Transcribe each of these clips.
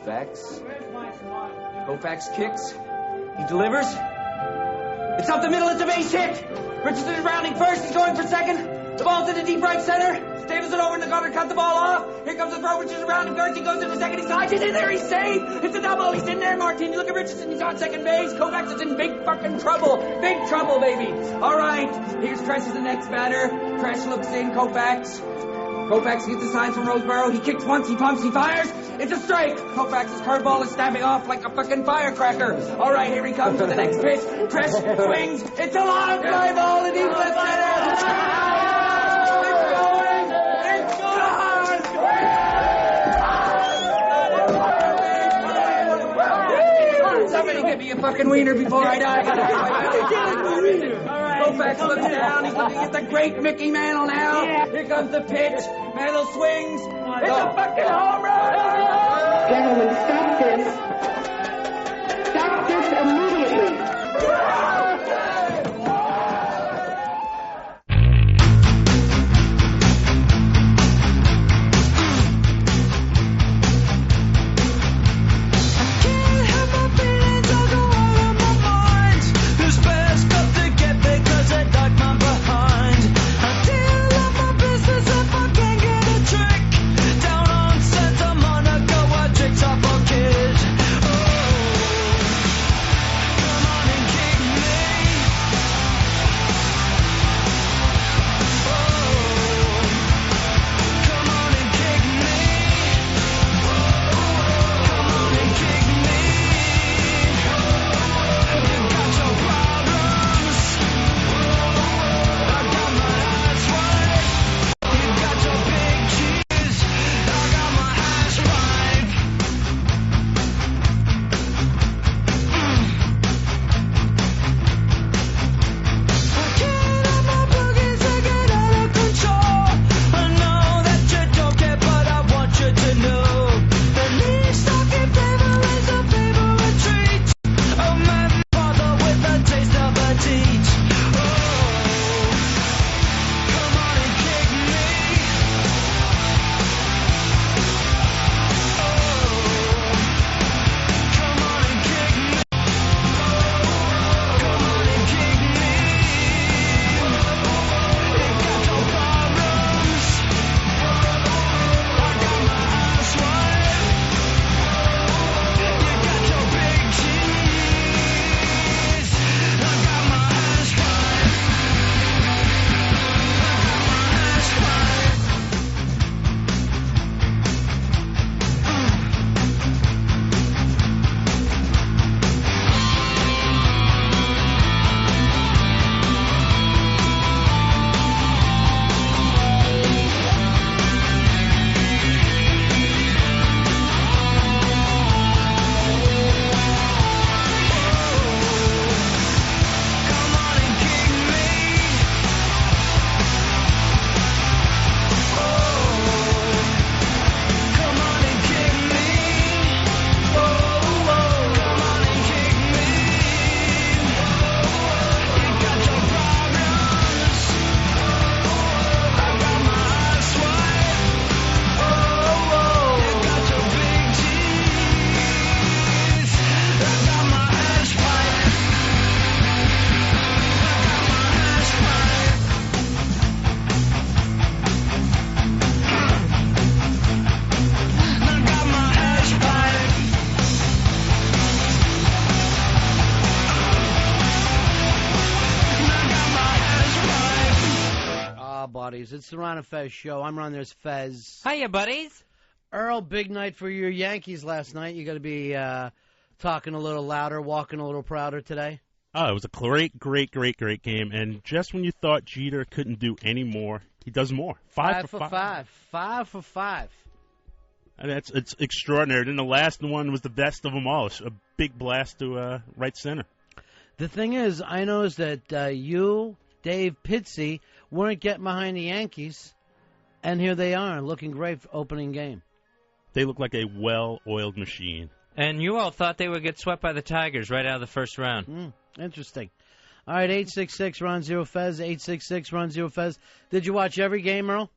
Koufax. Koufax kicks. He delivers. It's up the middle. It's a base hit. Richardson is rounding first. He's going for second. The ball's in the deep right center. Davis it over in the gutter. Cut the ball off. Here comes the throw. Richardson rounding first. He goes into second. He slides. He's in there. He's safe. It's a double. He's in there, Martini. Look at Richardson. He's on second base. Koufax is in big fucking trouble. Big trouble, baby. All right. Here's Tresh as the next batter. Tresh looks in. Koufax. Koufax gets the signs from Roseboro. He kicks once. He pumps. He fires. It's a strike. Koufax's curveball is snapping off like a fucking firecracker. All right, here he comes with the next pitch. Tresh swings. It's a line fly ball in deep left center. It's going. It's gone. Somebody give me a fucking wiener before I die. Koufax looks down. He's looking at the great Mickey Mantle now. Here comes the pitch. Mantle swings. It's a fucking home run. Gentlemen, stop this. Stop this immediately. It's the Ron and Fez show. I'm Ron, there's Fez. Hiya, buddies. Earl, big night for your Yankees last night. You got to be talking a little louder, walking a little prouder today. Oh, it was a great game. And just when you thought Jeter couldn't do any more, he does more. Five for five. 5 for 5. And it's extraordinary. And the last one was the best of them all. A big blast to right center. The thing is, I noticed that you, Dave Pitsy, weren't getting behind the Yankees, and here they are, looking great for opening game. They look like a well-oiled machine. And you all thought they would get swept by the Tigers right out of the first round. Interesting. All right, 866-RON-0-FEZ, 866-RON-0-FEZ. Did you watch every game, Earl?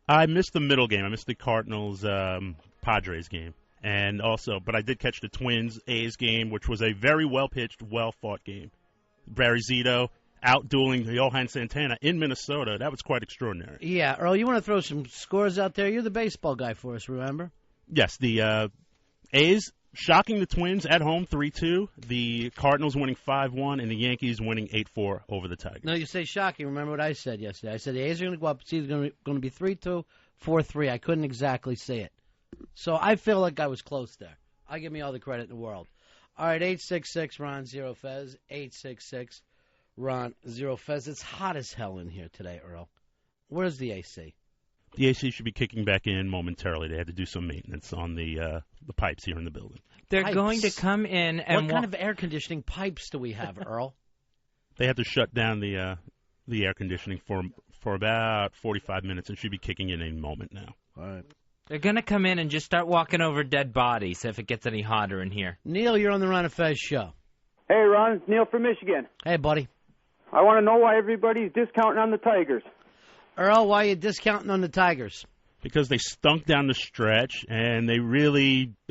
I missed the middle game. I missed the Cardinals-Padres game. And also, but I did catch the Twins-A's game, which was a very well-pitched, well-fought game. Barry Zito out-dueling Johan Santana in Minnesota. That was quite extraordinary. Yeah, Earl, you want to throw some scores out there? You're the baseball guy for us, remember? Yes, the A's shocking the Twins at home 3-2. The Cardinals winning 5-1, and the Yankees winning 8-4 over the Tigers. No, you say shocking. Remember what I said yesterday. I said the A's are going to go up. It's either going to be 3-2, 4-3. I couldn't exactly say it. So I feel like I was close there. I give me all the credit in the world. All right, 866-RON-0-FEZ, 866-RON-0-FEZ. It's hot as hell in here today, Earl. Where's the AC? The AC should be kicking back in momentarily. They had to do some maintenance on the pipes here in the building. They're Pipes. going to come in and what kind of air conditioning pipes do we have, Earl? They had to shut down the air conditioning for about 45 minutes and should be kicking in any moment now. All right. They're going to come in and just start walking over dead bodies if it gets any hotter in here. Neil, you're on the Ron and Fez show. Hey, Ron, it's Neil from Michigan. Hey, buddy. I want to know why everybody's discounting on the Tigers. Earl, why are you discounting on the Tigers? Because they stunk down the stretch, and they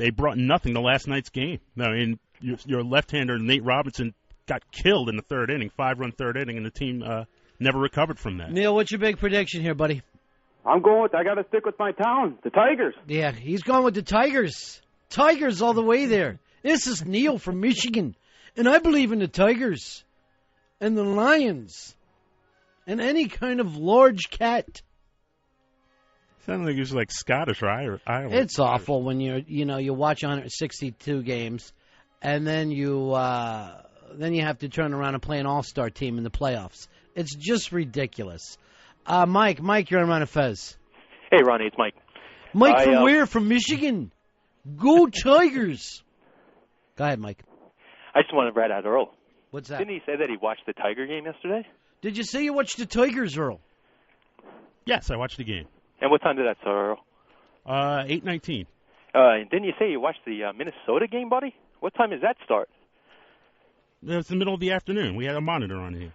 brought nothing to last night's game. I mean, your left-hander, Nate Robinson, got killed in the third inning, 5-run third inning, and the team never recovered from that. Neil, what's your big prediction here, buddy? I got to stick with my town, the Tigers. Yeah, he's going with the Tigers. Tigers all the way there. This is Neil from Michigan, and I believe in the Tigers and the Lions and any kind of large cat. Sounded like it was like Scottish or Irish. It's awful when you watch 162 games, and then you have to turn around and play an all-star team in the playoffs. It's just ridiculous. Mike, you're on Ron and Fez. Hey, Ronnie, it's Mike. Mike from where? From Michigan. Go Tigers. Go ahead, Mike. I just want to rat out Earl. What's that? Didn't he say that he watched the Tiger game yesterday? Did you say you watched the Tigers, Earl? Yes, I watched the game. And what time did that start, Earl? 8:19. Didn't you say you watched the Minnesota game, buddy? What time does that start? It's the middle of the afternoon. We had a monitor on here.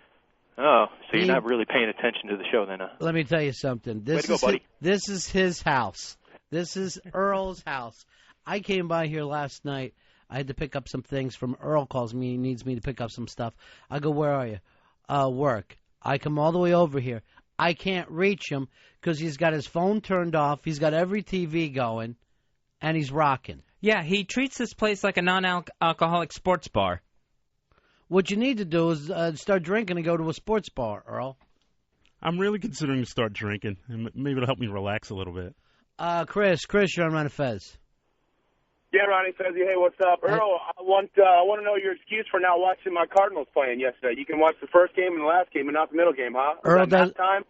Oh, so you're not really paying attention to the show then, huh? Let me tell you something. Way to go, buddy. This is his house. This is Earl's house. I came by here last night. I had to pick up some things from Earl. Calls me. He needs me to pick up some stuff. I go, where are you? Work. I come all the way over here. I can't reach him because he's got his phone turned off. He's got every TV going, and he's rocking. Yeah, he treats this place like a non-alcoholic sports bar. What you need to do is start drinking and go to a sports bar, Earl. I'm really considering to start drinking, and maybe it'll help me relax a little bit. Chris, you're on Ron and Fez. Yeah, Ronnie Fez. Hey, what's up? Earl, I want to know your excuse for not watching my Cardinals playing yesterday. You can watch the first game and the last game, and not the middle game, huh?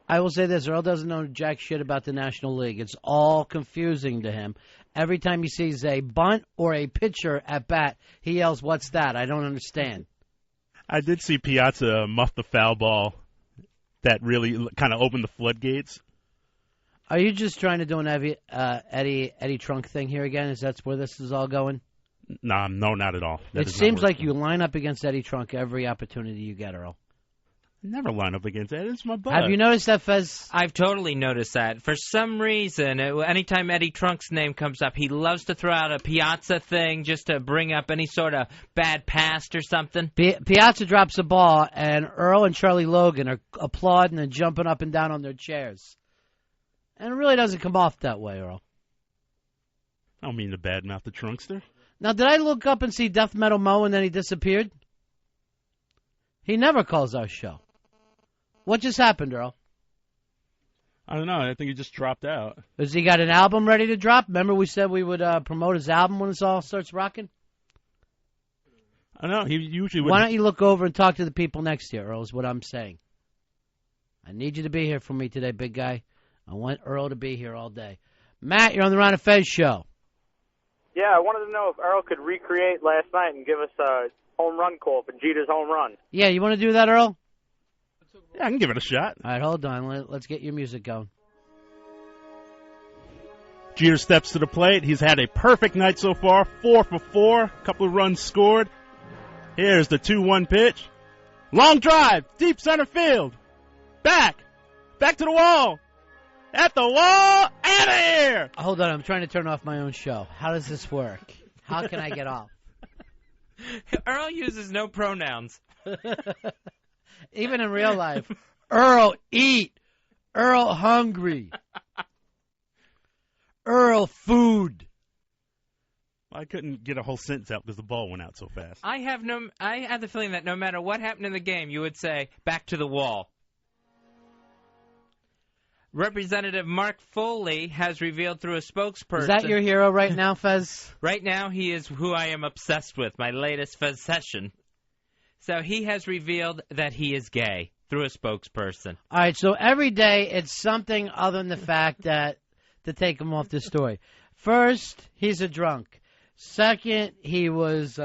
I will say this. Earl doesn't know jack shit about the National League. It's all confusing to him. Every time he sees a bunt or a pitcher at bat, he yells, "What's that?" I don't understand. I did see Piazza muff the foul ball that really kind of opened the floodgates. Are you just trying to do an Eddie Trunk thing here again? Is that where this is all going? No, not at all. It seems like you line up against Eddie Trunk every opportunity you get, Earl. I never line up against Eddie. It's my butt. Have you noticed that, Fez? I've totally noticed that. For some reason, anytime Eddie Trunk's name comes up, he loves to throw out a Piazza thing just to bring up any sort of bad past or something. Piazza drops a ball, and Earl and Charlie Logan are applauding and jumping up and down on their chairs. And it really doesn't come off that way, Earl. I don't mean to badmouth the Trunkster. Now, did I look up and see Death Metal Mo and then he disappeared? He never calls our show. What just happened, Earl? I don't know. I think he just dropped out. Has he got an album ready to drop? Remember we said we would promote his album when this all starts rocking? I don't know. He usually would. Why don't you look over and talk to the people next to you, Earl, is what I'm saying. I need you to be here for me today, big guy. I want Earl to be here all day. Matt, you're on the Ron and Fez show. Yeah, I wanted to know if Earl could recreate last night and give us a home run call for Jeter's home run. Yeah, you want to do that, Earl? Yeah, I can give it a shot. All right, hold on. Let's get your music going. Jeter steps to the plate. He's had a perfect night so far. 4 for 4. A couple of runs scored. Here's the 2-1 pitch. Long drive. Deep center field. Back to the wall. At the wall, out of here! Hold on, I'm trying to turn off my own show. How does this work? How can I get off? Earl uses no pronouns. Even in real life. Earl, eat. Earl, hungry. Earl, food. I couldn't get a whole sentence out because the ball went out so fast. I had the feeling that no matter what happened in the game, you would say, back to the wall. Representative Mark Foley has revealed through a spokesperson... Is that your hero right now, Fez? Right now, he is who I am obsessed with, my latest Fez-session. So he has revealed that he is gay through a spokesperson. All right, so every day it's something other than the fact that to take him off the story. First, he's a drunk. Second, he was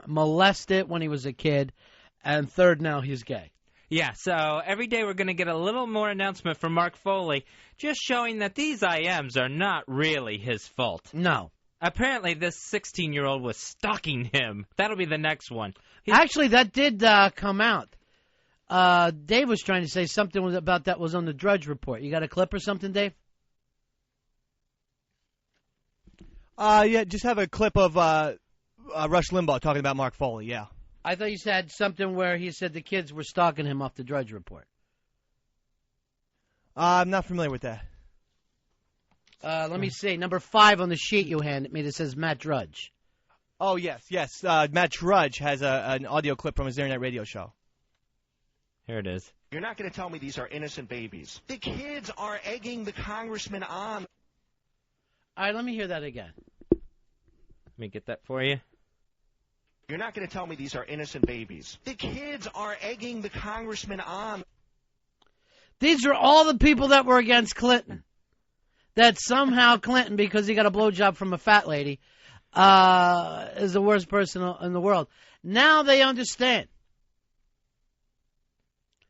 molested when he was a kid. And third, now he's gay. Yeah, so every day we're going to get a little more announcement from Mark Foley, just showing that these IMs are not really his fault. No. Apparently, this 16-year-old was stalking him. That'll be the next one. Actually, that did come out. Dave was trying to say something about that was on the Drudge Report. You got a clip or something, Dave? Yeah, just have a clip of Rush Limbaugh talking about Mark Foley, yeah. I thought you said something where he said the kids were stalking him off the Drudge Report. I'm not familiar with that. Let me see. Number 5 on the sheet you handed me that says Matt Drudge. Oh, yes. Matt Drudge has an audio clip from his internet radio show. Here it is. You're not going to tell me these are innocent babies. The kids are egging the congressman on. All right, let me hear that again. Let me get that for you. You're not going to tell me these are innocent babies. The kids are egging the congressman on. These are all the people that were against Clinton. That somehow Clinton, because he got a blowjob from a fat lady, is the worst person in the world. Now they understand.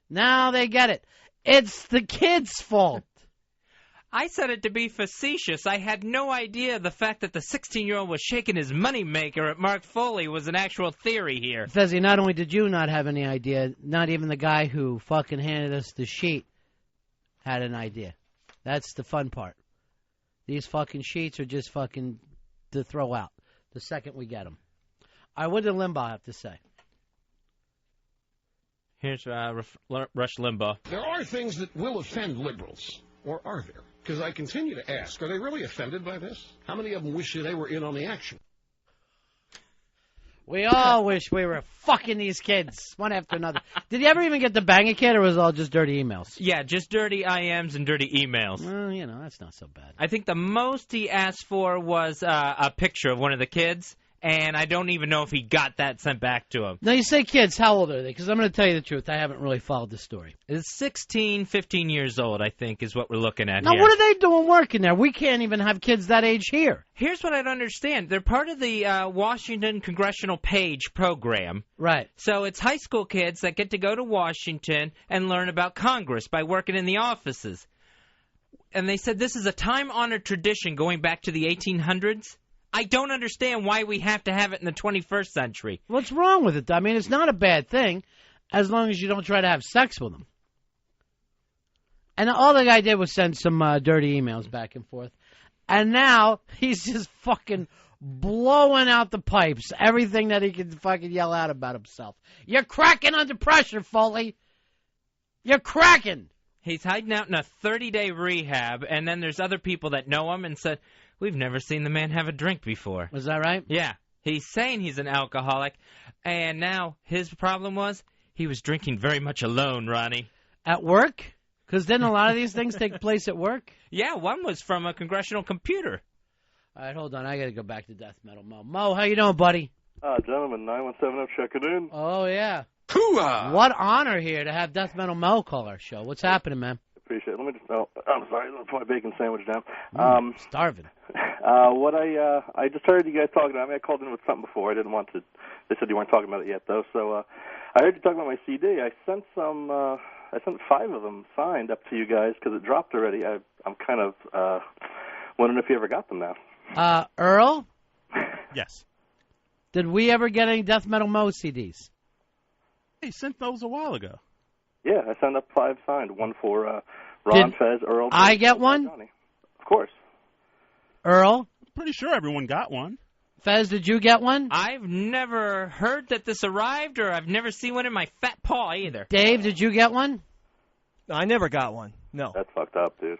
Now they get it. It's the kids' fault. I said it to be facetious. I had no idea the fact that the 16-year-old was shaking his moneymaker at Mark Foley was an actual theory here. Fezzi, not only did you not have any idea, not even the guy who fucking handed us the sheet had an idea. That's the fun part. These fucking sheets are just fucking to throw out the second we get them. All right, what did Limbaugh have to say? Here's Rush Limbaugh. There are things that will offend liberals, or are there? Because I continue to ask, are they really offended by this? How many of them wish they were in on the action? We all wish we were fucking these kids, one after another. Did you ever even get the bang a kid, or was it all just dirty emails? Yeah, just dirty IMs and dirty emails. Well, you know, that's not so bad. I think the most he asked for was a picture of one of the kids, and I don't even know if he got that sent back to him. Now, you say kids, how old are they? Because I'm going to tell you the truth, I haven't really followed the story. It's 16, 15 years old, I think, is what we're looking at now, here. What are they doing working there? We can't even have kids that age here. Here's what I don't understand. They're part of the Washington Congressional Page program. Right. So it's high school kids that get to go to Washington and learn about Congress by working in the offices. And they said this is a time-honored tradition going back to the 1800s. I don't understand why we have to have it in the 21st century. What's wrong with it? I mean, it's not a bad thing as long as you don't try to have sex with them. And all the guy did was send some dirty emails back and forth. And now he's just fucking blowing out the pipes, everything that he can fucking yell out about himself. You're cracking under pressure, Foley. You're cracking. He's hiding out in a 30-day rehab, and then there's other people that know him and said, we've never seen the man have a drink before. Was that right? Yeah. He's saying he's an alcoholic, and now his problem was he was drinking very much alone, Ronnie. At work? Because didn't a lot of these things take place at work? Yeah, one was from a congressional computer. All right, hold on. I got to go back to Death Metal Mo. Mo, how you doing, buddy? Gentlemen, 917 up, checking in. Oh, yeah. Hoo-ah! What honor here to have Death Metal Mo call our show. What's happening, man? Appreciate it. Let me just, I'm sorry, let me put my bacon sandwich down. Starving. What I just heard you guys talking about, I mean, I called in with something before. I didn't want to, they said you weren't talking about it yet, though, so I heard you talking about my CD. I sent 5 of them signed up to you guys because it dropped already. I'm kind of wondering if you ever got them now. Earl? Yes. Did we ever get any Death Metal Mo CDs? He sent those a while ago. Yeah, I sent up 5 signed, one for Ron, Fez, Earl. I get one? Johnny. Of course. Earl? Pretty sure everyone got one. Fez, did you get one? I've never heard that this arrived, or I've never seen one in my fat paw either. Dave, did you get one? I never got one. No. That's fucked up, dude.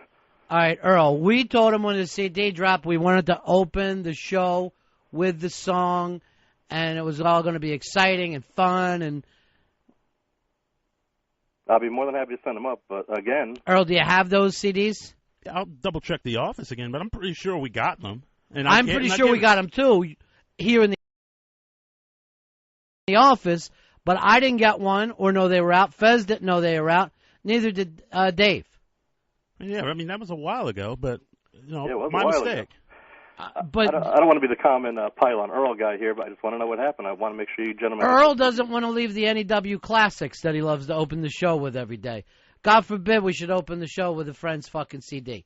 All right, Earl, we told him when the CD dropped we wanted to open the show with the song, and it was all going to be exciting and fun. And I'll be more than happy to send them up, but again... Earl, do you have those CDs? I'll double-check the office again, but I'm pretty sure we got them. And I'm pretty sure we got them, too, here in the office, but I didn't get one or know they were out. Fez didn't know they were out. Neither did Dave. Yeah, I mean, that was a while ago, but, my mistake. But I don't want to be the common pile-on Earl guy here, but I just want to know what happened. I want to make sure you gentlemen... Earl doesn't want to leave the NEW classics that he loves to open the show with every day. God forbid we should open the show with a friend's fucking CD.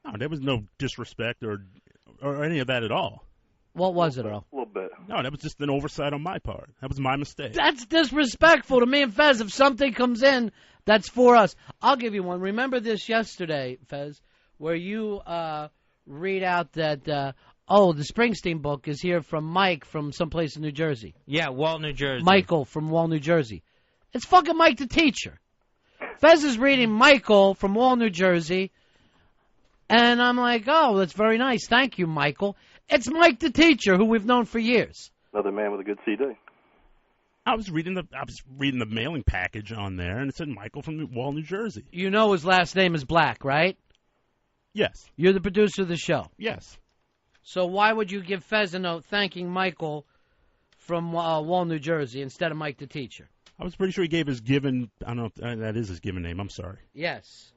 No, there was no disrespect or any of that at all. What was it, Earl? A little bit. No, that was just an oversight on my part. That was my mistake. That's disrespectful to me and Fez. If something comes in that's for us, I'll give you one. Remember this yesterday, Fez, where you read out that, the Springsteen book is here from Mike from someplace in New Jersey. Yeah, Wall, New Jersey. Michael from Wall, New Jersey. It's fucking Mike the teacher. Fez is reading Michael from Wall, New Jersey, and I'm like, oh, that's very nice. Thank you, Michael. It's Mike the teacher, who we've known for years. Another man with a good CD. I was reading the mailing package on there, and it said Michael from Wall, New Jersey. You know his last name is Black, right? Yes. You're the producer of the show. Yes. So why would you give Fez a note thanking Michael from Wall, New Jersey, instead of Mike the teacher? I was pretty sure he gave his given, I don't know if that is his given name, I'm sorry. Yes.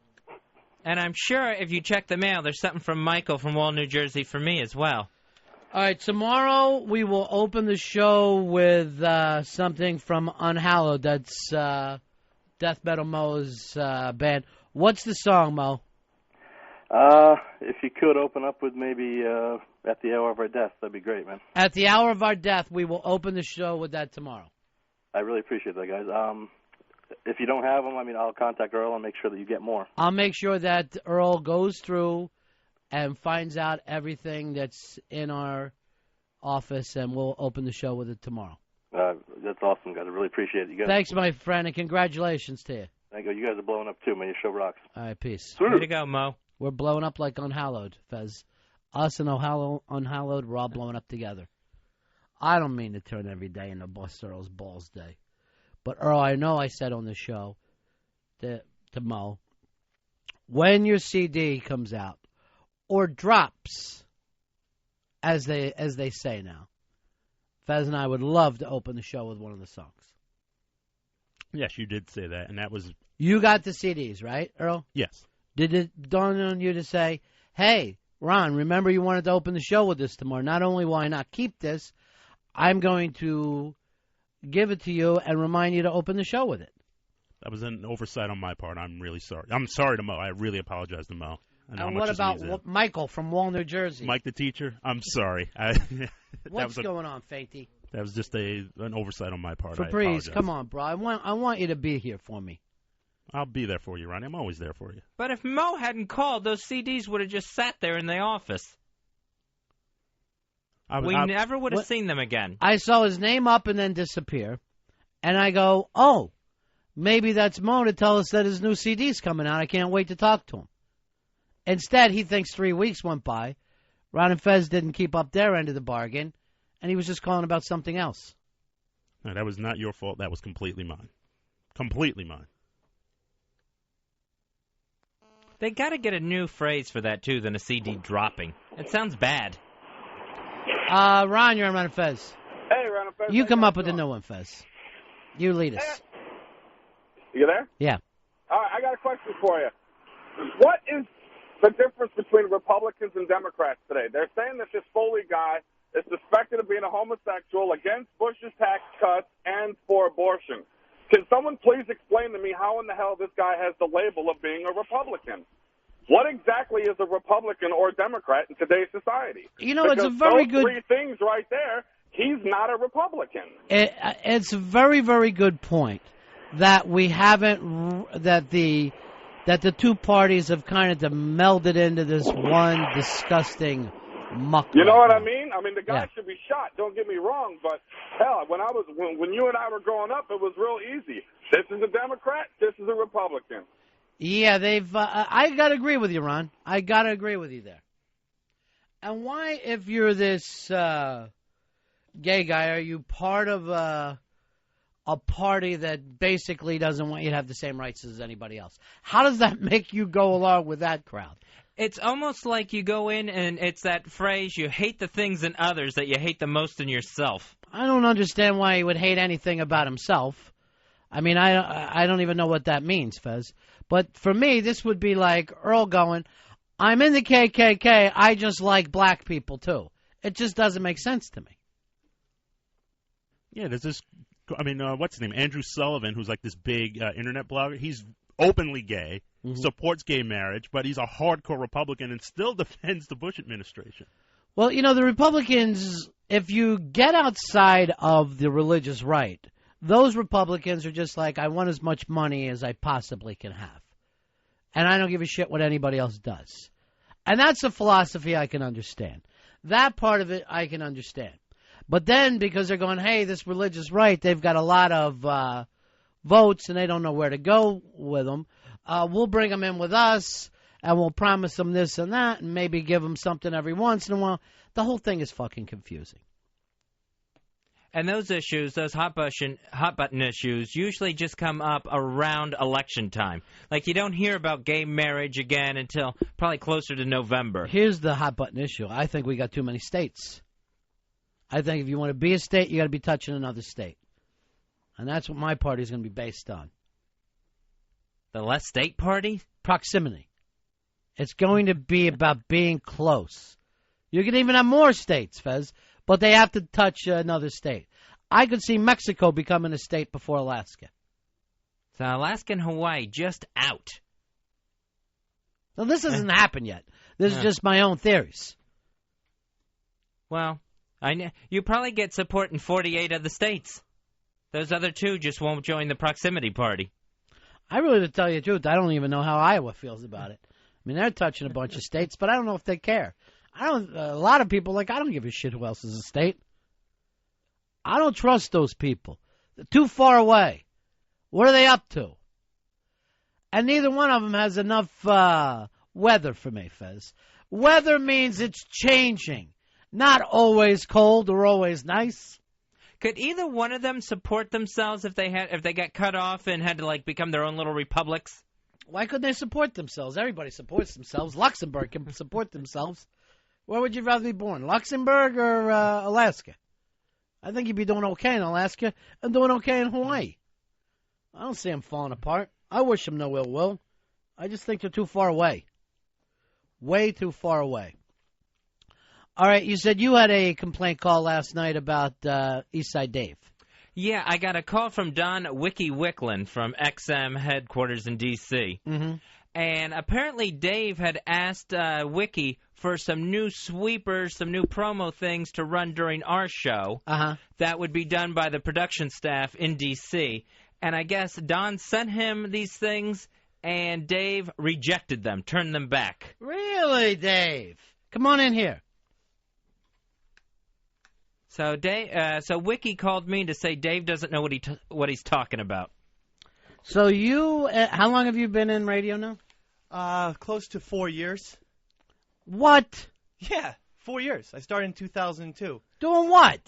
And I'm sure if you check the mail, there's something from Michael from Wall, New Jersey for me as well. All right, tomorrow we will open the show with something from Unhallowed. That's Death Metal Mo's band. What's the song, Mo? If you could open up with maybe At the Hour of Our Death, that'd be great, man. At the Hour of Our Death, we will open the show with that tomorrow. I really appreciate that, guys. If you don't have them, I'll contact Earl and make sure that you get more. I'll make sure that Earl goes through and finds out everything that's in our office, and we'll open the show with it tomorrow. That's awesome, guys. I really appreciate it. You guys. Thanks, my friend, and congratulations to you. Thank you. You guys are blowing up, too, man. Your show rocks. All right, peace. Way to go, Mo. We're blowing up like Unhallowed, Fez. Us and Unhallowed, we're all blowing up together. I don't mean to turn every day into Bust Earl's Balls Day. But, Earl, I know I said on the show to Mo, when your CD comes out, or drops, as they say now, Fez and I would love to open the show with one of the songs. Yes, you did say that, and that was... You got the CDs, right, Earl? Yes. Did it dawn on you to say, hey, Ron, remember you wanted to open the show with this tomorrow. Not only will I not keep this, I'm going to give it to you and remind you to open the show with it. That was an oversight on my part. I'm really sorry. I'm sorry to Mo. I really apologize to Mo. And what about Michael from Wall, New Jersey? Mike the teacher? I'm sorry. What's going on, Fainty? That was just an oversight on my part. Febreze, come on, bro. I want you to be here for me. I'll be there for you, Ronnie. I'm always there for you. But if Mo hadn't called, those CDs would have just sat there in the office. We never would have seen them again. I saw his name up and then disappear. And I go, oh, maybe that's Mo to tell us that his new CD's coming out. I can't wait to talk to him. Instead, he thinks 3 weeks went by. Ron and Fez didn't keep up their end of the bargain, and he was just calling about something else. No, that was not your fault. That was completely mine. Completely mine. They got to get a new phrase for that, too, than a CD dropping. It sounds bad. Ron, you're on Ron and Fez. Hey, Ron and Fez. You come up with a new one, Fez. You lead us. You there? Yeah. All right, I got a question for you. What is the difference between Republicans and Democrats today? They're saying that this Foley guy is suspected of being a homosexual, against Bush's tax cuts, and for abortion. Can someone please explain to me how in the hell this guy has the label of being a Republican? What exactly is a Republican or Democrat in today's society? You know, because it's a very those good... three things right there, he's not a Republican. It's a very, very good point that we haven't... that the that the two parties have kind of melded into this one disgusting muck. You know right what now. I mean? I mean, the guy should be shot. Don't get me wrong, but hell, when you and I were growing up, it was real easy. This is a Democrat. This is a Republican. Yeah, I gotta agree with you, Ron. I gotta agree with you there. And why, if you're this gay guy, are you part of a party that basically doesn't want you to have the same rights as anybody else? How does that make you go along with that crowd? It's almost like you go in and it's that phrase, you hate the things in others that you hate the most in yourself. I don't understand why he would hate anything about himself. I mean, I don't even know what that means, Fez. But for me, this would be like Earl going, I'm in the KKK, I just like black people too. It just doesn't make sense to me. Yeah, there's this, what's his name? Andrew Sullivan, who's like this big internet blogger. He's openly gay, supports gay marriage, but he's a hardcore Republican and still defends the Bush administration. Well, the Republicans, if you get outside of the religious right, those Republicans are just like, I want as much money as I possibly can have. And I don't give a shit what anybody else does. And that's a philosophy I can understand. That part of it I can understand. But then, because they're going, hey, this religious right, they've got a lot of votes and they don't know where to go with them. We'll bring them in with us and we'll promise them this and that and maybe give them something every once in a while. The whole thing is fucking confusing. And those issues, those hot button issues, usually just come up around election time. Like, you don't hear about gay marriage again until probably closer to November. Here's the hot button issue. I think we got too many states. I think if you want to be a state, you got to be touching another state. And that's what my party is going to be based on. The less state party? Proximity. It's going to be about being close. You can even have more states, Fez, but they have to touch another state. I could see Mexico becoming a state before Alaska. So Alaska and Hawaii just out. Now, this hasn't happened yet. This is just my own theories. Well, you probably get support in 48 of the states. Those other two just won't join the proximity party. I really, to tell you the truth, I don't even know how Iowa feels about it. I mean, they're touching a bunch of states, but I don't know if they care. A lot of people I don't give a shit who else is a state. I don't trust those people. They're too far away. What are they up to? And neither one of them has enough weather for me, Fez. Weather means it's changing. Not always cold or always nice. Could either one of them support themselves if they got cut off and had to become their own little republics? Why couldn't they support themselves? Everybody supports themselves. Luxembourg can support themselves. Where would you rather be born, Luxembourg or Alaska? I think you'd be doing okay in Alaska and doing okay in Hawaii. I don't see them falling apart. I wish them no ill will. I just think they're too far away. Way too far away. All right, you said you had a complaint call last night about Eastside Dave. Yeah, I got a call from Don Wiki Wicklund from XM headquarters in D.C. Mm-hmm. And apparently Dave had asked Wiki for some new sweepers, some new promo things to run during our show. That would be done by the production staff in D.C. And I guess Don sent him these things, and Dave rejected them, turned them back. Really, Dave? Come on in here. So Wiki called me to say Dave doesn't know what he's talking about. So you, how long have you been in radio now? Close to 4 years. What? Yeah, 4 years. I started in 2002. Doing what?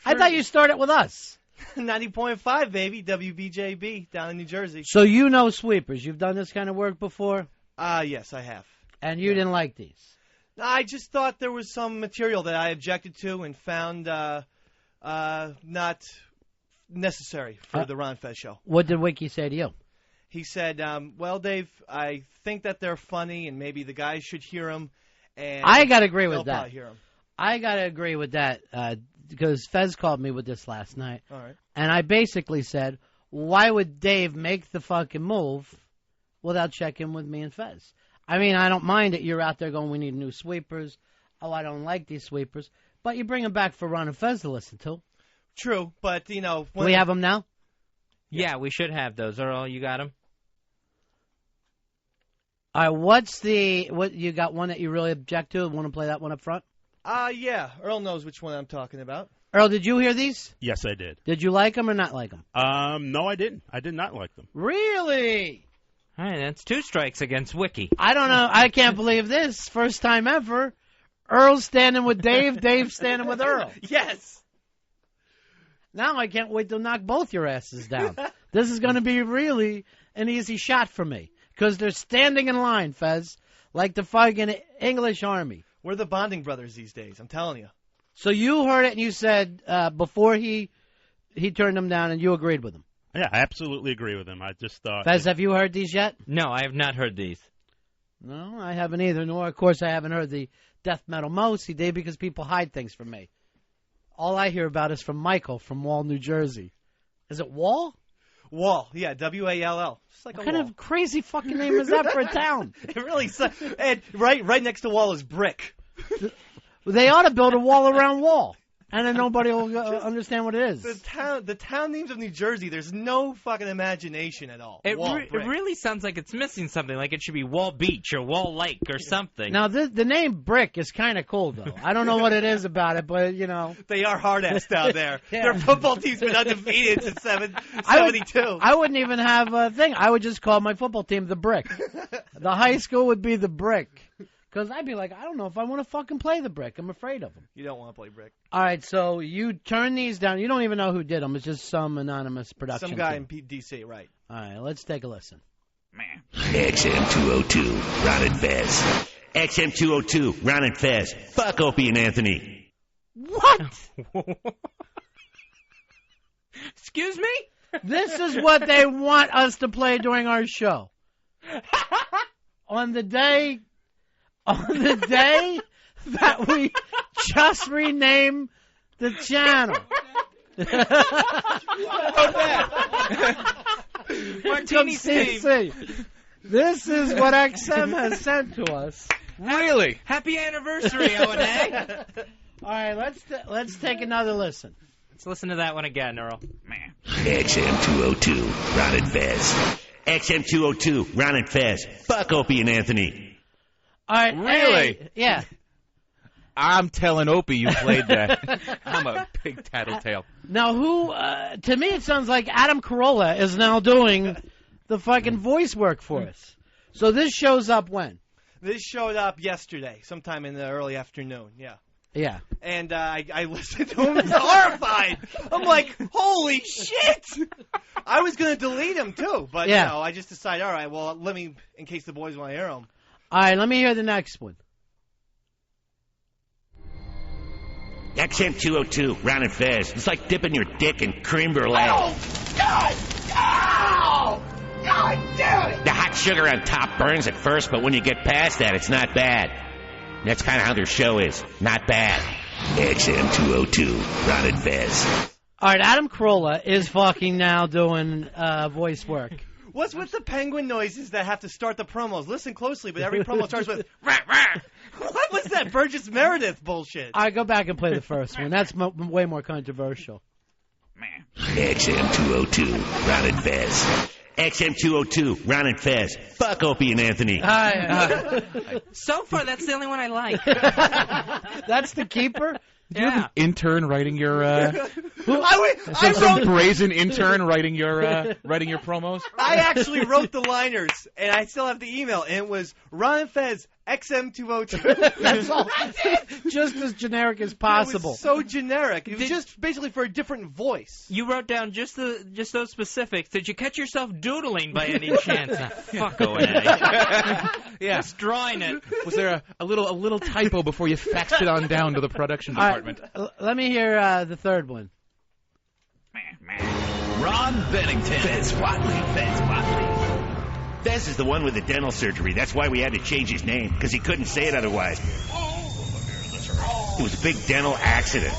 I thought you started with us. 90.5, baby, WBJB, down in New Jersey. So you know sweepers. You've done this kind of work before? Yes, I have. And you didn't like these? I just thought there was some material that I objected to and found not necessary for the Ron and Fez show. What did Wiki say to you? He said, well, Dave, I think that they're funny and maybe the guys should hear them. And I got to agree with they'll that. hear them. I got to agree with that because Fez called me with this last night. All right. And I basically said, why would Dave make the fucking move without checking with me and Fez? I mean, I don't mind that you're out there going, we need new sweepers. Oh, I don't like these sweepers. But you bring them back for Ron and Fez to listen to. True, but, you know. Do we have them now? Yeah, we should have those. Earl, you got them? All right, what you got one that you really object to? Want to play that one up front? Yeah. Earl knows which one I'm talking about. Earl, did you hear these? Yes, I did. Did you like them or not like them? No, I didn't. I did not like them. Really? All right, that's 2 strikes against Wiki. I don't know. I can't believe this. First time ever. Earl's standing with Dave. Dave's standing with Earl. Yes. Now I can't wait to knock both your asses down. This is going to be really an easy shot for me. Because they're standing in line, Fez, like the fucking English army. We're the bonding brothers these days, I'm telling you. So you heard it and you said before he turned them down and you agreed with him. Yeah, I absolutely agree with him. I just thought... Fez, have you heard these yet? No, I have not heard these. No, I haven't either. Nor, of course, I haven't heard the death metal Mosi Day because people hide things from me. All I hear about is from Michael from Wall, New Jersey. Is it Wall? Wall, yeah, W-A-L-L. Just like what a kind wall. of crazy fucking name is that for a town? It really sucks. And right next to Wall is Brick. They ought to build a wall around Wall, and then nobody will understand what it is. The town names of New Jersey, there's no fucking imagination at all. It Wall, it really sounds like it's missing something, like it should be Wall Beach or Wall Lake or something. Now, the name Brick is kind of cool, though. I don't know what it is about it, but, you know. They are hard-ass down there. Yeah. Their football team's been undefeated since 72. I wouldn't even have a thing. I would just call my football team the Brick. The high school would be the Brick. Because I'd be like, I don't know if I want to fucking play the Brick. I'm afraid of them. You don't want to play Brick. All right, so you turn these down. You don't even know who did them. It's just some anonymous production Some guy team. in D.C., right. All right, let's take a listen. XM202, Ron and Fez. XM202, Ron and Fez. Fuck Opie and Anthony. What? Excuse me? This is what they want us to play during our show. On the day that we just rename the channel. Martini CC. This is what XM has sent to us. Really? Happy anniversary, O&A. All right, let's take another listen. Let's listen to that one again, Earl. XM202, Ron and Fez. XM202, Ron and Fez. Fuck Opie and Anthony. All right, really? Hey, yeah. I'm telling Opie you played that. I'm a big tattletale. Now, to me, it sounds like Adam Carolla is now doing the fucking voice work for us. So this shows up when? This showed up yesterday, sometime in the early afternoon, yeah. Yeah. And I listened to him, I was horrified. I'm like, holy shit! I was going to delete him, too. But, yeah. You know, I just decided, all right, well, let me, in case the boys want to hear him. All right, let me hear the next one. XM202, Ron and Fez. It's like dipping your dick in creme brulee. Oh, God! Oh! God damn it! The hot sugar on top burns at first, but when you get past that, it's not bad. That's kind of how their show is. Not bad. XM202, Ron and Fez. All right, Adam Carolla is fucking now doing voice work. What's with the penguin noises that have to start the promos? Listen closely, but every promo starts with rah, rah. What was that Burgess Meredith bullshit? All right, go back and play the first one. That's way more controversial. XM202, Ron and Fez. XM202, Ron and Fez. Fuck Opie and Anthony. So far, that's the only one I like. That's the keeper? Yeah. Intern writing your I some wrote, brazen intern writing your promos. I actually wrote the liners, and I still have the email, and it was Ron and Fez XM202. That's all. Just as generic as possible. It was so generic. It was just basically for a different voice. You wrote down just those specifics. Did you catch yourself doodling by any chance? Fuck O&A. Yeah. Just drawing it. Was there a little typo before you faxed it on down to the production department? Right, let me hear the third one. Ron Bennington. Fez Watley. Fez is the one with the dental surgery. That's why we had to change his name, because he couldn't say it otherwise. It was a big dental accident.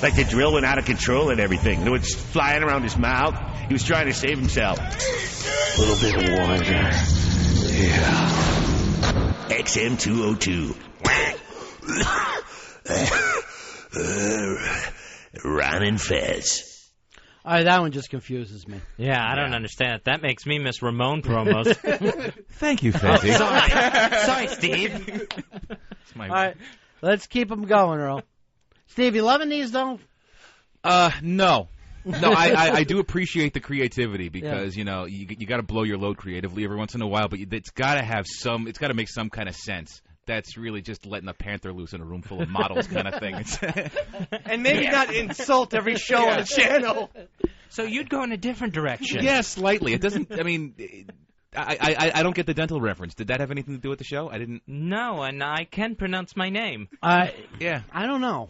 Like the drill went out of control and everything. There was flying around his mouth. He was trying to save himself. A little bit of water. Yeah. XM202. Ron and Fez. All right, that one just confuses me. Yeah, I don't understand it. That makes me miss Ramon promos. Thank you, Fezzy. Sorry, Steve. All right, let's keep them going, Earl. Steve, you loving these, though? No. No, I do appreciate the creativity because, you know, you got to blow your load creatively every once in a while, but it's got to have some, it's got to make some kind of sense. That's really just letting a panther loose in a room full of models kind of thing. And maybe not insult every show on the channel. So you'd go in a different direction. Yeah, slightly. It doesn't, I mean, I don't get the dental reference. Did that have anything to do with the show? I didn't. No, and I can pronounce my name. Yeah. I don't know. All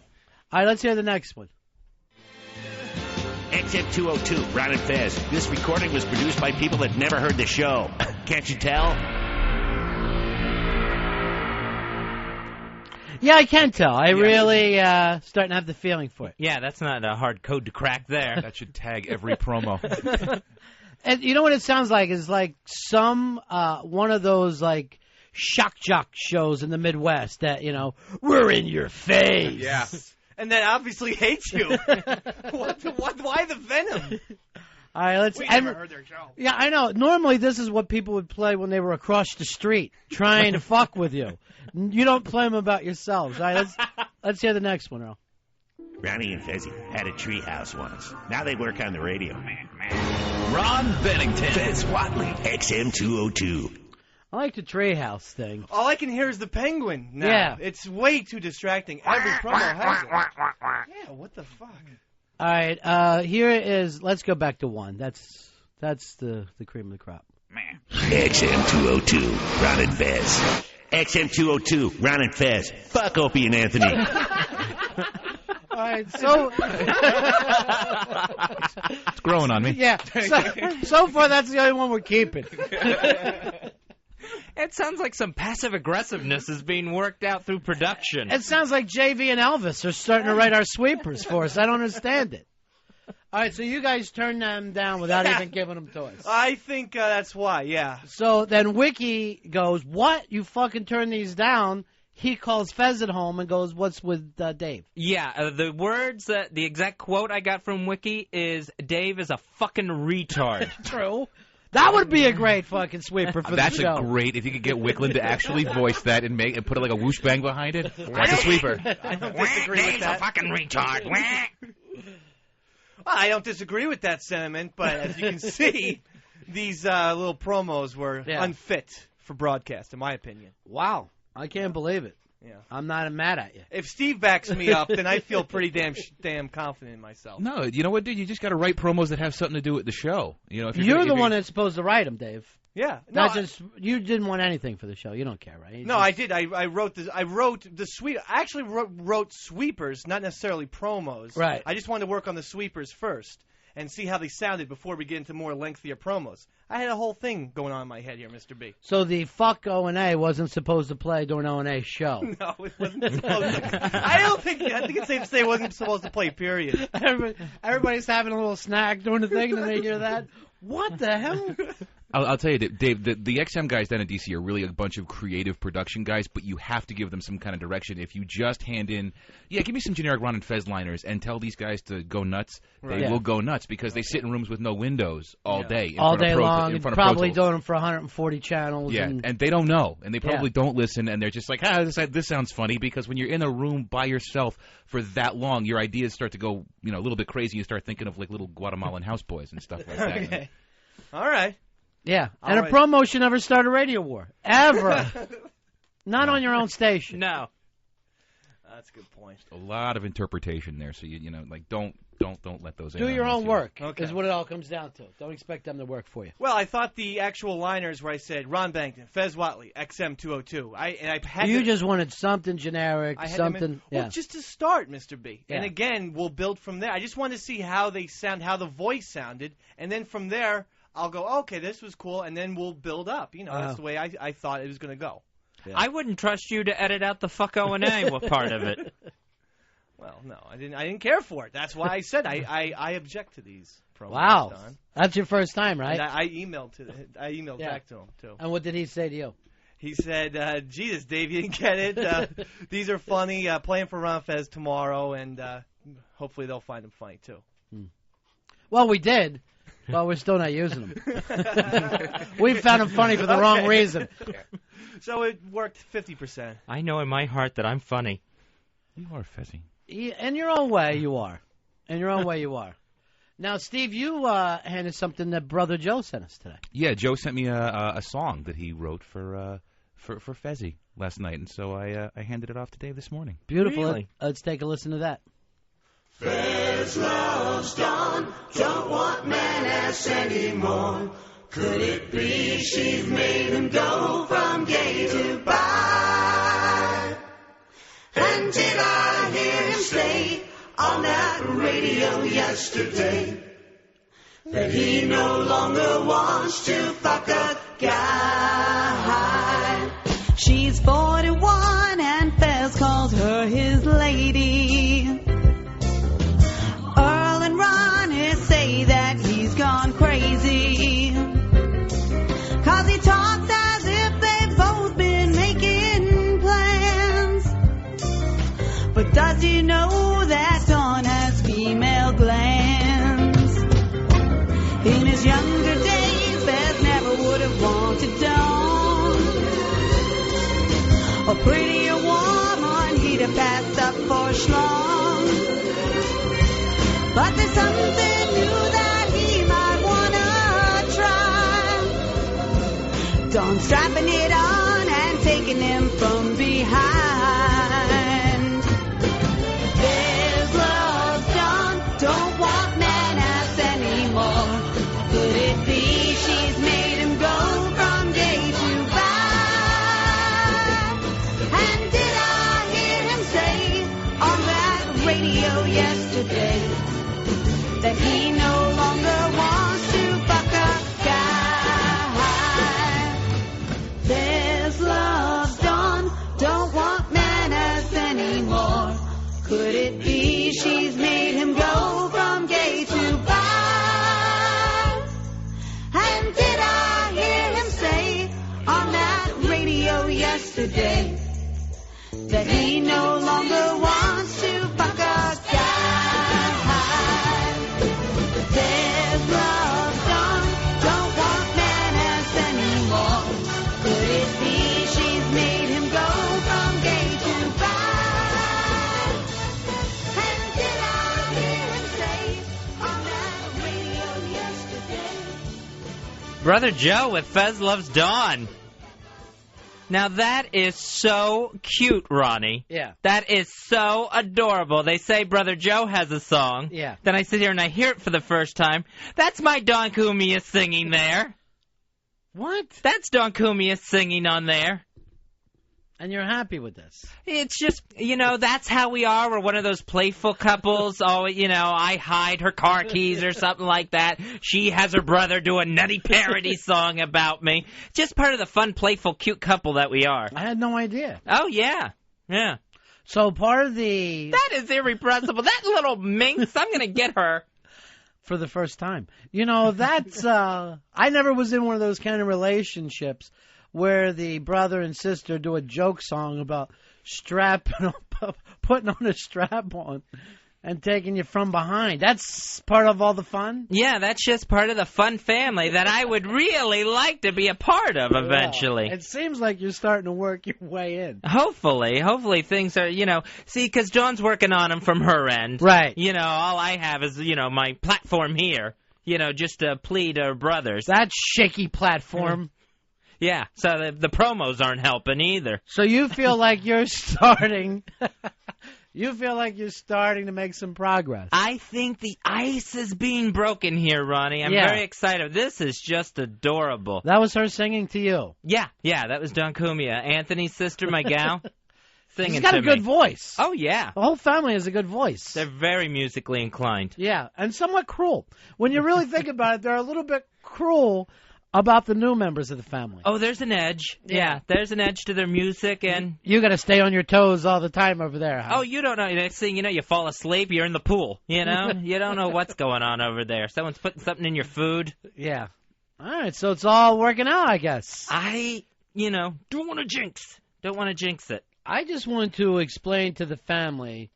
right, let's hear the next one. XM202, Ron and Fez. This recording was produced by people that never heard the show. Can't you tell? Yeah, I can tell. I really starting to have the feeling for it. Yeah, that's not a hard code to crack there. That should tag every promo. And you know what it sounds like? It's like some one of those like shock jock shows in the Midwest that, you know, we're in your face. Yeah. And that obviously hates you. Why the venom? All right, let's. We never heard their show. Yeah, I know. Normally, this is what people would play when they were across the street trying to fuck with you. You don't play them about yourselves. All right, let's hear the next one, Earl. Ronnie and Fezzy had a treehouse once. Now they work on the radio. Ron Bennington. Fez Watley. XM202. I like the treehouse thing. All I can hear is the penguin now. Yeah. It's way too distracting. Every promo has it. Yeah, what the fuck? All right, here is. Let's go back to one. That's the cream of the crop. XM202, Ron and Fez. XM202, Ron and Fez. Fuck Opie and Anthony. All right, so it's growing on me. Yeah. So far, that's the only one we're keeping. It sounds like some passive aggressiveness is being worked out through production. It sounds like JV and Elvis are starting to write our sweepers for us. I don't understand it. All right, so you guys turn them down without even giving them to us. I think that's why, yeah. So then Wiki goes, what? You fucking turn these down? He calls Fez at home and goes, what's with Dave? Yeah, the words, the exact quote I got from Wiki is, Dave is a fucking retard. True. That would be a great fucking sweeper for the show. That's great. If you could get Wicklund to actually voice that and put like a whoosh bang behind it, that's a sweeper. I don't disagree with that. Dave's a fucking retard. Well, I don't disagree with that sentiment, but as you can see, these little promos were unfit for broadcast, in my opinion. Wow. I can't believe it. Yeah. I'm not mad at you. If Steve backs me up, then I feel pretty damn confident in myself. No, you know what, dude? You just got to write promos that have something to do with the show. You know, if you're the one that's supposed to write them, Dave. Yeah. No, you didn't want anything for the show. You don't care, right? I did. I wrote the sweep. I actually wrote sweepers, not necessarily promos. Right. I just wanted to work on the sweepers first and see how they sounded before we get into more lengthier promos. I had a whole thing going on in my head here, Mr. B. So the fuck O&A wasn't supposed to play during O&A's show. No, it wasn't supposed to. I think it's safe to say it wasn't supposed to play, period. Everybody's having a little snack during the thing, and they hear that. What the hell? I'll tell you, Dave, the XM guys down in D.C. are really a bunch of creative production guys, but you have to give them some kind of direction. If you just hand in, give me some generic Ron and Fez liners and tell these guys to go nuts, they will go nuts because they sit in rooms with no windows all day. All day long, probably doing them for 140 channels. Yeah, and they don't know, and they probably don't listen, and they're just like, this sounds funny, because when you're in a room by yourself for that long, your ideas start to go, a little bit crazy. You start thinking of like little Guatemalan houseboys and stuff like that. Okay. All right. Yeah, and a promo should never start a radio war. Ever. Not on your own station. No. That's a good point. A lot of interpretation there, so don't let those in. Do your own work, okay. Is what it all comes down to. Don't expect them to work for you. Well, I thought the actual liners where I said Ron Bennington, Fez Watley, XM202. I had you just wanted something generic, something. Well, just to start, Mr. B. Yeah. And again, we'll build from there. I just wanted to see how they sound, how the voice sounded, and then from there, I'll go, okay, this was cool, and then we'll build up. That's the way I thought it was going to go. Yeah. I wouldn't trust you to edit out the fuck O&A part of it. Well, no, I didn't care for it. That's why I said I object to these promos. Wow, Don. that's your first time, right? And I emailed back to him too. And what did he say to you? He said, Jesus, Dave, you didn't get it. These are funny. Playing for Ron Fez tomorrow, and hopefully they'll find them funny too. Well, we did. Well, we're still not using them. We found them funny for the wrong reason. So it worked 50%. I know in my heart that I'm funny. You are Fezzy. In your own way, you are. In your own way, you are. Now, Steve, you handed something that Brother Joe sent us today. Yeah, Joe sent me a song that he wrote for Fezzy last night, and so I handed it off to Dave this morning. Beautiful. Really? Let's take a listen to that. Fez loves Dawn, don't want man-ass anymore. Could it be she's made him go from gay to bi? And did I hear him say on that radio yesterday that he no longer wants to fuck a guy? She's 41 and Fez calls her his lady. Earl and Ron say that he's gone crazy, 'cause he talks as if they've both been making plans. But does he know that Dawn has female glands? In his younger days, Fez never would have wanted Dawn. A prettier woman he'd have passed up for schlong. But there's something new that he might wanna try. Dawn strapping it on and taking him from behind. Fez loves Dawn, don't want man-ass anymore. Could it be she's made him go from gay to bi? And did I hear him say on that radio yesterday that he no longer wants to fuck a guy? Fez loves Dawn, don't want man-ass anymore. Could it be she's made him go from gay to bi? And did I hear him say on that radio yesterday that he no longer wants to fuck a guy? Fez loves Dawn, don't want man-ass anymore. Could it be she's made him go from gay to bi? And did I hear him say on that radio yesterday? Brother Joe with Fez Loves Dawn. Now that is so cute, Ronnie. Yeah. That is so adorable. They say Brother Joe has a song. Yeah. Then I sit here and I hear it for the first time. That's my Don Cumia singing there. What? That's Don Cumia singing on there. And you're happy with this? It's just, that's how we are. We're one of those playful couples. Oh, I hide her car keys or something like that. She has her brother do a nutty parody song about me. Just part of the fun, playful, cute couple that we are. I had no idea. Oh, yeah. Yeah. So part of the... That is irrepressible. That little minx, I'm going to get her. For the first time. That's... I never was in one of those kind of relationships where the brother and sister do a joke song about putting on a strap on and taking you from behind. That's part of all the fun? Yeah, that's just part of the fun family that I would really like to be a part of eventually. Well, it seems like you're starting to work your way in. Hopefully things are, see, because Dawn's working on them from her end. Right. All I have is, my platform here, just to plead her brothers. That shaky platform. Yeah, so the promos aren't helping either. So you feel like you're starting... You feel like you're starting to make some progress. I think the ice is being broken here, Ronnie. I'm very excited. This is just adorable. That was her singing to you. Yeah, that was Don Cumia. Anthony's sister, my gal, singing to me. She's got a good voice. Oh, yeah. The whole family has a good voice. They're very musically inclined. Yeah, and somewhat cruel. When you really think about it, they're a little bit cruel about the new members of the family. Oh, there's an edge. Yeah, there's an edge to their music, and... You got to stay on your toes all the time over there, huh? Oh, you don't know. Next thing you know, you fall asleep, you're in the pool, You don't know what's going on over there. Someone's putting something in your food. Yeah. All right, so it's all working out, I guess. I, don't want to jinx. Don't want to jinx it. I just want to explain to the family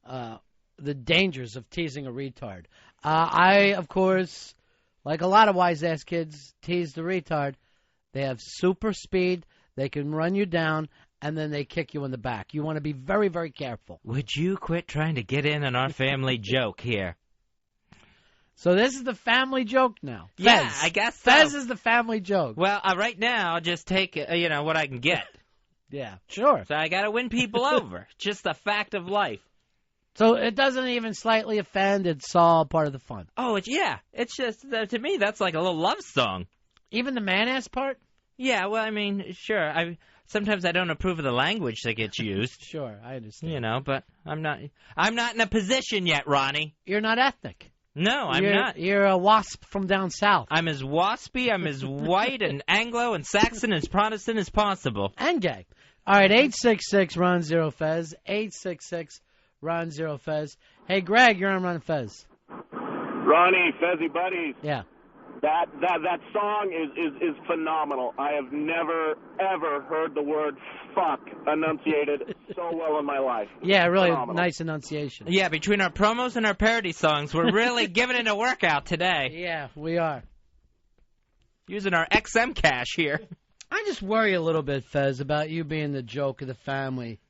the dangers of teasing a retard. I, of course, like a lot of wise-ass kids, tease the retard. They have super speed. They can run you down, and then they kick you in the back. You want to be very, very careful. Would you quit trying to get in on our family joke here? So this is the family joke now. Fez. Yeah, I guess so. Fez is the family joke. Well, right now, I'll just take, what I can get. Yeah, sure. So I got to win people over. Just a fact of life. So it doesn't even slightly offend. It's all part of the fun. Oh, it's just, to me, that's like a little love song. Even the man-ass part? Yeah, well, I mean, sure. Sometimes I don't approve of the language that gets used. Sure, I understand. But I'm not in a position yet, Ronnie. You're not ethnic. No, I'm not. You're a wasp from down south. I'm as waspy, I'm as white and Anglo and Saxon and Protestant as possible. And gay. All right, 866-RON-0-FEZ, 866-RON-0-FEZ. Hey, Greg, you're on Ron and Fez. Ronnie, Fezzy buddies. Yeah. That song is phenomenal. I have never, ever heard the word fuck enunciated so well in my life. Yeah, really phenomenal. Nice enunciation. Yeah, between our promos and our parody songs, we're really giving it a workout today. Yeah, we are. Using our XM cash here. I just worry a little bit, Fez, about you being the joke of the family.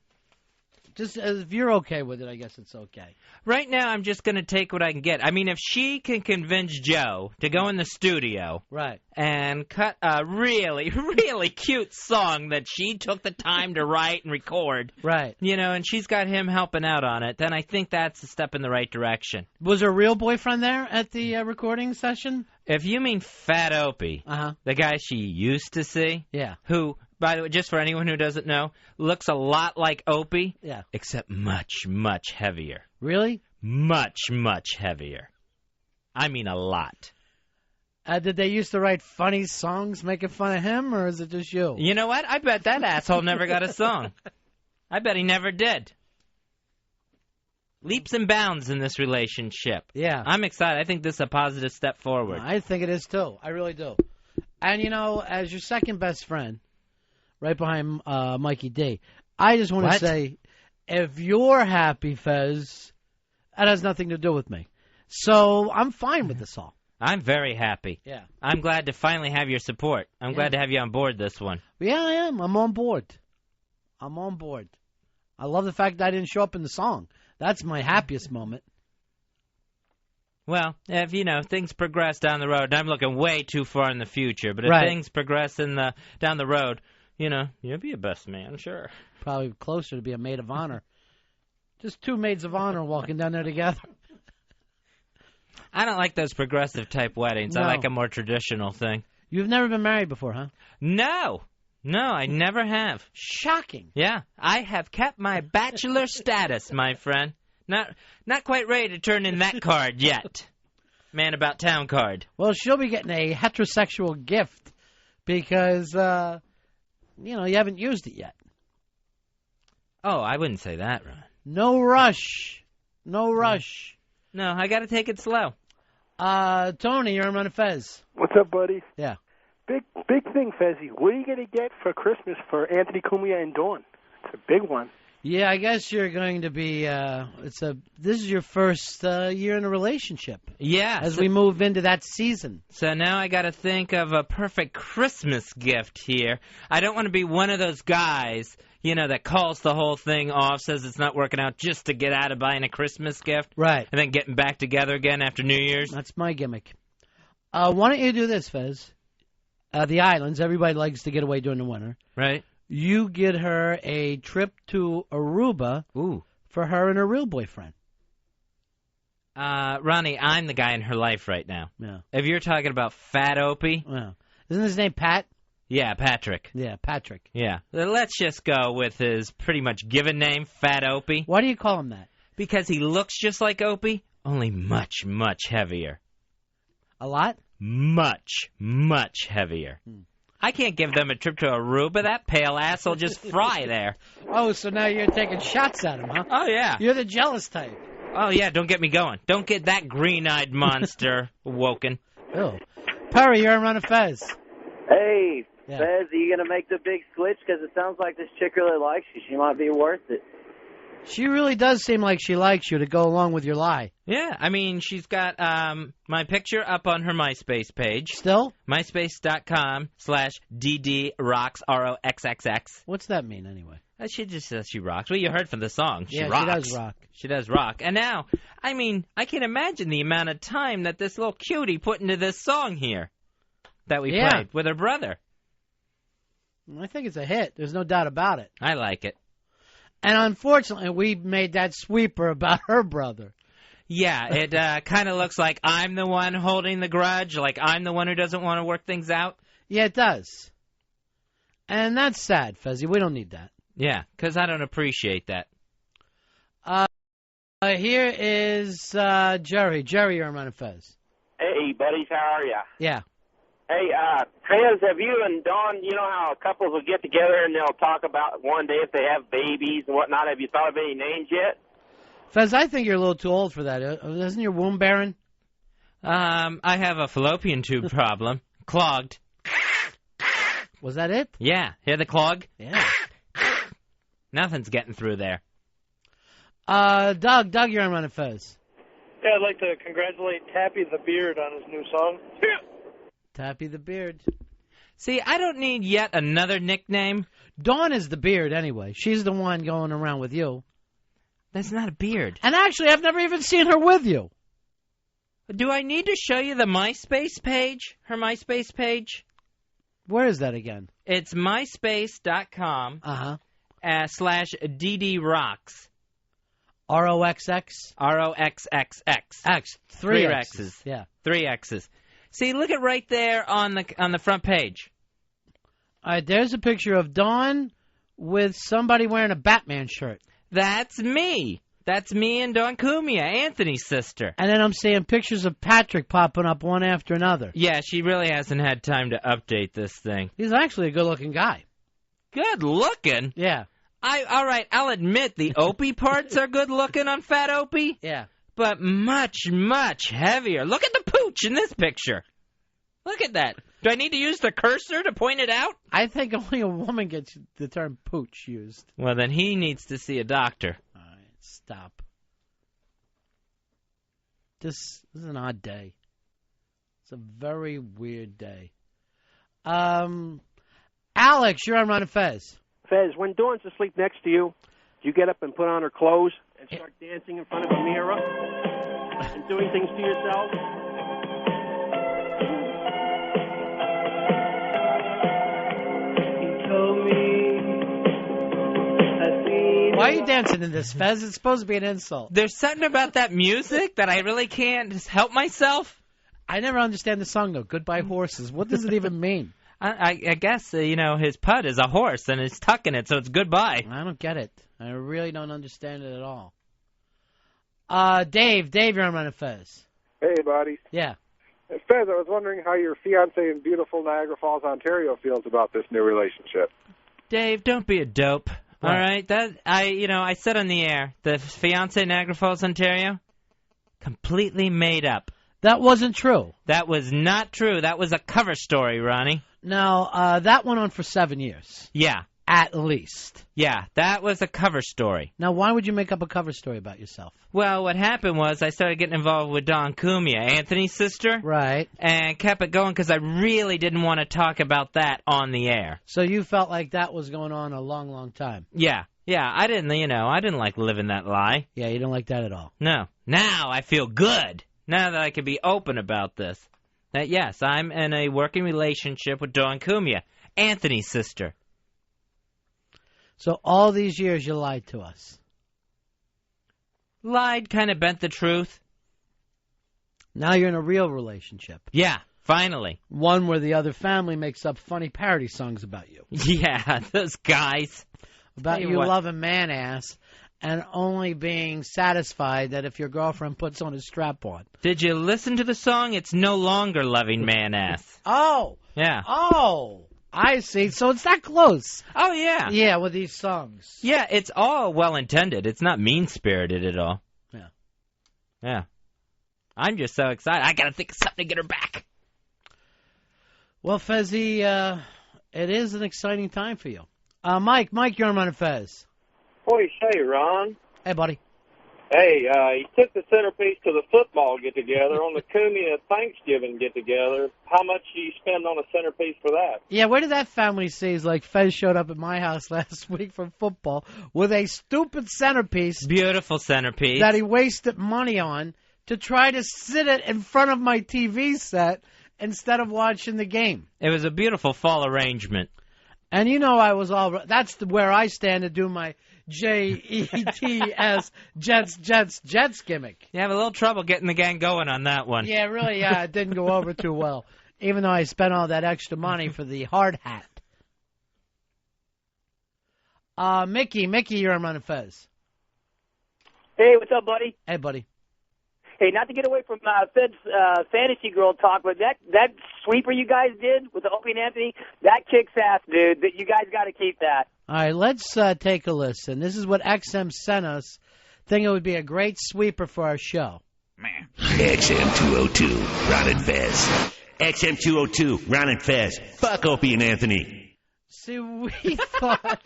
Just if you're okay with it, I guess it's okay. Right now, I'm just going to take what I can get. I mean, if she can convince Joe to go in the studio right, and cut a really, really cute song that she took the time to write and record, right, and she's got him helping out on it, then I think that's a step in the right direction. Was her real boyfriend there at the recording session? If you mean Fat Opie, the guy she used to see, yeah, who, by the way, just for anyone who doesn't know, looks a lot like Opie, yeah, except much, much heavier. Really? Much, much heavier. I mean a lot. Did they used to write funny songs making fun of him, or is it just you? You know what? I bet that asshole never got a song. I bet he never did. Leaps and bounds in this relationship. Yeah. I'm excited. I think this is a positive step forward. I think it is, too. I really do. And, as your second best friend, right behind Mikey D, I just want to say, if you're happy, Fez, that has nothing to do with me. So I'm fine with this all. I'm very happy. Yeah. I'm glad to finally have your support. I'm glad to have you on board this one. Yeah, I am. I'm on board. I love the fact that I didn't show up in the song. That's my happiest moment. Well, if, things progress down the road, and I'm looking way too far in the future, but if things progress down the road, you'll be a best man, sure. Probably closer to be a maid of honor. Just two maids of honor walking down there together. I don't like those progressive type weddings. No. I like a more traditional thing. You've never been married before, huh? No, I never have. Shocking. Yeah, I have kept my bachelor status, my friend. Not quite ready to turn in that card yet. Man about town card. Well, she'll be getting a heterosexual gift because, you haven't used it yet. Oh, I wouldn't say that, Ron. No rush. No, I got to take it slow. Tony, you're on Ron and Fez. What's up, buddy? Yeah. Big thing, Fezzy. What are you going to get for Christmas for Anthony Cumia and Dawn? It's a big one. Yeah, I guess you're going to be. This is your first year in a relationship. Yeah. As we move into that season. So now I got to think of a perfect Christmas gift here. I don't want to be one of those guys, that calls the whole thing off, says it's not working out just to get out of buying a Christmas gift. Right. And then getting back together again after New Year's. That's my gimmick. Why don't you do this, Fez? The islands, everybody likes to get away during the winter. Right. You get her a trip to Aruba for her and her real boyfriend. Ronnie, I'm the guy in her life right now. Yeah. If you're talking about Fat Opie. Yeah. Isn't his name Pat? Yeah, Patrick. Yeah, Patrick. Yeah. Let's just go with his pretty much given name, Fat Opie. Why do you call him that? Because he looks just like Opie, only much, much heavier. A lot? Much, much heavier. I can't give them a trip to Aruba. That pale ass will just fry there. Oh, so now you're taking shots at him, huh? Oh, yeah. You're the jealous type. Oh, yeah, don't get me going. Don't get that green-eyed monster woken. Oh. Perry, you're on Ron and Fez. Hey, Fez, are you going to make the big switch? Because it sounds like this chick really likes you. She might be worth it. She really does seem like she likes you to go along with your lie. Yeah, I mean, she's got my picture up on her MySpace page. Still? MySpace.com/DDRocks, ROXXX. What's that mean, anyway? She just says she rocks. Well, you heard from the song. She Yeah, rocks. she does rock. She does rock. And now, I mean, I can imagine the amount of time that this little cutie put into this song here that we played with her brother. I think it's a hit. There's no doubt about it. I like it. And unfortunately, we made that sweeper about her brother. Yeah, it kind of looks like I'm the one holding the grudge, like I'm the one who doesn't want to work things out. Yeah, it does. And that's sad, Fezzy. We don't need that. Yeah, because I don't appreciate that. Here is Jerry. Jerry, you're on Ron and Fez. Hey, buddies, how are ya? Yeah. Hey, Fez, have you and Dawn, you know how couples will get together and they'll talk about one day if they have babies and whatnot. Have you thought of any names yet? Fez, I think you're a little too old for that. Isn't your womb barren? I have a fallopian tube problem. Clogged. Was that it? Yeah. Hear the clog? Yeah. Nothing's getting through there. Doug, you're on Ron and Fez. Yeah, I'd like to congratulate Tappy the Beard on his new song. Tappy the Beard. See, I don't need yet another nickname. Dawn is the beard anyway. She's the one going around with you. That's not a beard. And actually, I've never even seen her with you. Do I need to show you the MySpace page? Her MySpace page? Where is that again? It's myspace.com /DDRocks. ROXX? ROXXX. X. Three X's. Yeah. 3 X's. See, look at right there on the front page. All right, there's a picture of Dawn with somebody wearing a Batman shirt. That's me. That's me and Dawn Cumia, Anthony's sister. And then I'm seeing pictures of Patrick popping up one after another. Yeah, she really hasn't had time to update this thing. He's actually a good-looking guy. Good looking? Yeah. All right, I'll admit the Opie parts are good looking on Fat Opie. Yeah. But much, much heavier. Look at the pooch in this picture. Look at that. Do I need to use the cursor to point it out? I think only a woman gets the term pooch used. Well, then he needs to see a doctor. All right, stop. This is an odd day. It's a very weird day. Alex, you're on Ron and Fez. Fez, when Dawn's asleep next to you, do you get up and put on her clothes and start dancing in front of a mirror and doing things to yourself? Why are you dancing in this, Fez? It's supposed to be an insult. There's something about that music that I really can't just help myself. I never understand the song, though. Goodbye Horses. What does it even mean? I guess, his pud is a horse and it's tucking it, so it's goodbye. I don't get it. I really don't understand it at all. Dave, you're on Ron and Fez. Hey, buddy. Yeah. Fez, I was wondering how your fiance in beautiful Niagara Falls, Ontario feels about this new relationship. Dave, don't be a dope. All right, I said on the air, the fiance in Niagara Falls, Ontario, completely made up. That wasn't true. That was not true. That was a cover story, Ronnie. No, that went on for 7 years. Yeah. At least. Yeah, that was a cover story. Now, why would you make up a cover story about yourself? Well, what happened was I started getting involved with Dawn Cumia, Anthony's sister. Right. And kept it going because I really didn't want to talk about that on the air. So you felt like that was going on a long, long time. Yeah. Yeah, I didn't like living that lie. Yeah, you didn't like that at all. No. Now I feel good. Now that I can be open about this. That, yes, I'm in a working relationship with Dawn Cumia, Anthony's sister. So all these years you lied to us. Lied, kind of bent the truth. Now you're in a real relationship. Yeah, finally. One where the other family makes up funny parody songs about you. Yeah, those guys. About you loving man-ass and only being satisfied that if your girlfriend puts on a strap-on. Did you listen to the song? It's no longer loving man-ass. Oh. Yeah. Oh. I see. So it's that close. Oh, yeah. Yeah, with these songs. Yeah, it's all well-intended. It's not mean-spirited at all. Yeah. Yeah. I'm just so excited. I got to think of something to get her back. Well, Fezzy, it is an exciting time for you. Mike, you're on Ron and Fez. Holy say, Ron. Hey, buddy. Hey, he took the centerpiece to the football get-together. On the Cumia Thanksgiving get-together, how much do you spend on a centerpiece for that? Yeah, where did that family see? Like Fez showed up at my house last week for football with a stupid centerpiece. Beautiful centerpiece. That he wasted money on to try to sit it in front of my TV set instead of watching the game. It was a beautiful fall arrangement. And you know I was all... That's where I stand to do my... Jets, Jets gimmick. You have a little trouble getting the gang going on that one. Yeah, really, it didn't go over too well. Even though I spent all that extra money for the hard hat. Mickey, you're on Ron and Fez. Hey, what's up, buddy? Hey, buddy. Hey, not to get away from Fed's fantasy girl talk, but that sweeper you guys did with the Opie and Anthony, that kicks ass, dude. That you guys got to keep that. All right, let's take a listen. This is what XM sent us. Think it would be a great sweeper for our show. Man. XM202, Ron and Fez. XM202, Ron and Fez. Fuck Opie and Anthony. See, we thought...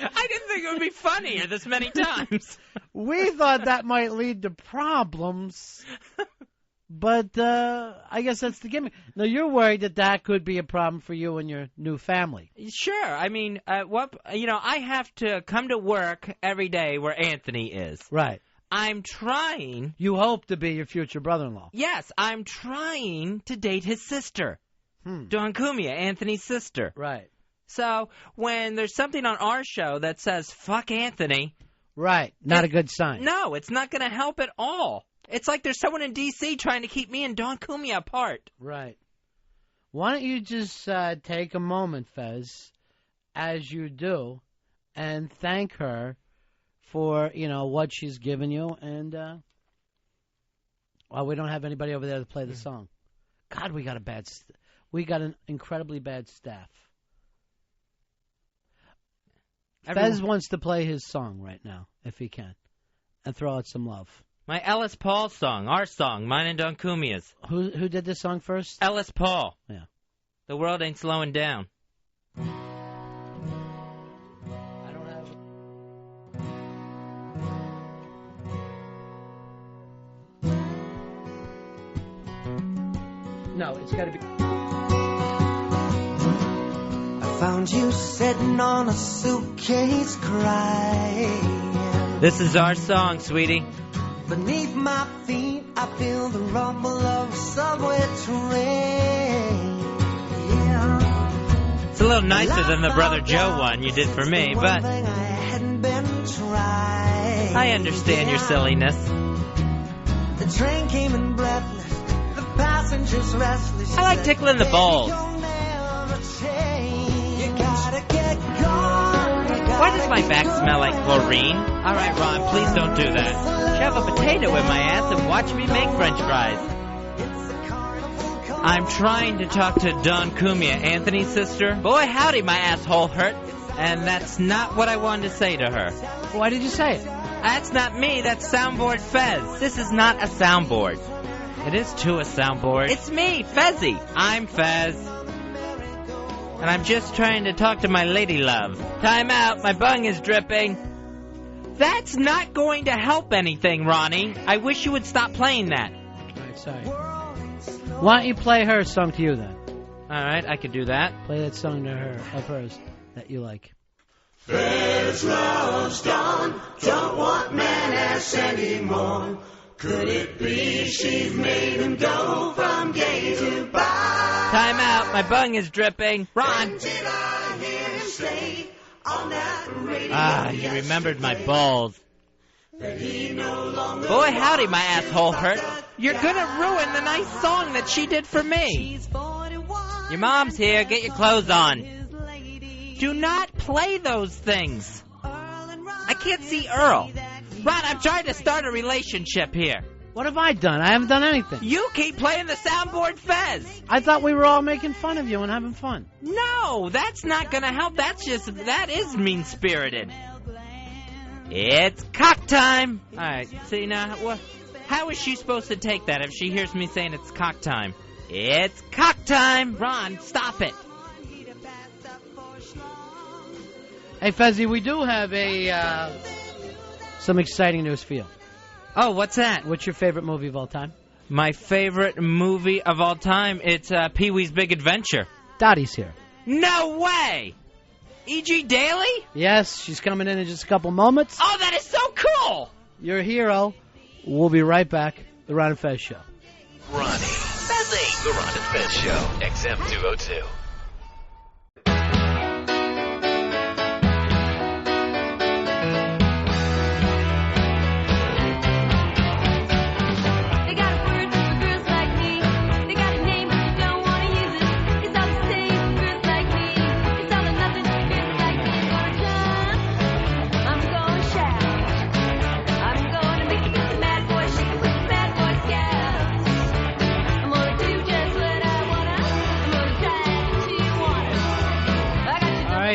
I didn't think it would be funnier this many times. We thought that might lead to problems. But I guess that's the gimmick. Now, you're worried that could be a problem for you and your new family. Sure. I mean, I have to come to work every day where Anthony is. Right. I'm trying. You hope to be your future brother-in-law. Yes, I'm trying to date his sister. Dawn Cumia, Anthony's sister. Right. So when there's something on our show that says, fuck Anthony. Right. Not a good sign. No, it's not going to help at all. It's like there's someone in D.C. trying to keep me and Dawn Cumia apart. Right. Why don't you just take a moment, Fez, as you do, and thank her for, what she's given you. And, we don't have anybody over there to play the song. God, we got an incredibly bad staff. Fez wants to play his song right now, if he can, and throw out some love. My Ellis Paul song, our song, mine and Dawn Cumia's. Who did this song first? Ellis Paul. Yeah. The world ain't slowing down. I don't have it. No, it's got to be... Found you sitting on a suitcase crying. This is our song, sweetie. Beneath my feet, I feel the rumble of a subway train. Yeah. It's a little nicer than the Brother Joe one you did for me, but I understand your silliness. The train came in breathless, the passengers restless. I like tickling the balls. Why does my back smell like chlorine? All right, Ron, please don't do that. Shove a potato in my ass and watch me make French fries. I'm trying to talk to Dawn Cumia, Anthony's sister. Boy, howdy, my asshole hurt. And that's not what I wanted to say to her. Why did you say it? That's not me, that's Soundboard Fez. This is not a soundboard. It is too a soundboard. It's me, Fezzy. I'm Fez. And I'm just trying to talk to my lady love. Time out, my bung is dripping. That's not going to help anything, Ronnie. I wish you would stop playing that. All right, sorry. Why don't you play her song to you, then? All right, I could do that. Play that song to her, of hers, that you like. Fez loves Dawn, don't want man ass anymore. Could it be she's made him go from gay to bi? Time out, my bung is dripping. Ron! When did I hear him say on that radio? You remembered my balls. That he no longer Boy, howdy, my asshole hurt. You're gonna ruin the nice song that she did for me. Your mom's here, get your clothes on. Do not play those things. I can't see Earl. Ron, I'm trying to start a relationship here. What have I done? I haven't done anything. You keep playing the soundboard, Fez. I thought we were all making fun of you and having fun. No, that's not gonna help. That is mean-spirited. It's cock time. All right, see now, how is she supposed to take that if she hears me saying it's cock time? It's cock time. Ron, stop it. Hey, Fezzy, we do have a Some exciting news for you. Oh, what's that? What's your favorite movie of all time? My favorite movie of all time, it's Pee-wee's Big Adventure. Dottie's here. No way! E.G. Daily? Yes, she's coming in just a couple moments. Oh, that is so cool! You're a hero. We'll be right back. The Ron and Fez Show. Ronnie, Fezzy, the Ron and Fez Show, XM 202.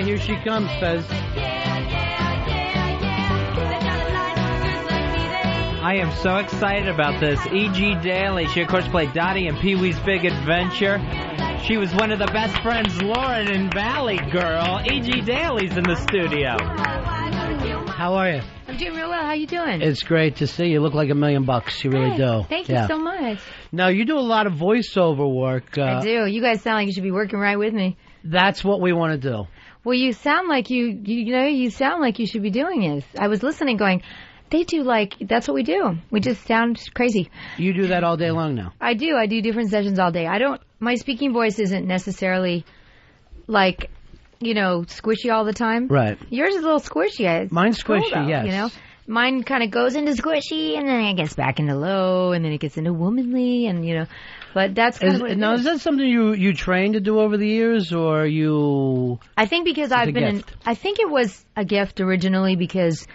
Here she comes, Fez. I am so excited about this. E.G. Daily, she of course played Dottie in Pee-wee's Big Adventure. She was one of the best friends, Lauren in Valley Girl. E.G. Daly's in the studio. How are you? I'm doing real well. How you doing? It's great to see you. You look like $1 million. You really do. Thank you so much. Now, you do a lot of voiceover work. I do. You guys sound like you should be working right with me. That's what we want to do. Well, you sound like you sound like you should be doing it. I was listening going, they do that's what we do. We just sound crazy. You do that all day long now? I do. I do different sessions all day. My speaking voice isn't necessarily squishy all the time. Right. Yours is a little squishy. Mine's squishy, cool, yes. You know? Mine kind of goes into squishy, and then it gets back into low, and then it gets into womanly, and, but that's kind of what it is. Is that something you trained to do over the years, or you... I think because I've been I think it was a gift originally because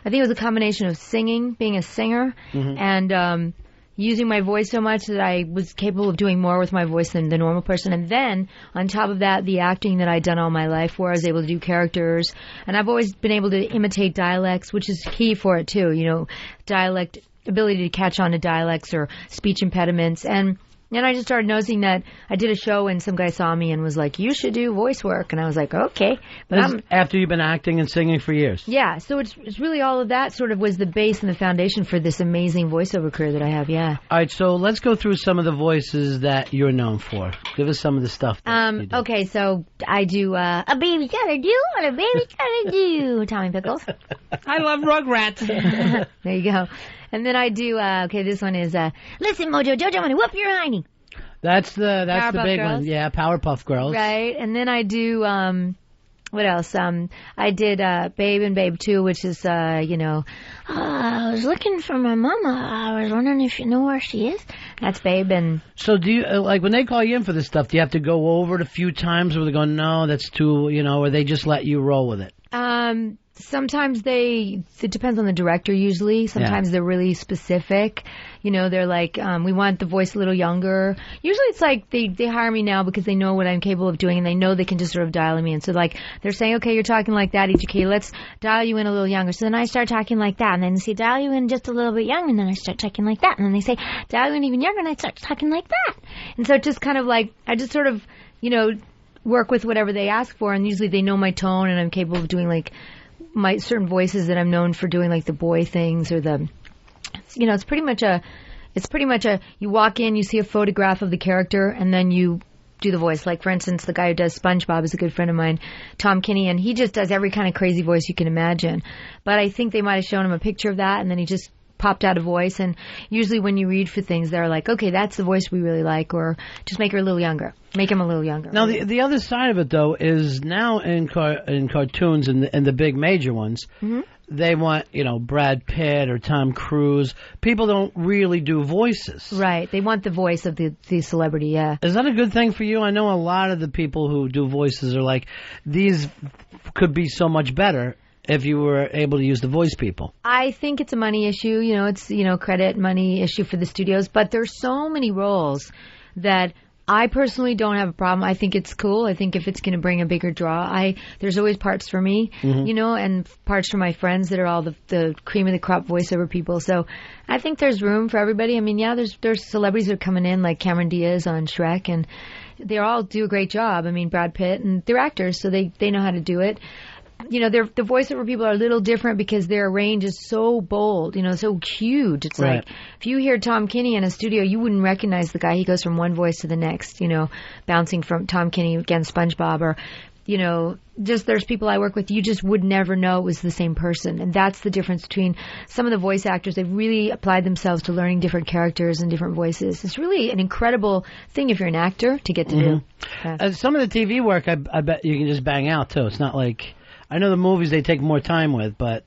I think it was a combination of singing, being a singer, and using my voice so much that I was capable of doing more with my voice than the normal person. And then, on top of that, the acting that I'd done all my life where I was able to do characters. And I've always been able to imitate dialects, which is key for it, too. Dialect, ability to catch on to dialects or speech impediments. And then I just started noticing that I did a show and some guy saw me and was like, you should do voice work. And I was like, okay. But after you've been acting and singing for years? Yeah, so it's really all of that sort of was the base and the foundation for this amazing voiceover career that I have, yeah. All right, so let's go through some of the voices that you're known for. Give us some of the stuff that you do. Okay, so I do a baby's gotta do what a baby's gotta do, Tommy Pickles. I love Rugrats. There you go. And then I do, this one is, listen, Mojo Jojo, I'm going to whoop your hiney. That's the big Girls. one. Yeah, Powerpuff Girls. Right. And then I do, what else? I did, Babe and Babe 2, which is, I was looking for my mama. I was wondering if you know where she is. That's Babe. And so do you, when they call you in for this stuff, do you have to go over it a few times where they go, no, that's too, or they just let you roll with it? Sometimes it depends on the director usually. Sometimes they're really specific. They're like, we want the voice a little younger. Usually it's like they hire me now because they know what I'm capable of doing and they know they can just sort of dial me in. So they're saying, okay, you're talking like that, EGK, let's dial you in a little younger. So then I start talking like that and then they say, dial you in just a little bit younger, and then I start talking like that. And then they say, dial you in even younger, and I start talking like that. And so it's just kind of like, I just sort of, work with whatever they ask for, and usually they know my tone and I'm capable of doing my certain voices that I'm known for doing, like the boy things or it's pretty much a, you walk in, you see a photograph of the character, and then you do the voice. Like, for instance, the guy who does SpongeBob is a good friend of mine, Tom Kinney, and he just does every kind of crazy voice you can imagine. But I think they might have shown him a picture of that, and then he just popped out a voice. And usually when you read for things, they're like, okay, that's the voice we really like, or just make her a little younger. Make him a little younger. Now, the other side of it, though, is now in cartoons and the big major ones, they want, Brad Pitt or Tom Cruise. People don't really do voices. Right. They want the voice of the celebrity, yeah. Is that a good thing for you? I know a lot of the people who do voices are like, these could be so much better if you were able to use the voice people. I think it's a money issue. It's, credit, money issue for the studios. But there's so many roles that I personally don't have a problem. I think it's cool. I think if it's going to bring a bigger draw, there's always parts for me, and parts for my friends that are all the cream of the crop voiceover people. So I think there's room for everybody. I mean, yeah, there's celebrities that are coming in like Cameron Diaz on Shrek, and they all do a great job. I mean, Brad Pitt, and they're actors, so they know how to do it. you know, the voiceover people are a little different because their range is so bold, you know, so huge. It's Right. like if you hear Tom Kinney in a studio, you wouldn't recognize the guy. He goes from one voice to the next, you know, bouncing from Tom Kinney against SpongeBob, or, you know, just there's people I work with, you just would never know it was the same person. And that's the difference between some of the voice actors. They've really applied themselves to learning different characters and different voices. It's really an incredible thing if you're an actor to get to do. Yeah. Some of the TV work, I bet you can just bang out, too. It's not like... I know the movies they take more time with, but...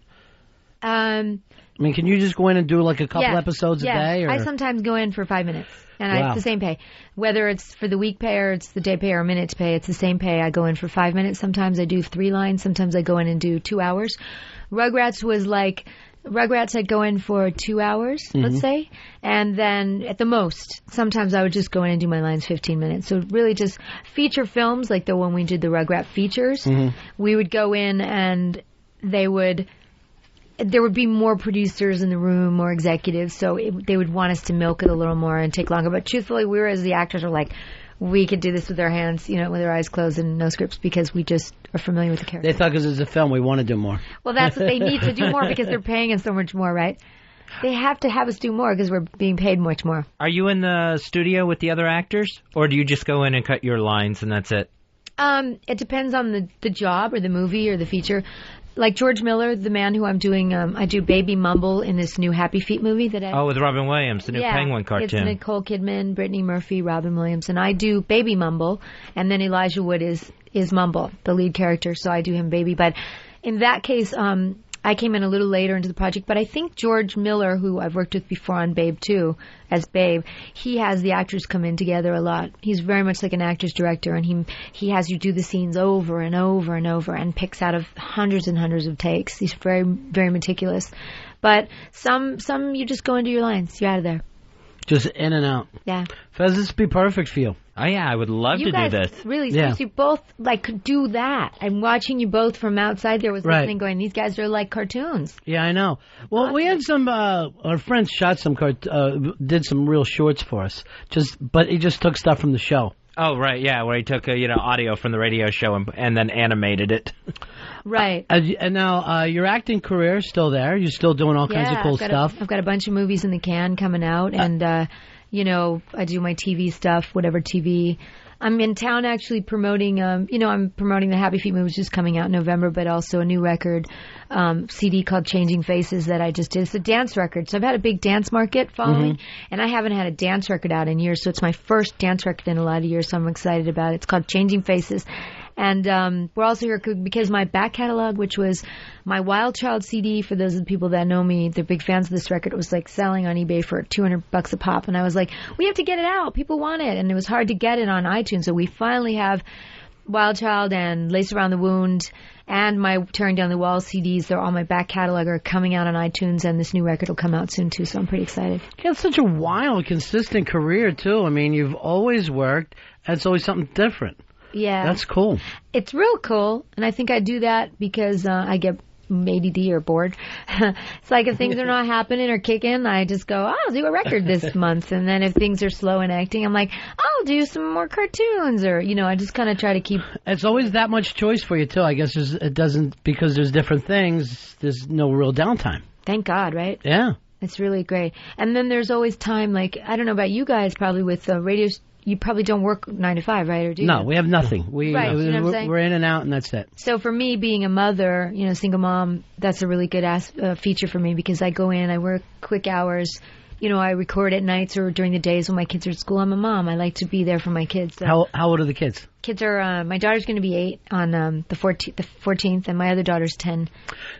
I mean, can you just go in and do like a couple episodes a day? Or? I sometimes go in for 5 minutes, and it's the same pay. Whether it's for the week pay or it's the day pay or minute pay, it's the same pay. I go in for 5 minutes. Sometimes I do 3 lines. Sometimes I go in and do 2 hours. Rugrats was like... Rugrats, I'd go in for 2 hours, let's say, and then at the most, sometimes I would just go in and do my lines 15 minutes. So really just feature films, like the one we did the Rugrat features, we would go in and there would be more producers in the room, more executives, so they would want us to milk it a little more and take longer. But truthfully, we were, as the actors, were like, we could do this with our hands, you know, with our eyes closed and no scripts, because we just are familiar with the character. They thought because it's a film, we want to do more. Well, that's what they need to do more because they're paying us so much more, right? They have to have us do more because we're being paid much more. Are you in the studio with the other actors, or do you just go in and cut your lines and that's it? It depends on the job or the movie or the feature. Like George Miller, the man who I'm doing, I do Baby Mumble in this new Happy Feet movie that I... Oh, with Robin Williams, the new Penguin cartoon. It's Nicole Kidman, Brittany Murphy, Robin Williams, and I do Baby Mumble, and then Elijah Wood is Mumble, the lead character, so I do him Baby. But in that case, I came in a little later into the project, but I think George Miller, who I've worked with before on Babe 2, as Babe, he has the actors come in together a lot. He's very much like an actor's director, and he has you do the scenes over and over and over and picks out of hundreds and hundreds of takes. He's very, very meticulous. But some you just go into your lines. You're out of there. Just in and out. Yeah. Fez, this would be perfect for you. Oh, yeah, I would love you to guys do this. Really, seriously, both, like, could do that. I'm watching you both from outside there, was listening, going, these guys are like cartoons. Yeah, I know. Well, we had some, our friends shot some, did some real shorts for us, but he just took stuff from the show. Oh, right, yeah, where he took, audio from the radio show and then animated it. Right. And now, your acting career is still there. You're still doing all kinds of cool stuff. I've got a bunch of movies in the can coming out, and, I do my TV stuff, whatever TV. I'm in town actually promoting, I'm promoting the Happy Feet movie, which is coming out in November, but also a new record, CD called Changing Faces that I just did. It's a dance record. So I've had a big dance market following, and I haven't had a dance record out in years, so it's my first dance record in a lot of years, so I'm excited about it. It's called Changing Faces. And we're also here because my back catalog, which was my Wild Child CD, for those of the people that know me, they're big fans of this record. It was like selling on eBay for $200 a pop. And I was like, we have to get it out. People want it. And it was hard to get it on iTunes. So we finally have Wild Child and Lace Around the Wound and my Tearing Down the Wall CDs. They're all my back catalog are coming out on iTunes, and this new record will come out soon too. So I'm pretty excited. You have such a wild, consistent career too. I mean, you've always worked, and it's always something different. Yeah. That's cool. It's real cool, and I think I do that because I get ADD or bored. It's like if things are not happening or kicking, I just go, I'll do a record this month. And then if things are slow in acting, I'm like, I'll do some more cartoons, or, I just kind of try to keep... It's always that much choice for you, too. I guess it doesn't, because there's different things, there's no real downtime. Thank God, right? Yeah. It's really great. And then there's always time, like, I don't know about you guys, probably with radio... You probably don't work 9 to 5, right? Or do you? No, we have nothing. Right, you know what I'm saying? We're in and out, and that's it. So for me, being a mother, single mom, that's a really good feature for me, because I go in, I work quick hours. I record at nights or during the days when my kids are at school. I'm a mom. I like to be there for my kids. So. How old are the kids? Kids are, my daughter's going to be 8 on the 14th, and my other daughter's 10.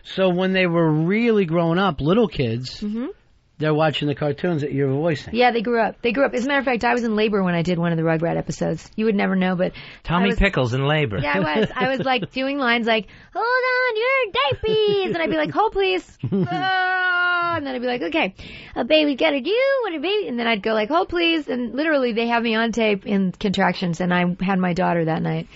So when they were really growing up, little kids... Mm-hmm. They're watching the cartoons that you're voicing. Yeah, they grew up. As a matter of fact, I was in labor when I did one of the Rugrat episodes. You would never know, but... Tommy Pickles in labor. Yeah, I was. I was like doing lines like, hold on, your diapers. And I'd be like, hold please. And then I'd be like, okay, a baby gotta do what a baby... And then I'd go like, hold please. And literally they have me on tape in contractions, and I had my daughter that night.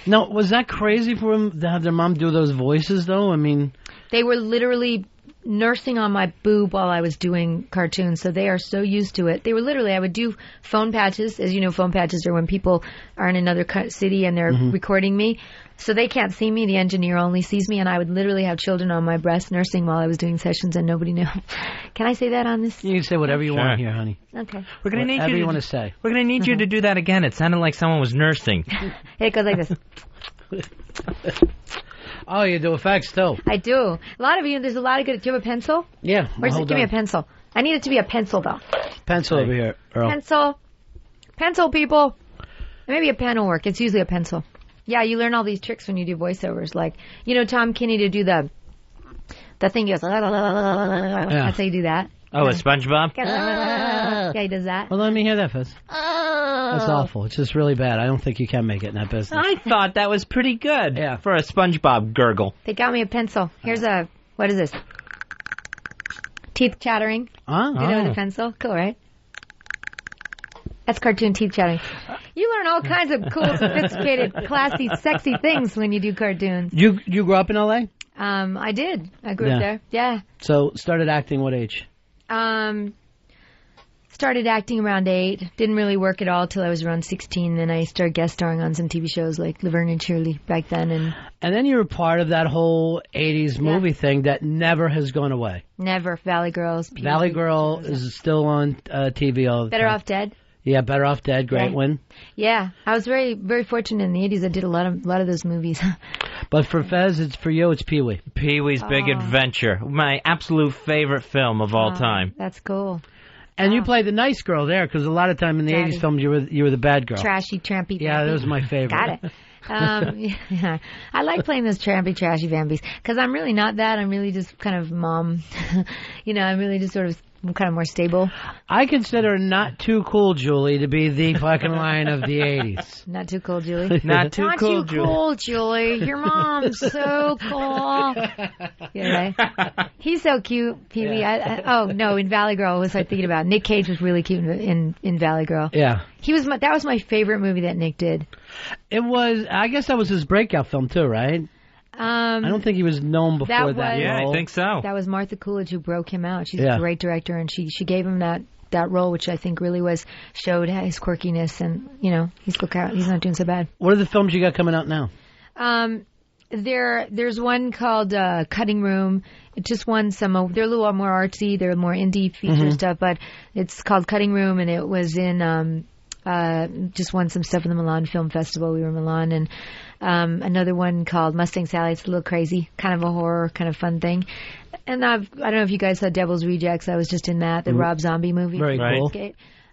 Now, was that crazy for them to have their mom do those voices, though? I mean... They were literally... nursing on my boob while I was doing cartoons, so they are so used to it. They were literally, I would do phone patches. As you know, phone patches are when people are in another city and they're recording me. So they can't see me. The engineer only sees me, and I would literally have children on my breast nursing while I was doing sessions, and nobody knew. Can I say that on this? You can say whatever you want here, honey. Okay. We're gonna need whatever you you to want to say. We're gonna need you to do that again. It sounded like someone was nursing. It goes like this. Oh, you do effects too. I do. A lot of you. There's a lot of good. Do you have a pencil? Yeah. Give me a pencil. I need it to be a pencil though. Pencil over here, Earl. Pencil, people. Maybe a pen will work. It's usually a pencil. Yeah, you learn all these tricks when you do voiceovers. Like, you know, Tom Kinney to do the thing he goes, that's how you do that. Oh, a SpongeBob? Yeah, he does that. Well, let me hear that, Fez. That's awful. It's just really bad. I don't think you can make it in that business. I thought that was pretty good for a SpongeBob gurgle. They got me a pencil. Here's what is this? Teeth chattering. Oh. Do that with a pencil? Cool, right? That's cartoon teeth chattering. You learn all kinds of cool, sophisticated, classy, sexy things when you do cartoons. You grew up in L.A.? I did. I grew up there. Yeah. So started acting what age? Started acting around 8. Didn't really work at all till I was around 16. Then I started guest starring on some TV shows like Laverne and Shirley back then. And then you were part of that whole 80s movie thing that never has gone away. Never. Valley Girls. Valley Girl is still on TV all the time. Better Off Dead. Yeah, Better Off Dead, great win. Yeah, I was very, very fortunate in the 80s. I did a lot of those movies. But for Fez, it's Pee-wee. Pee-wee's Big Adventure, my absolute favorite film of all time. That's cool. And you played the nice girl there, because a lot of time in the 80s films you were the bad girl. Trashy, trampy. Yeah, that was my favorite. Got it. Yeah. I like playing those trampy, trashy vampies, because I'm really not that. I'm really just kind of mom. I'm really just sort of kind of more stable. I consider Not Too Cool Julie to be the fucking line of the 80s. Not too cool, Julie. Not too cool, Julie. Your mom's so cool. Yeah, right? He's so cute, Pee-wee. In Valley Girl, was I thinking about? Nick Cage was really cute in Valley Girl. Yeah. That was my favorite movie that Nick did. It was, I guess that was his breakout film too, right? I don't think he was known before that Yeah, role. I think so. That was Martha Coolidge who broke him out. She's a great director, and she gave him that role, which I think really showed his quirkiness, and he's not doing so bad. What are the films you got coming out now? There's one called Cutting Room. It just won some. They're a little more artsy. They're more indie feature stuff, but it's called Cutting Room, and it was in. Just won some stuff in the Milan Film Festival. We were in Milan, and another one called Mustang Sally. It's a little crazy, kind of a horror, kind of fun thing. And I don't know if you guys saw Devil's Rejects. I was just in that, the Rob Zombie movie. Very cool.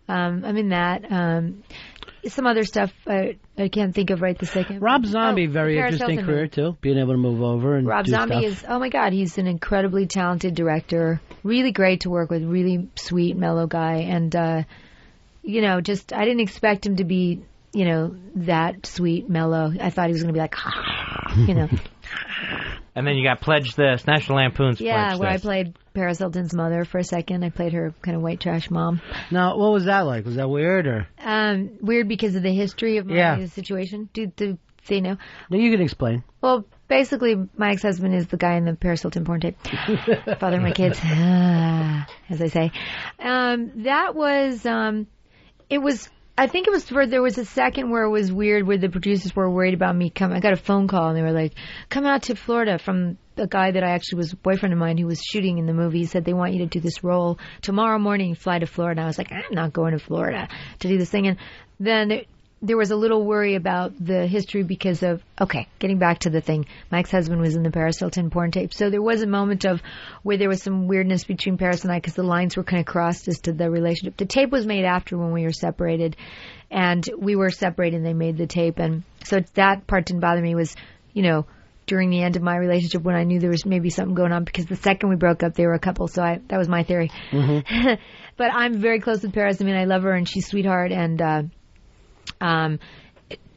I'm in that. Some other stuff I can't think of right this second. Rob Zombie, very interesting career too. Being able to move over and Rob do Zombie stuff. oh my God, he's an incredibly talented director. Really great to work with. Really sweet, mellow guy, and I didn't expect him to be, that sweet, mellow. I thought he was going to be like, And then you got Pledge This, National Lampoon's Pledge This. Yeah, where I played Paris Hilton's mother for a second. I played her kind of white trash mom. Now, what was that like? Was that weird or? Weird because of the history of my situation. Do they know? No, you can explain. Well, basically, my ex-husband is the guy in the Paris Hilton porn tape. Father of my kids, as I say. That was, I think it was there was a second where it was weird, where the producers were worried about me coming. I got a phone call and they were like, come out to Florida, from a guy that I actually was a boyfriend of mine who was shooting in the movie. He said, they want you to do this role tomorrow morning, fly to Florida. I was like, I'm not going to Florida to do this thing. And then there was a little worry about the history because of, getting back to the thing, my ex-husband was in the Paris Hilton porn tape. So there was a moment of where there was some weirdness between Paris and I because the lines were kind of crossed as to the relationship. The tape was made after when we were separated, and we were separated and they made the tape. And so that part didn't bother me. It was, during the end of my relationship when I knew there was maybe something going on, because the second we broke up, they were a couple. So that was my theory. Mm-hmm. But I'm very close with Paris. I mean, I love her and she's a sweetheart. And,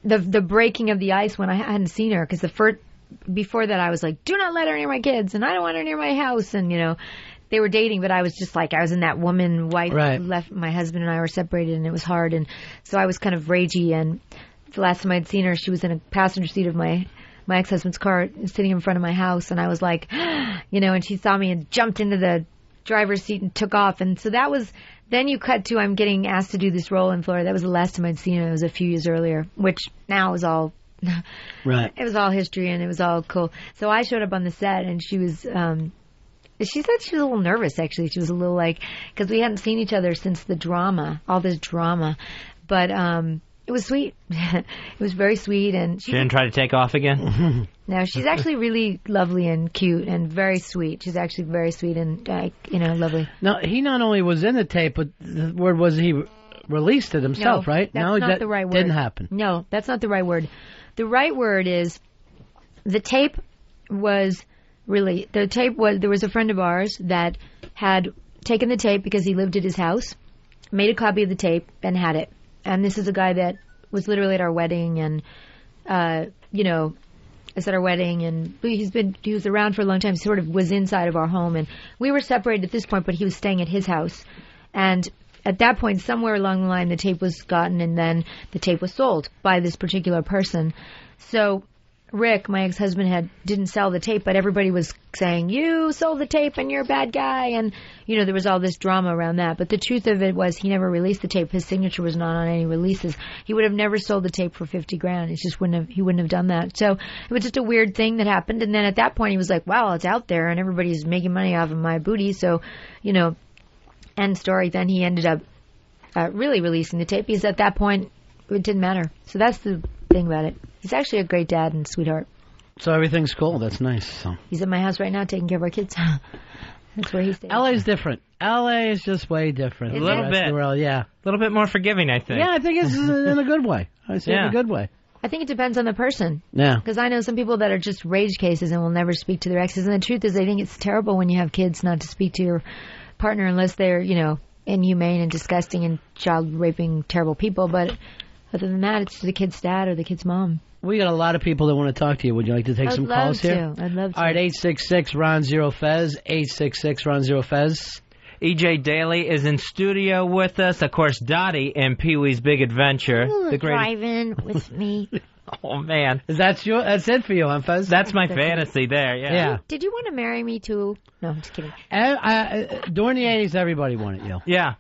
the breaking of the ice when I hadn't seen her, because before that I was like, do not let her near my kids and I don't want her near my house, and they were dating, but I was just like, I was in that woman wife left. My husband and I were separated and it was hard, and so I was kind of ragey. And the last time I'd seen her, she was in a passenger seat of my my ex-husband's car sitting in front of my house, and I was like, and she saw me and jumped into the driver's seat and took off. And so that was, then you cut to, I'm getting asked to do this role in Florida. That was the last time I'd seen her. It was a few years earlier, which now is all, right. It was all history and it was all cool. So I showed up on the set, and she was, she said she was a little nervous, actually. She was a little because we hadn't seen each other since the drama, all this drama. But it was sweet. It was very sweet. And she didn't try to take off again? No, she's actually really lovely and cute and very sweet. She's actually very sweet and, lovely. Now, he not only was in the tape, but the word was he released it himself, right? That's not the right word. Didn't happen. No, that's not the right word. The right word is the tape was really, there was a friend of ours that had taken the tape because he lived at his house, made a copy of the tape, and had it. And this is a guy that was literally at our wedding, and is at our wedding, and he was around for a long time. He sort of was inside of our home, and we were separated at this point, but he was staying at his house. And at that point, somewhere along the line, the tape was gotten, and then the tape was sold by this particular person. So Rick, my ex-husband, didn't sell the tape, but everybody was saying, you sold the tape and you're a bad guy. And, there was all this drama around that. But the truth of it was he never released the tape. His signature was not on any releases. He would have never sold the tape for $50,000. He wouldn't have done that. So it was just a weird thing that happened. And then at that point he was like, well, it's out there and everybody's making money off of my booty. So, end story. Then he ended up really releasing the tape because at that point it didn't matter. So that's the thing about it. He's actually a great dad and sweetheart. So everything's cool. That's nice. So. He's at my house right now taking care of our kids. That's where he stays. LA's different. LA is just way different. A little bit. Yeah. A little bit more forgiving, I think. Yeah, I think it's in a good way. I say in a good way. I think it depends on the person. Yeah. Because I know some people that are just rage cases and will never speak to their exes. And the truth is, I think it's terrible when you have kids not to speak to your partner unless they're, inhumane and disgusting and child raping terrible people. But other than that, it's the kid's dad or the kid's mom. We got a lot of people that want to talk to you. Would you like to take some calls here? I'd love to. All right, 866-RON-0-FEZ, 866-RON-0-FEZ. EJ Daly is in studio with us. Of course, Dottie in Pee-wee's Big Adventure. Ooh, driving with me. Oh, man. That's it for you, huh, Fez? That's my fantasy there, yeah. Did you want to marry me, too? No, I'm just kidding. During the 80s, everybody wanted you. Yeah.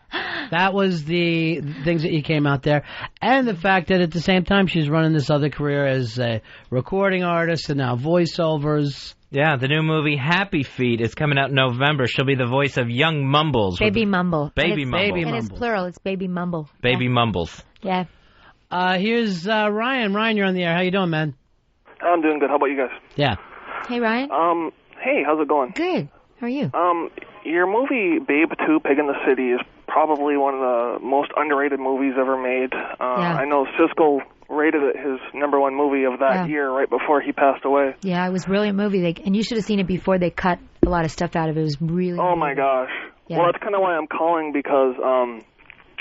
That was the things that you came out there. And the fact that at the same time, she's running this other career as a recording artist and now voiceovers. Yeah, the new movie Happy Feet is coming out in November. She'll be the voice of young Mumbles. Baby Mumble. Baby Mumble. And it's plural. It's Baby Mumble. Baby Mumbles. Yeah. Here's Ryan. Ryan, you're on the air. How you doing, man? I'm doing good. How about you guys? Yeah. Hey, Ryan. Hey, how's it going? Good. How are you? Your movie Babe 2, Pig in the City is probably one of the most underrated movies ever made. I know Siskel rated it his #1 movie of that year right before he passed away. Yeah, it was a brilliant movie. And you should have seen it before they cut a lot of stuff out of it. It was really Oh, my gosh. Yeah. Well, that's kind of why I'm calling because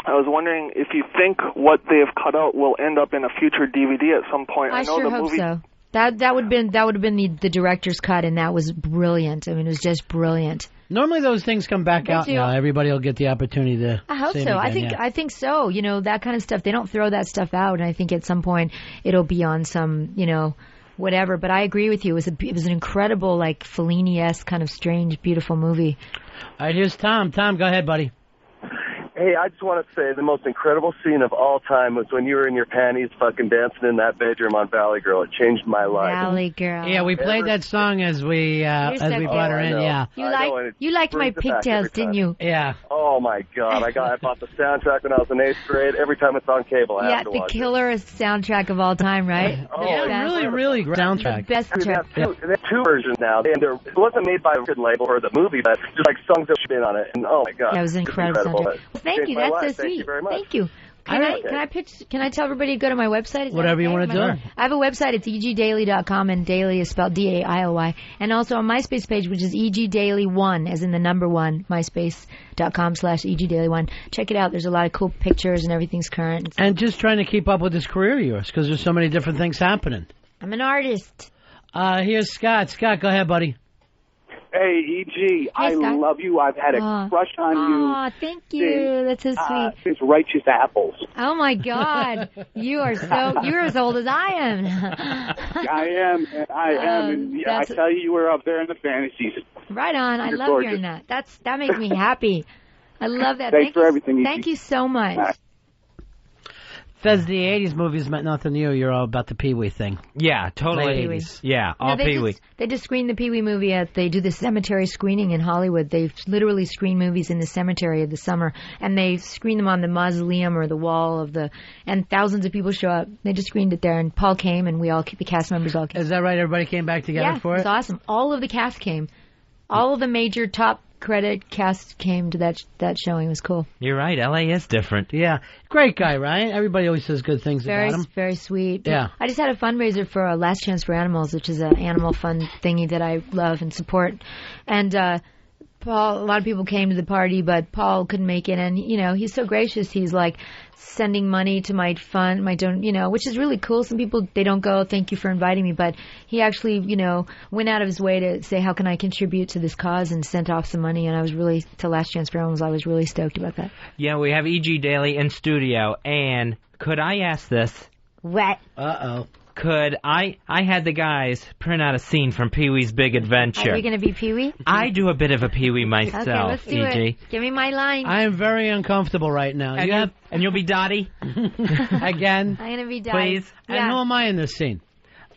I was wondering if you think what they have cut out will end up in a future DVD at some point. I know sure the hope movie... so. That would have been the director's cut, and that was brilliant. I mean, it was just brilliant. Normally those things come back out now. Everybody will get the opportunity to. I hope see so. it again, I think so. That kind of stuff. They don't throw that stuff out, and I think at some point it'll be on some whatever. But I agree with you. It was an incredible, like Fellini-esque kind of strange, beautiful movie. All right, here's Tom. Tom, go ahead, buddy. Hey, I just want to say the most incredible scene of all time was when you were in your panties fucking dancing in that bedroom on Valley Girl. It changed my life. Valley Girl. Yeah, we played that song as we brought her in, yeah. You liked my pigtails, didn't you? Yeah. Oh, my God. I bought the soundtrack when I was in 8th grade. Every time it's on cable, I have to watch the killer soundtrack of all time, right? really great soundtrack. The best track. They have two versions now. And it wasn't made by a good label or the movie, but just like songs that should have been on it. And oh, my God. That was an incredible soundtrack. Thank you. That's so sweet. Thank you very much. Thank you. Can I tell everybody to go to my website? Whatever you want to do. I have a website. It's egdaily.com, and daily is spelled D-A-I-L-Y. And also a MySpace page, which is egdaily1, as in the number 1, myspace.com/egdaily1. Check it out. There's a lot of cool pictures, and everything's current. And just trying to keep up with this career of yours, because there's so many different things happening. I'm an artist. Here's Scott. Scott, go ahead, buddy. Hey, E.G., I love you. I've had a crush on you. Oh, thank you. That's so sweet. Since Righteous Apples. Oh, my God. You're as old as I am. I am. And I tell you, we're up there in the fantasies. Right on. I You're love gorgeous. hearing that. That makes me happy. I love that. Thanks for everything, E.G. Thank you so much. Fez, the 80s movies meant nothing to you. You're all about the Pee-wee thing. Yeah, totally. Late 80s. Yeah, all Pee-wee. They just screen the Pee-wee movie they do the cemetery screening in Hollywood. They literally screen movies in the cemetery of the summer, and they screen them on the mausoleum or the wall and thousands of people show up. They just screened it there, and Paul came, and the cast members all came. Is that right? Everybody came back together for it? Yeah, it's awesome. All of the cast came. All of the major top credit cast came to that showing. It was cool. You're right. L.A. is different. Yeah. Great guy, right? Everybody always says good things about him. Very sweet. Yeah. I just had a fundraiser for Last Chance for Animals, which is an animal fund thingy that I love and support. And Paul, a lot of people came to the party, but Paul couldn't make it. And, he's so gracious. He's like sending money to my fund, which is really cool. Some people, they don't go, thank you for inviting me. But he actually, went out of his way to say, how can I contribute to this cause, and sent off some money. And to Last Chance for Animals, I was really stoked about that. Yeah, we have E.G. Daily in studio. And could I ask this? What? Uh-oh. Could I had the guys print out a scene from Pee-wee's Big Adventure. Are you going to be Pee-wee? I do a bit of a Pee-wee myself, Okay, let's do E.G. it. Give me my line. I am very uncomfortable right now. And you'll be Dottie? Again? I'm going to be Dottie. Please? And who am I in this scene?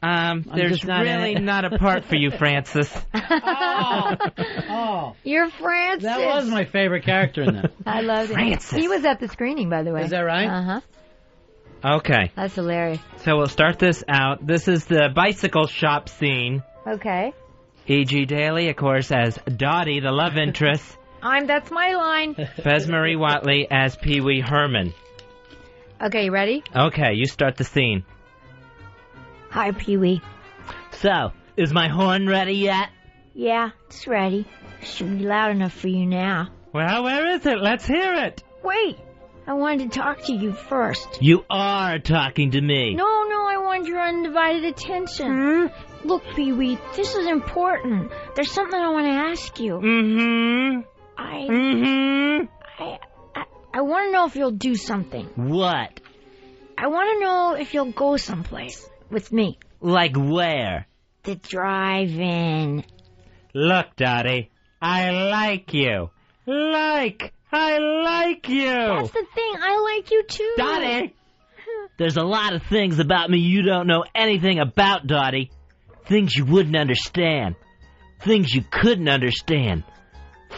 There's really not a part for you, Francis. Oh. You're Francis. That was my favorite character in that. I loved it. Francis. He was at the screening, by the way. Is that right? Uh-huh. Okay. That's hilarious. So we'll start this out. This is the bicycle shop scene. Okay. E.G. Daily, of course, as Dottie, the love interest. That's my line. Fez Marie Watley as Pee-wee Herman. Okay, you ready? Okay, you start the scene. Hi, Pee-wee. So, is my horn ready yet? Yeah, it's ready. Should be loud enough for you now. Well, where is it? Let's hear it. Wait, I wanted to talk to you first. You are talking to me. No, I want your undivided attention. Look, Pee-wee, this is important. There's something I want to ask you. I want to know if you'll do something. What? I want to know if you'll go someplace with me. Like where? The drive-in. Look, Dottie, I like you. I like you. That's the thing. I like you too. Dottie! There's a lot of things about me you don't know anything about, Dottie. Things you wouldn't understand. Things you couldn't understand.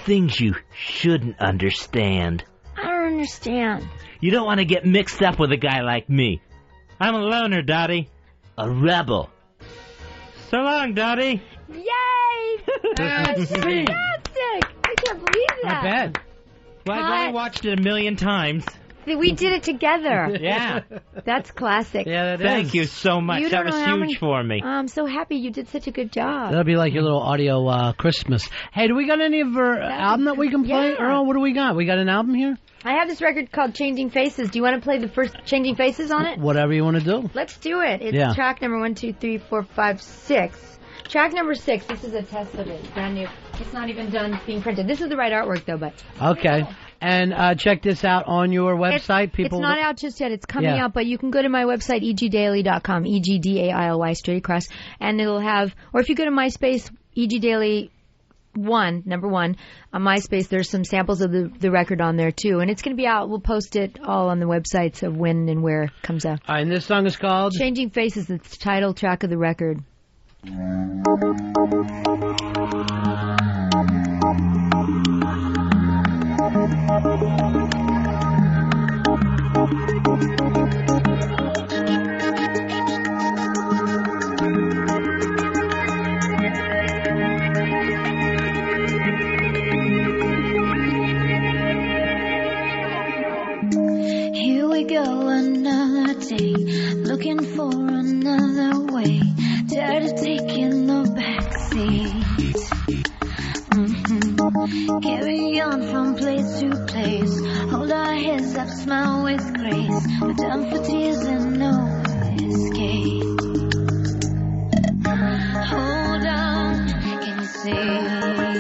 Things you shouldn't understand. I don't understand. You don't want to get mixed up with a guy like me. I'm a loner, Dottie. A rebel. So long, Dottie. Yay! That's fantastic. I can't believe that. Not bad. Well, I've only watched it 1,000,000 times. We did it together. Yeah. That's classic. Yeah, that is. Thank you so much. That was huge for me. I'm so happy you did such a good job. That'll be like your little audio Christmas. Hey, do we got any of our album that we can play? Yeah. Earl, what do we got? We got an album here? I have this record called Changing Faces. Do you want to play the first Changing Faces on it? Whatever you want to do. Let's do it. It's track number 1, 2, 3, 4, 5, 6. Track number 6. This is a test of it. Brand new. It's not even done being printed. This is the right artwork, though, but... Okay. And check this out on your website. It's not out just yet. It's coming out, but you can go to my website, egdaily.com, EGDAILY, straight across, and it'll have... Or if you go to MySpace, EGDaily... number 1, on MySpace, there's some samples of the record on there, too. And it's going to be out. We'll post it all on the websites of when and where it comes out. All right, and this song is called? Changing Faces. It's the title track of the record. Here we go, another day, looking for another way, tired of taking the backseat. Carry on from place to place, hold our heads up, smile with grace, we're done for tears and no escape. Hold on, can you see?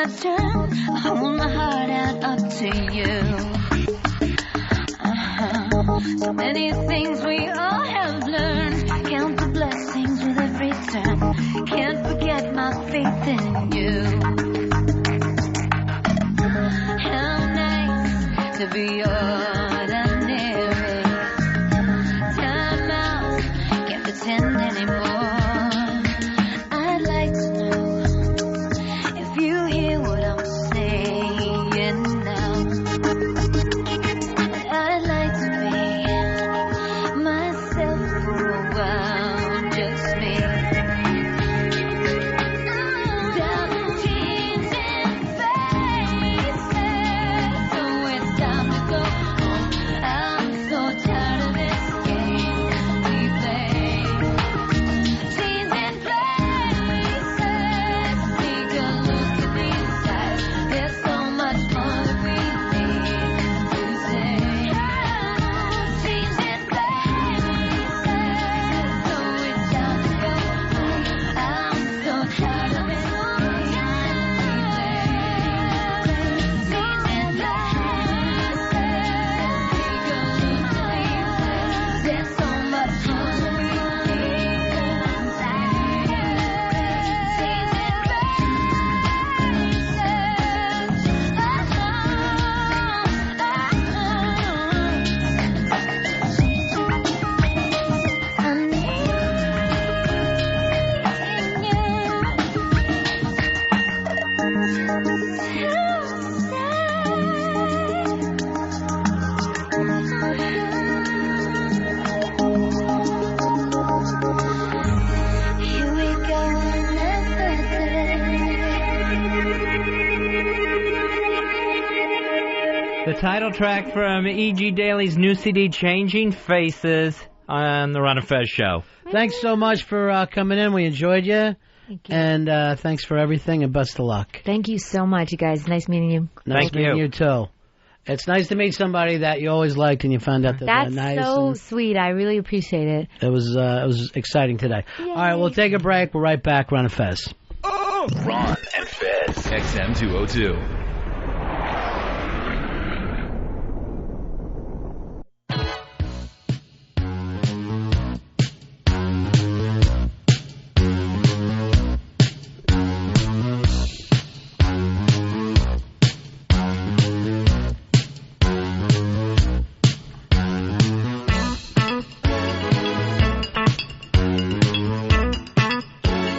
my turn. I hold my heart out up to you. So many things we all have learned. Count the blessings with every turn. Can't forget my faith in you. How nice to be ordinary. Time out, can't pretend anymore. I'd like to know if you hear what I'm saying now. I'd like to be myself for a while, just me. Down jeans and faces, so it's time to go home. I'm so tired of this game we play. Jeans and faces, take a look at these eyes. There's so much more that we need to say. Jeans and faces, so it's time to go home. I'm so tired of this game we play. Jeans and faces, take a look at these eyes. There's so much more that we need to say. Jeans and here we go another day. The title track from E.G. Daly's new CD, Changing Faces, on the Ron and Fez show. Thanks so much for coming in. We enjoyed you. Thank you. And thanks for everything, and best of luck. Thank you so much, you guys. Nice meeting you. Nice meeting you, too. It's nice to meet somebody that you always liked and you found out that That's they're nice. so and sweet. I really appreciate it. it was exciting today. Yay. All right, we'll take a break. We're right back. Ron and Fez. Ron and Fez. XM 202.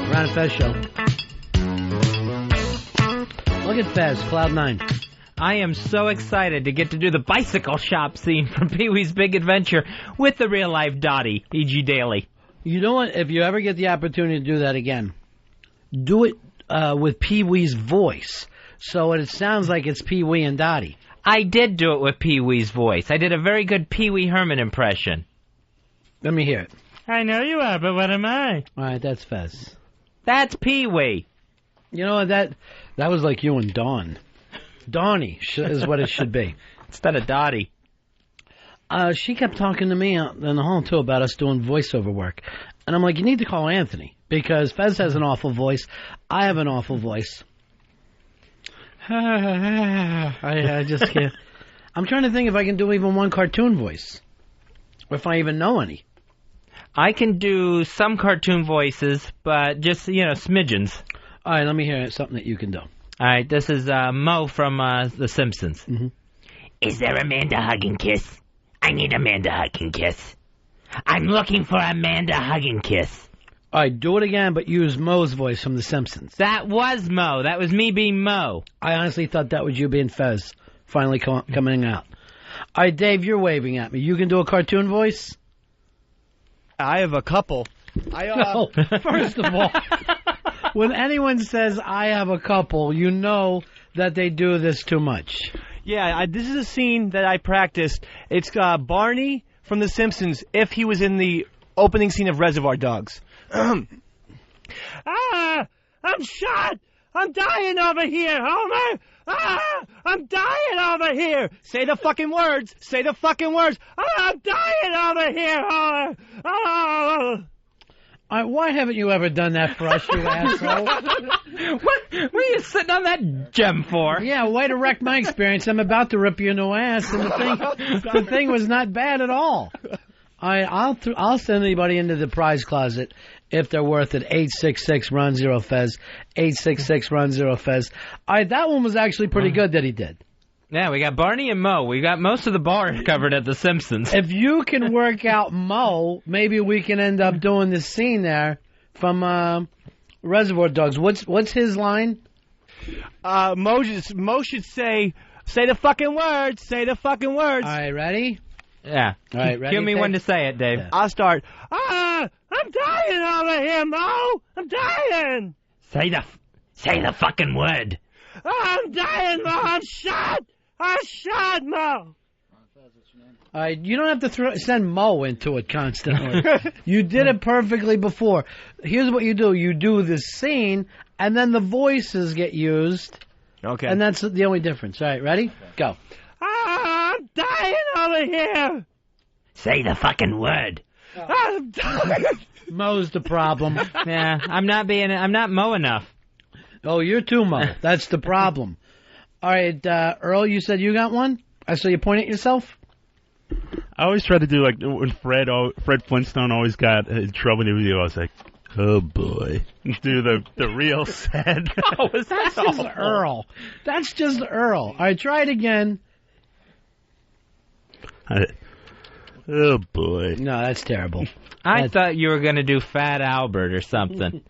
Ron and Fez show. Look at Fez, Cloud 9. I am so excited to get to do the bicycle shop scene from Pee-wee's Big Adventure with the real-life Dottie, E.G. Daly. You know what? If you ever get the opportunity to do that again, do it with Pee-wee's voice, so it sounds like it's Pee-wee and Dottie. I did do it with Pee-wee's voice. I did a very good Pee-wee Herman impression. Let me hear it. I know you are, but what am I? All right, that's Fez. That's Pee-wee. You know what? That was like you and Dawn. Donnie is what it should be. Instead of Dottie. She kept talking to me out in the hall, too, about us doing voiceover work. And I'm like, you need to call Anthony, because Fez has an awful voice. I have an awful voice. I just can't. I'm trying to think if I can do even one cartoon voice, or if I even know any. I can do some cartoon voices, but just, smidgens. All right, let me hear something that you can do. All right, this is Mo from The Simpsons. Mm-hmm. Is there Amanda Hug and Kiss? I need Amanda Hug and Kiss. I'm looking for Amanda Hug and Kiss. All right, do it again, but use Mo's voice from The Simpsons. That was Mo. That was me being Mo. I honestly thought that was you being Fez, finally coming out. All right, Dave, you're waving at me. You can do a cartoon voice? I have a couple. No, first of all, when anyone says, I have a couple, you know that they do this too much. Yeah, this is a scene that I practiced. It's Barney from The Simpsons if he was in the opening scene of Reservoir Dogs. I'm shot! I'm dying over here, Homer! I'm dying over here! Say the fucking words! Say the fucking words! I'm dying over here, Homer! All Why haven't you ever done that for us, you asshole? What are you sitting on that gem for? Yeah, way to wreck my experience. I'm about to rip you a new ass, and the thing was not bad at all. I'll send anybody into the prize closet if they're worth it. 866-RUN-0-FEZ. 866-RUN-0-FEZ. All right, that one was actually pretty good that he did. Yeah, we got Barney and Moe. We got most of the bar covered at The Simpsons. If you can work out Moe, maybe we can end up doing this scene there from Reservoir Dogs. What's his line? Moe should say the fucking words. Say the fucking words. All right, ready? Yeah. All right, ready? Give me when to say it, Dave. Yeah. I'll start. I'm dying over here, Moe. I'm dying. Say the fucking word. I'm dying, Moe. I'm shot, Moe. All right, you don't have to send Moe into it constantly. You did it perfectly before. Here's what you do. You do the scene, and then the voices get used. Okay. And that's the only difference. All right, ready? Go. I'm dying over here. Say the fucking word. I'm dying. Moe's the problem. Yeah, I'm not Moe enough. Oh, you're too Moe. That's the problem. All right, Earl, you said you got one? I saw you point at yourself? I always try to do like when Fred Flintstone always got in trouble in the video. I was like, oh boy, do the real sad. Oh, is that That's just Earl. That's just Earl. All right, try it again. Oh boy. No, that's terrible. I thought you were going to do Fat Albert or something.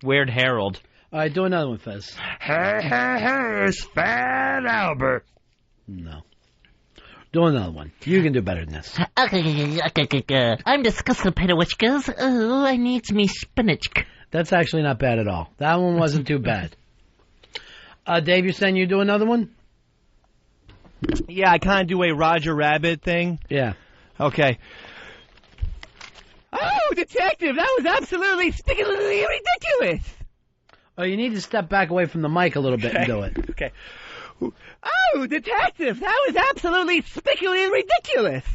Weird Harold. All right, do another one, Fez. Here's Fat Albert. No. Do another one. You can do better than this. I'm disgusted, Peter Witchkers. Oh, I need me spinach. That's actually not bad at all. That one wasn't too bad. Dave, you're saying you do another one? Yeah, I kind of do a Roger Rabbit thing. Yeah. Okay. Oh, detective, that was absolutely sticklingly ridiculous. Oh, you need to step back away from the mic a little bit and do it. Okay. Oh, detective, that was absolutely sticklingly ridiculous.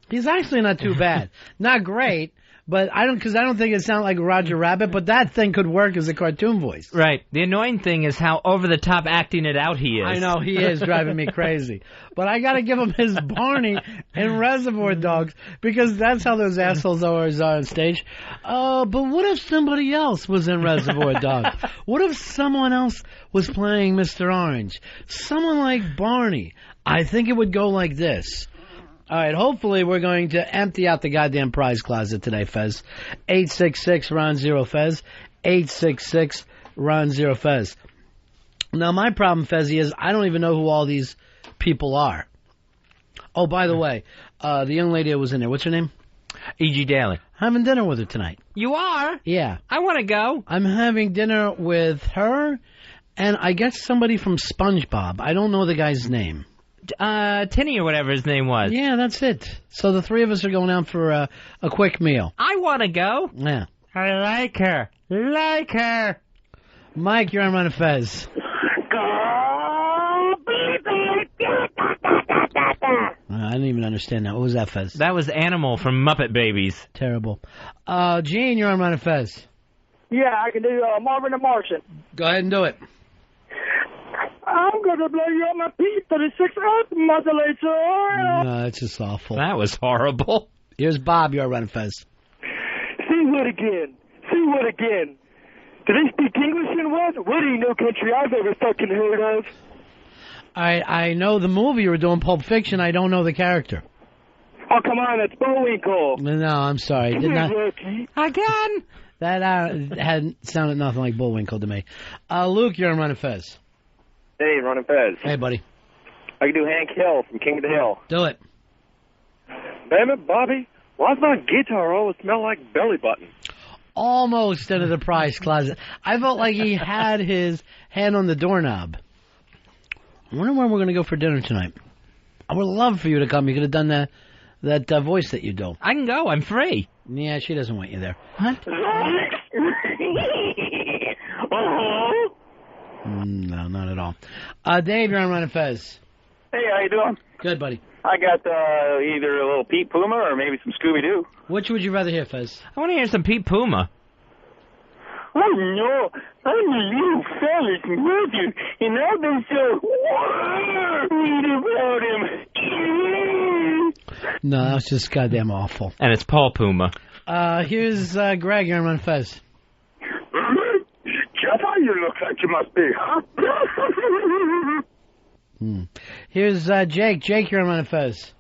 He's actually not too bad. Not great, but I don't think it sounded like Roger Rabbit, but that thing could work as a cartoon voice. Right. The annoying thing is how over-the-top acting it out he is. I know, he is driving me crazy. But I got to give him his Barney in Reservoir Dogs, because that's how those assholes always are on stage. But what if somebody else was in Reservoir Dogs? What if someone else was playing Mr. Orange? Someone like Barney. I think it would go like this. All right, hopefully we're going to empty out the goddamn prize closet today, Fez. 866-RON-0-FEZ. 866-RON-0-FEZ. Now, my problem, Fezzy, is I don't even know who all these people are. Oh, by the way, the young lady that was in there, what's her name? E.G. Daly. Having dinner with her tonight. You are? Yeah. I want to go. I'm having dinner with her and I guess somebody from SpongeBob. I don't know the guy's name. Tinny or whatever his name was. Yeah, that's it. So the three of us are going out for a quick meal. I want to go. Yeah. I like her. Like her. Mike, you're on Ron and Fez. I didn't even understand that. What was that, Fez? That was Animal from Muppet Babies. Terrible. Gene, you're on Ron and Fez. Yeah, I can do Marvin the Martian. Go ahead and do it. I'm going to blow you up my P-36 Earth modulator. No, that's just awful. That was horrible. Here's Bob, you're on Ron and Fez. See what again? Do they speak English in what? What ain't no country I've ever fucking heard of. I know the movie you were doing, Pulp Fiction. I don't know the character. Oh, come on, that's Bullwinkle. No, I'm sorry. Did not. Again? That hadn't sounded nothing like Bullwinkle to me. Luke, you're on Ron and Fez. Hey, Ron and Fez. Hey, buddy. I can do Hank Hill from King of the Hill. Do it. Damn it, Bobby. Why's my guitar always smell like belly button? Almost into the prize closet. I felt like he had his hand on the doorknob. I wonder where we're going to go for dinner tonight. I would love for you to come. You could have done that voice that you do. I can go. I'm free. Yeah, she doesn't want you there. What? No, not at all. Dave, you're on Ron and Fez. Hey, how you doing? Good, buddy. I got either a little Pete Puma or maybe some Scooby-Doo. Which would you rather hear, Fez? I want to hear some Pete Puma. Oh no, I'm a little fella's mother, and I've been so worried about him. No, that was just goddamn awful. And it's Paul Puma. Here's Greg. You're on Ron and Fez. Just how you look like you must be, huh? Here's Jake. Jake, you're on Ron and Fez.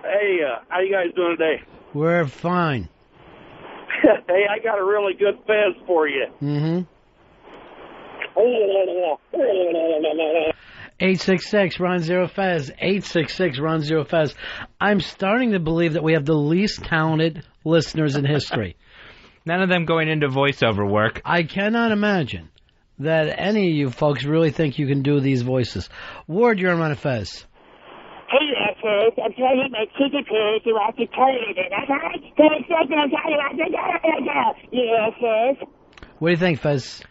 Hey, how you guys doing today? We're fine. Hey, I got a really good Fez for you. Mm-hmm. 866 Ron Zero Fez. 866 Ron Zero Fez. I'm starting to believe that we have the least talented listeners in history. None of them going into voiceover work. I cannot imagine that any of you folks really think you can do these voices. Ward, you're on Ron and Fez. Hey, Fez, I'm trying to eat my chicken pig to watch the toilet. Yeah, Fez. What do you think, Fez?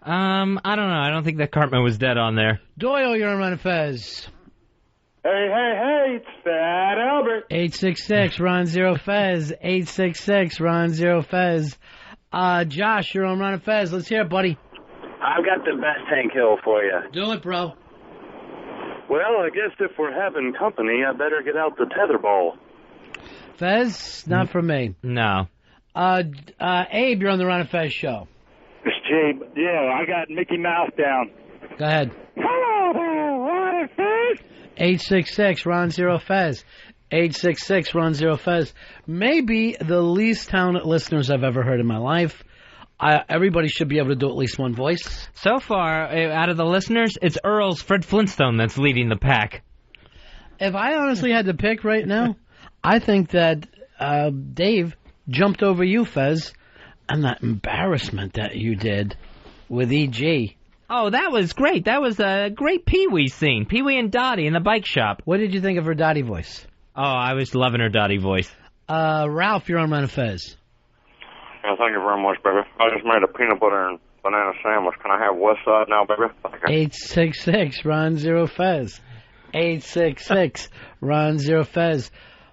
I don't know. I don't think that Cartman was dead on there. Doyle, you're on Ron and Fez. Hey, it's Fat Albert. 866 Ron Zero Fez. 866 Ron Zero Fez. Josh, you're on Ron and Fez. Let's hear it, buddy. I've got the best Hank Hill for you. Do it, bro. Well, I guess if we're having company, I better get out the tetherball. Fez, not for me. No. Abe, you're on the Ron and Fez show. It's Jabe. Yeah, I got Mickey Mouse down. Go ahead. Hello there, Ron and Fez. 866 Ron Zero Fez. 866 Ron Zero Fez. Maybe the least talented listeners I've ever heard in my life. Everybody should be able to do at least one voice. So far, out of the listeners, it's Earl's Fred Flintstone that's leading the pack. If I honestly had to pick right now, I think that Dave jumped over you, Fez, and that embarrassment that you did with E.G. Oh, that was great. That was a great Pee-wee scene. Pee-wee and Dottie in the bike shop. What did you think of her Dottie voice? Oh, I was loving her Dottie voice. Ralph, you're on Ron and Fez. Yeah, thank you very much, baby. I just made a peanut butter and banana sandwich. Can I have West Side now, baby? 866 Ron Zero Fez. 866 Ron Zero Fez.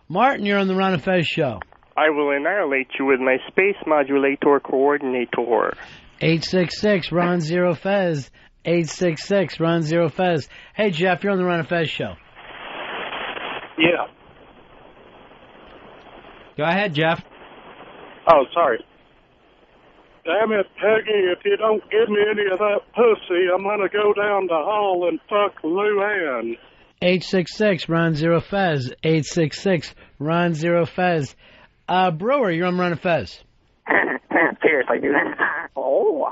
Martin, you're on the Ron and Fez show. I will annihilate you with my space modulator coordinator. 866 Ron Zero Fez. 866 Ron Zero Fez. Hey, Jeff, you're on the Ron and Fez show. Yeah. Go ahead, Jeff. Oh, sorry. Damn it, Peggy, if you don't give me any of that pussy, I'm going to go down the hall and fuck Lou Ann. 866 Ron Zero Fez. 866 Ron Zero Fez. Brewer, you're on Ron and Fez. Seriously, dude. Oh,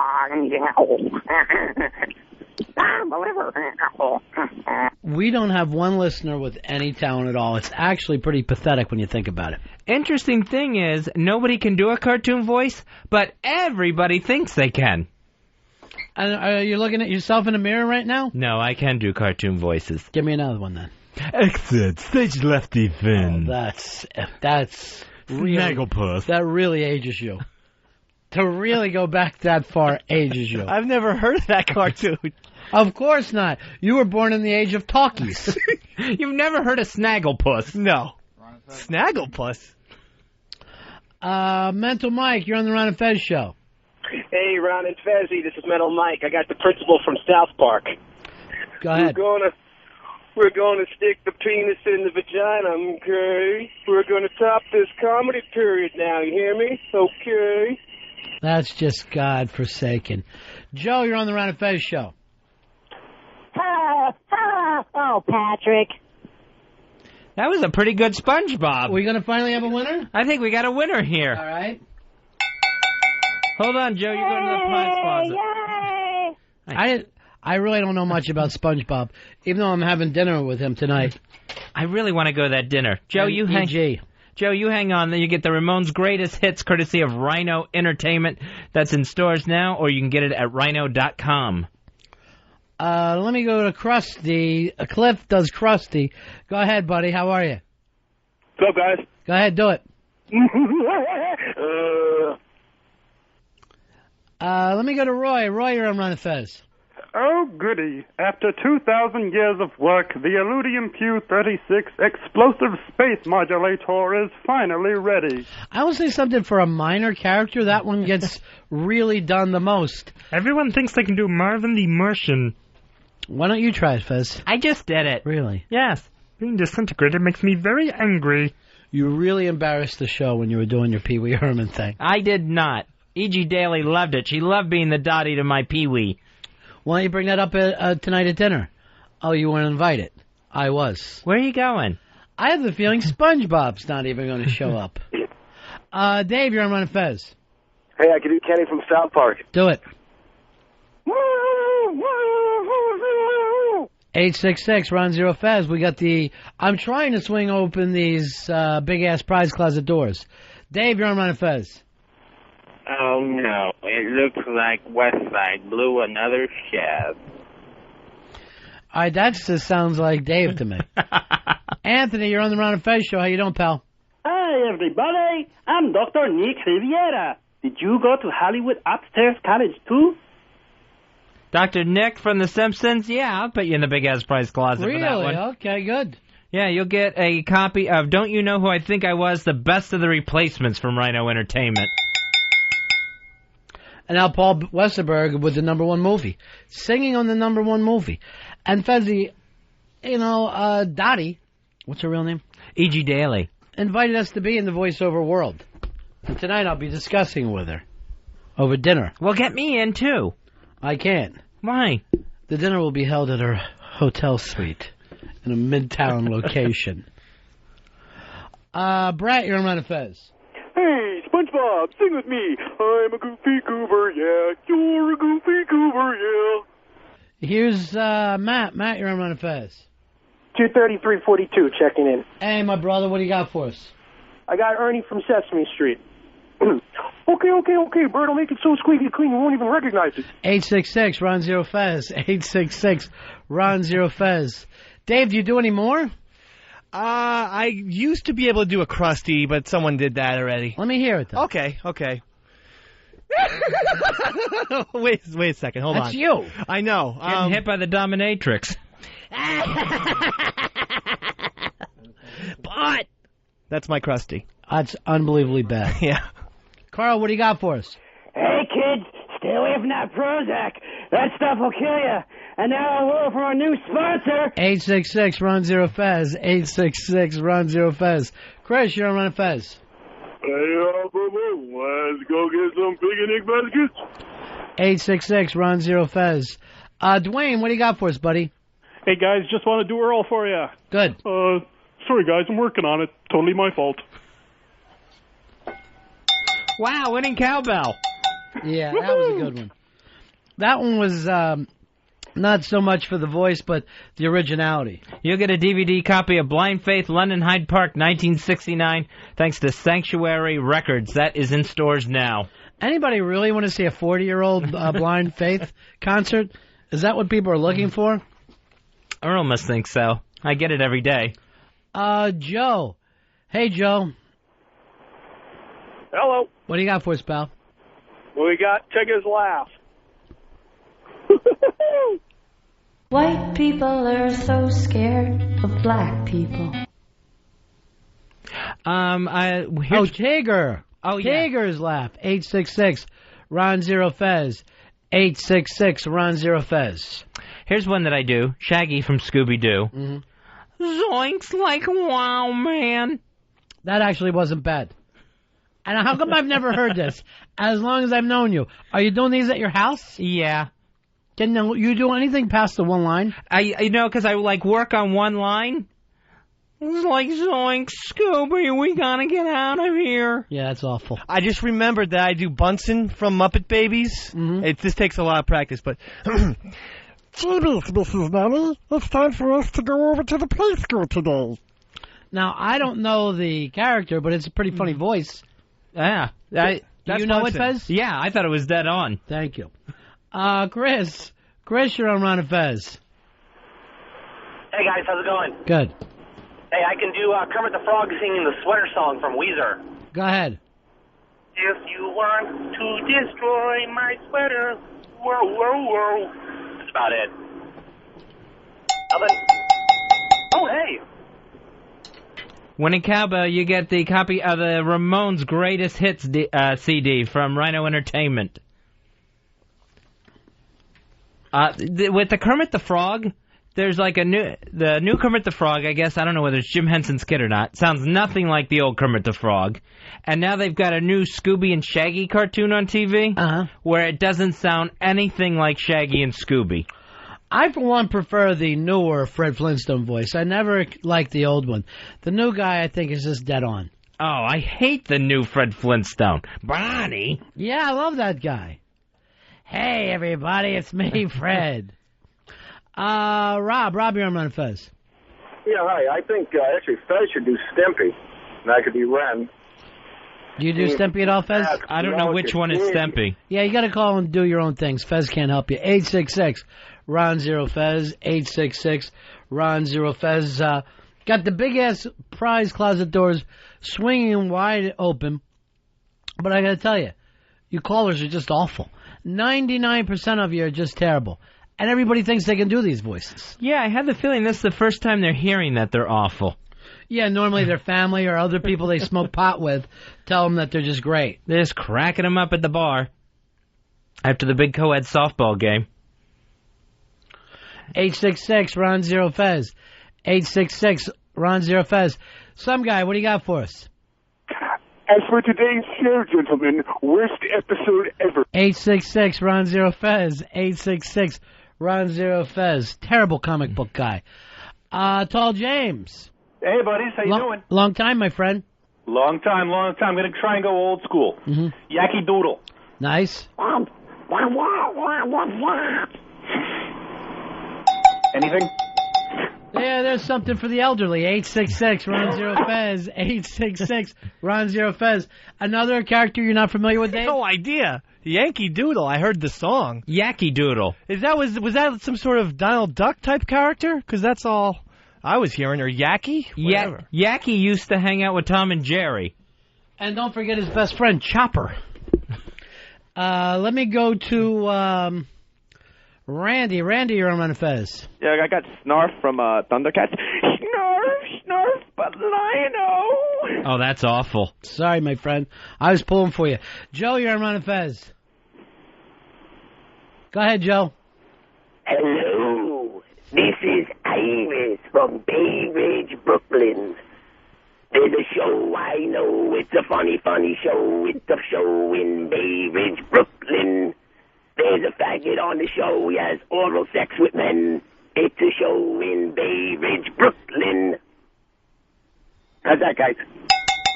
We don't have one listener with any talent at all. It's actually pretty pathetic when you think about it. Interesting thing is, nobody can do a cartoon voice, but everybody thinks they can. And are you looking at yourself in the mirror right now? No, I can do cartoon voices. Give me another one then. Exit, stage lefty Finn. Oh, that's really, Snagglepuss. That really ages you. To really go back that far ages you. I've never heard of that cartoon. Of course not. You were born in the age of talkies. You've never heard of Snagglepuss? No. Snagglepuss? Mental Mike, you're on the Ron and Fez show. Hey, Ron and Fezzy, this is Mental Mike. I got the principal from South Park. Go ahead. We're gonna stick the penis in the vagina, okay? We're gonna top this comedy period now, you hear me? Okay. That's just God-forsaken. Joe, you're on the Ron and Fez show. Oh, Patrick. That was a pretty good SpongeBob. We gonna finally have a winner? I think we got a winner here. All right. Hold on, Joe. You're going to the prize closet. I really don't know much about SpongeBob, even though I'm having dinner with him tonight. I really want to go to that dinner. Joe, you hang on. Then you get the Ramones' Greatest Hits, courtesy of Rhino Entertainment. That's in stores now, or you can get it at rhino.com. Let me go to Krusty. Cliff does Krusty. Go ahead, buddy. How are you? What's up, guys? Go ahead, do it. Let me go to Roy. Roy, you're on Ron and Fez. Oh, goody. After 2,000 years of work, the Illudium Q-36 explosive space modulator is finally ready. I will say something for a minor character. That one gets really done the most. Everyone thinks they can do Marvin the Martian. Why don't you try it, Fez? I just did it. Really? Yes. Being disintegrated makes me very angry. You really embarrassed the show when you were doing your Pee Wee Herman thing. I did not. E.G. Daly loved it. She loved being the Dottie to my Pee Wee. Why don't you bring that up tonight at dinner? Oh, you weren't invited. I was. Where are you going? I have the feeling SpongeBob's not even going to show up. Dave, you're on Ron and Fez. Hey, I can do Kenny from South Park. Do it. 866 Ron Zero Fez. We got the. I'm trying to swing open these big ass prize closet doors. Dave, you're on Ron and Fez. Oh, no. It looks like Westside blew another shaft. All right, that just sounds like Dave to me. Anthony, you're on the Ron and Fez show. How you doing, pal? Hi, everybody. I'm Dr. Nick Riviera. Did you go to Hollywood Upstairs College, too? Dr. Nick from The Simpsons? Yeah, I'll put you in the big-ass prize closet for that one. Really? Okay, good. Yeah, you'll get a copy of Don't You Know Who I Think I Was? The Best of the Replacements from Rhino Entertainment. And now Paul Westerberg with the #1 movie. Singing on the #1 movie. And Fezzy, Dottie, what's her real name? E.G. Daly. Invited us to be in the voiceover world. And tonight I'll be discussing with her. Over dinner. Well, get me in, too. I can't. Why? The dinner will be held at her hotel suite in a midtown location. Brett, you're on Ron and Fez. Hey, SpongeBob, sing with me. I'm a goofy goober, yeah. You're a goofy goober, yeah. Here's Matt. Matt, you're on Ron and Fez. 23342 checking in. Hey, my brother, what do you got for us? I got Ernie from Sesame Street. Okay, Bert, I'll make it so squeaky clean you won't even recognize it. 866 Ron Zero Fez. 866 Ron Zero Fez. Dave, do you do any more? I used to be able to do a Krusty, but someone did that already. Let me hear it, though. Okay. wait a second, hold on. That's you. I know. Getting hit by the dominatrix. But that's my Krusty. That's unbelievably bad. Yeah. Carl, what do you got for us? Hey, kids, stay away from that Prozac. That stuff will kill you. And now a word from our new sponsor. 866 Ron Zero Fez. 866 Ron Zero Fez. Chris, you're on Ron and Fez. Hey, let's go get some picnic baskets. 866 Ron Zero Fez. Dwayne, what do you got for us, buddy? Hey, guys, just want to do Earl for you. Good. Sorry, guys, I'm working on it. Totally my fault. Wow, winning cowbell. Yeah, that was a good one. That one was not so much for the voice, but the originality. You'll get a DVD copy of Blind Faith, London Hyde Park, 1969, thanks to Sanctuary Records. That is in stores now. Anybody really want to see a 40-year-old Blind Faith concert? Is that what people are looking for? Earl must think so. I get it every day. Joe. Hey, Joe. Hello. What do you got for us, pal? We got Check His Laugh. White people are so scared of black people. Tigger. Oh, yeah. Tigger's laugh. 866 Ron Zero Fez. 866 Ron Zero Fez. Here's one that I do. Shaggy from Scooby-Doo. Mm-hmm. Zoinks like wow, man. That actually wasn't bad. And how come I've never heard this? As long as I've known you. Are you doing these at your house? Yeah. Can you do anything past the one line? Because I work on one line. It's like, zoinks, Scooby, we gotta get out of here. Yeah, that's awful. I just remembered that I do Bunsen from Muppet Babies. Mm-hmm. This takes a lot of practice, but... Jeebies, Mrs. Nelly, it's time for us to go over to the play school today. Now, I don't know the character, but it's a pretty funny voice. Yeah. Do you know it, Fez? Yeah, I thought it was dead on. Thank you. Chris. Chris, you're on Ron and Fez. Hey, guys, how's it going? Good. Hey, I can do Kermit the Frog singing the Sweater Song from Weezer. Go ahead. If you want to destroy my sweater, whoa, whoa, whoa, That's about it. Oh, hey. Winning Cowbell, you get the copy of the Ramones' Greatest Hits CD from Rhino Entertainment. With the Kermit the Frog, there's like the new Kermit the Frog, I guess. I don't know whether it's Jim Henson's kid or not. Sounds nothing like the old Kermit the Frog. And now they've got a new Scooby and Shaggy cartoon on TV where it doesn't sound anything like Shaggy and Scooby. I, for one, prefer the newer Fred Flintstone voice. I never liked the old one. The new guy, I think, is just dead on. Oh, I hate the new Fred Flintstone. Bonnie. Yeah, I love that guy. Hey, everybody, it's me, Fred. Rob, you're on Ron and Fez. Yeah, hi. I think actually Fez should do Stimpy, and I could be Ren. Do you do Stimpy at all, Fez? I don't know which one is Stimpy. Yeah, you got to call and do your own things. Fez can't help you. 866-RON-0-FEZ. 866-RON-0-FEZ. Got the big-ass prize closet doors swinging wide open. But I got to tell you, you callers are just awful. 99% of you are just terrible. And everybody thinks they can do these voices. Yeah, I had the feeling this is the first time they're hearing that they're awful. Yeah, normally their family or other people they smoke pot with tell them that they're just great. They're just cracking them up at the bar after the big co-ed softball game. 866-RON-0-FEZ. 866-RON-0-FEZ. Some guy, what do you got for us? As for today's show, gentlemen, worst episode ever. 866-RON-0-FEZ. 866-RON-0-FEZ. Terrible comic book guy. Tall James. Hey, buddies. How you doing? Long time, my friend. Long time. I'm going to try and go old school. Mm-hmm. Yankee Doodle. Nice. Anything? Yeah, there's something for the elderly. 866-RON-0-FEZ. 866-RON-0-FEZ. Another character you're not familiar with, Dave? No idea. Yankee Doodle. I heard the song. Yankee Doodle. Was that some sort of Donald Duck type character? Because that's all I was hearing. Or Yankee? Whatever. Yankee used to hang out with Tom and Jerry. And don't forget his best friend, Chopper. Let me go to Randy. Randy, you're on Ron and Fez. Yeah, I got Snarf from Thundercats. Snarf, but Lino. Oh, that's awful. Sorry, my friend. I was pulling for you. Joe, you're on Ron and Fez. Go ahead, Joe. Hello. This is Iris from Bay Ridge, Brooklyn. There's a show I know. It's a funny show. It's a show in Bay Ridge, Brooklyn. There's a faggot on the show. He has oral sex with men. It's a show in Bay Ridge, Brooklyn. How's that, guys?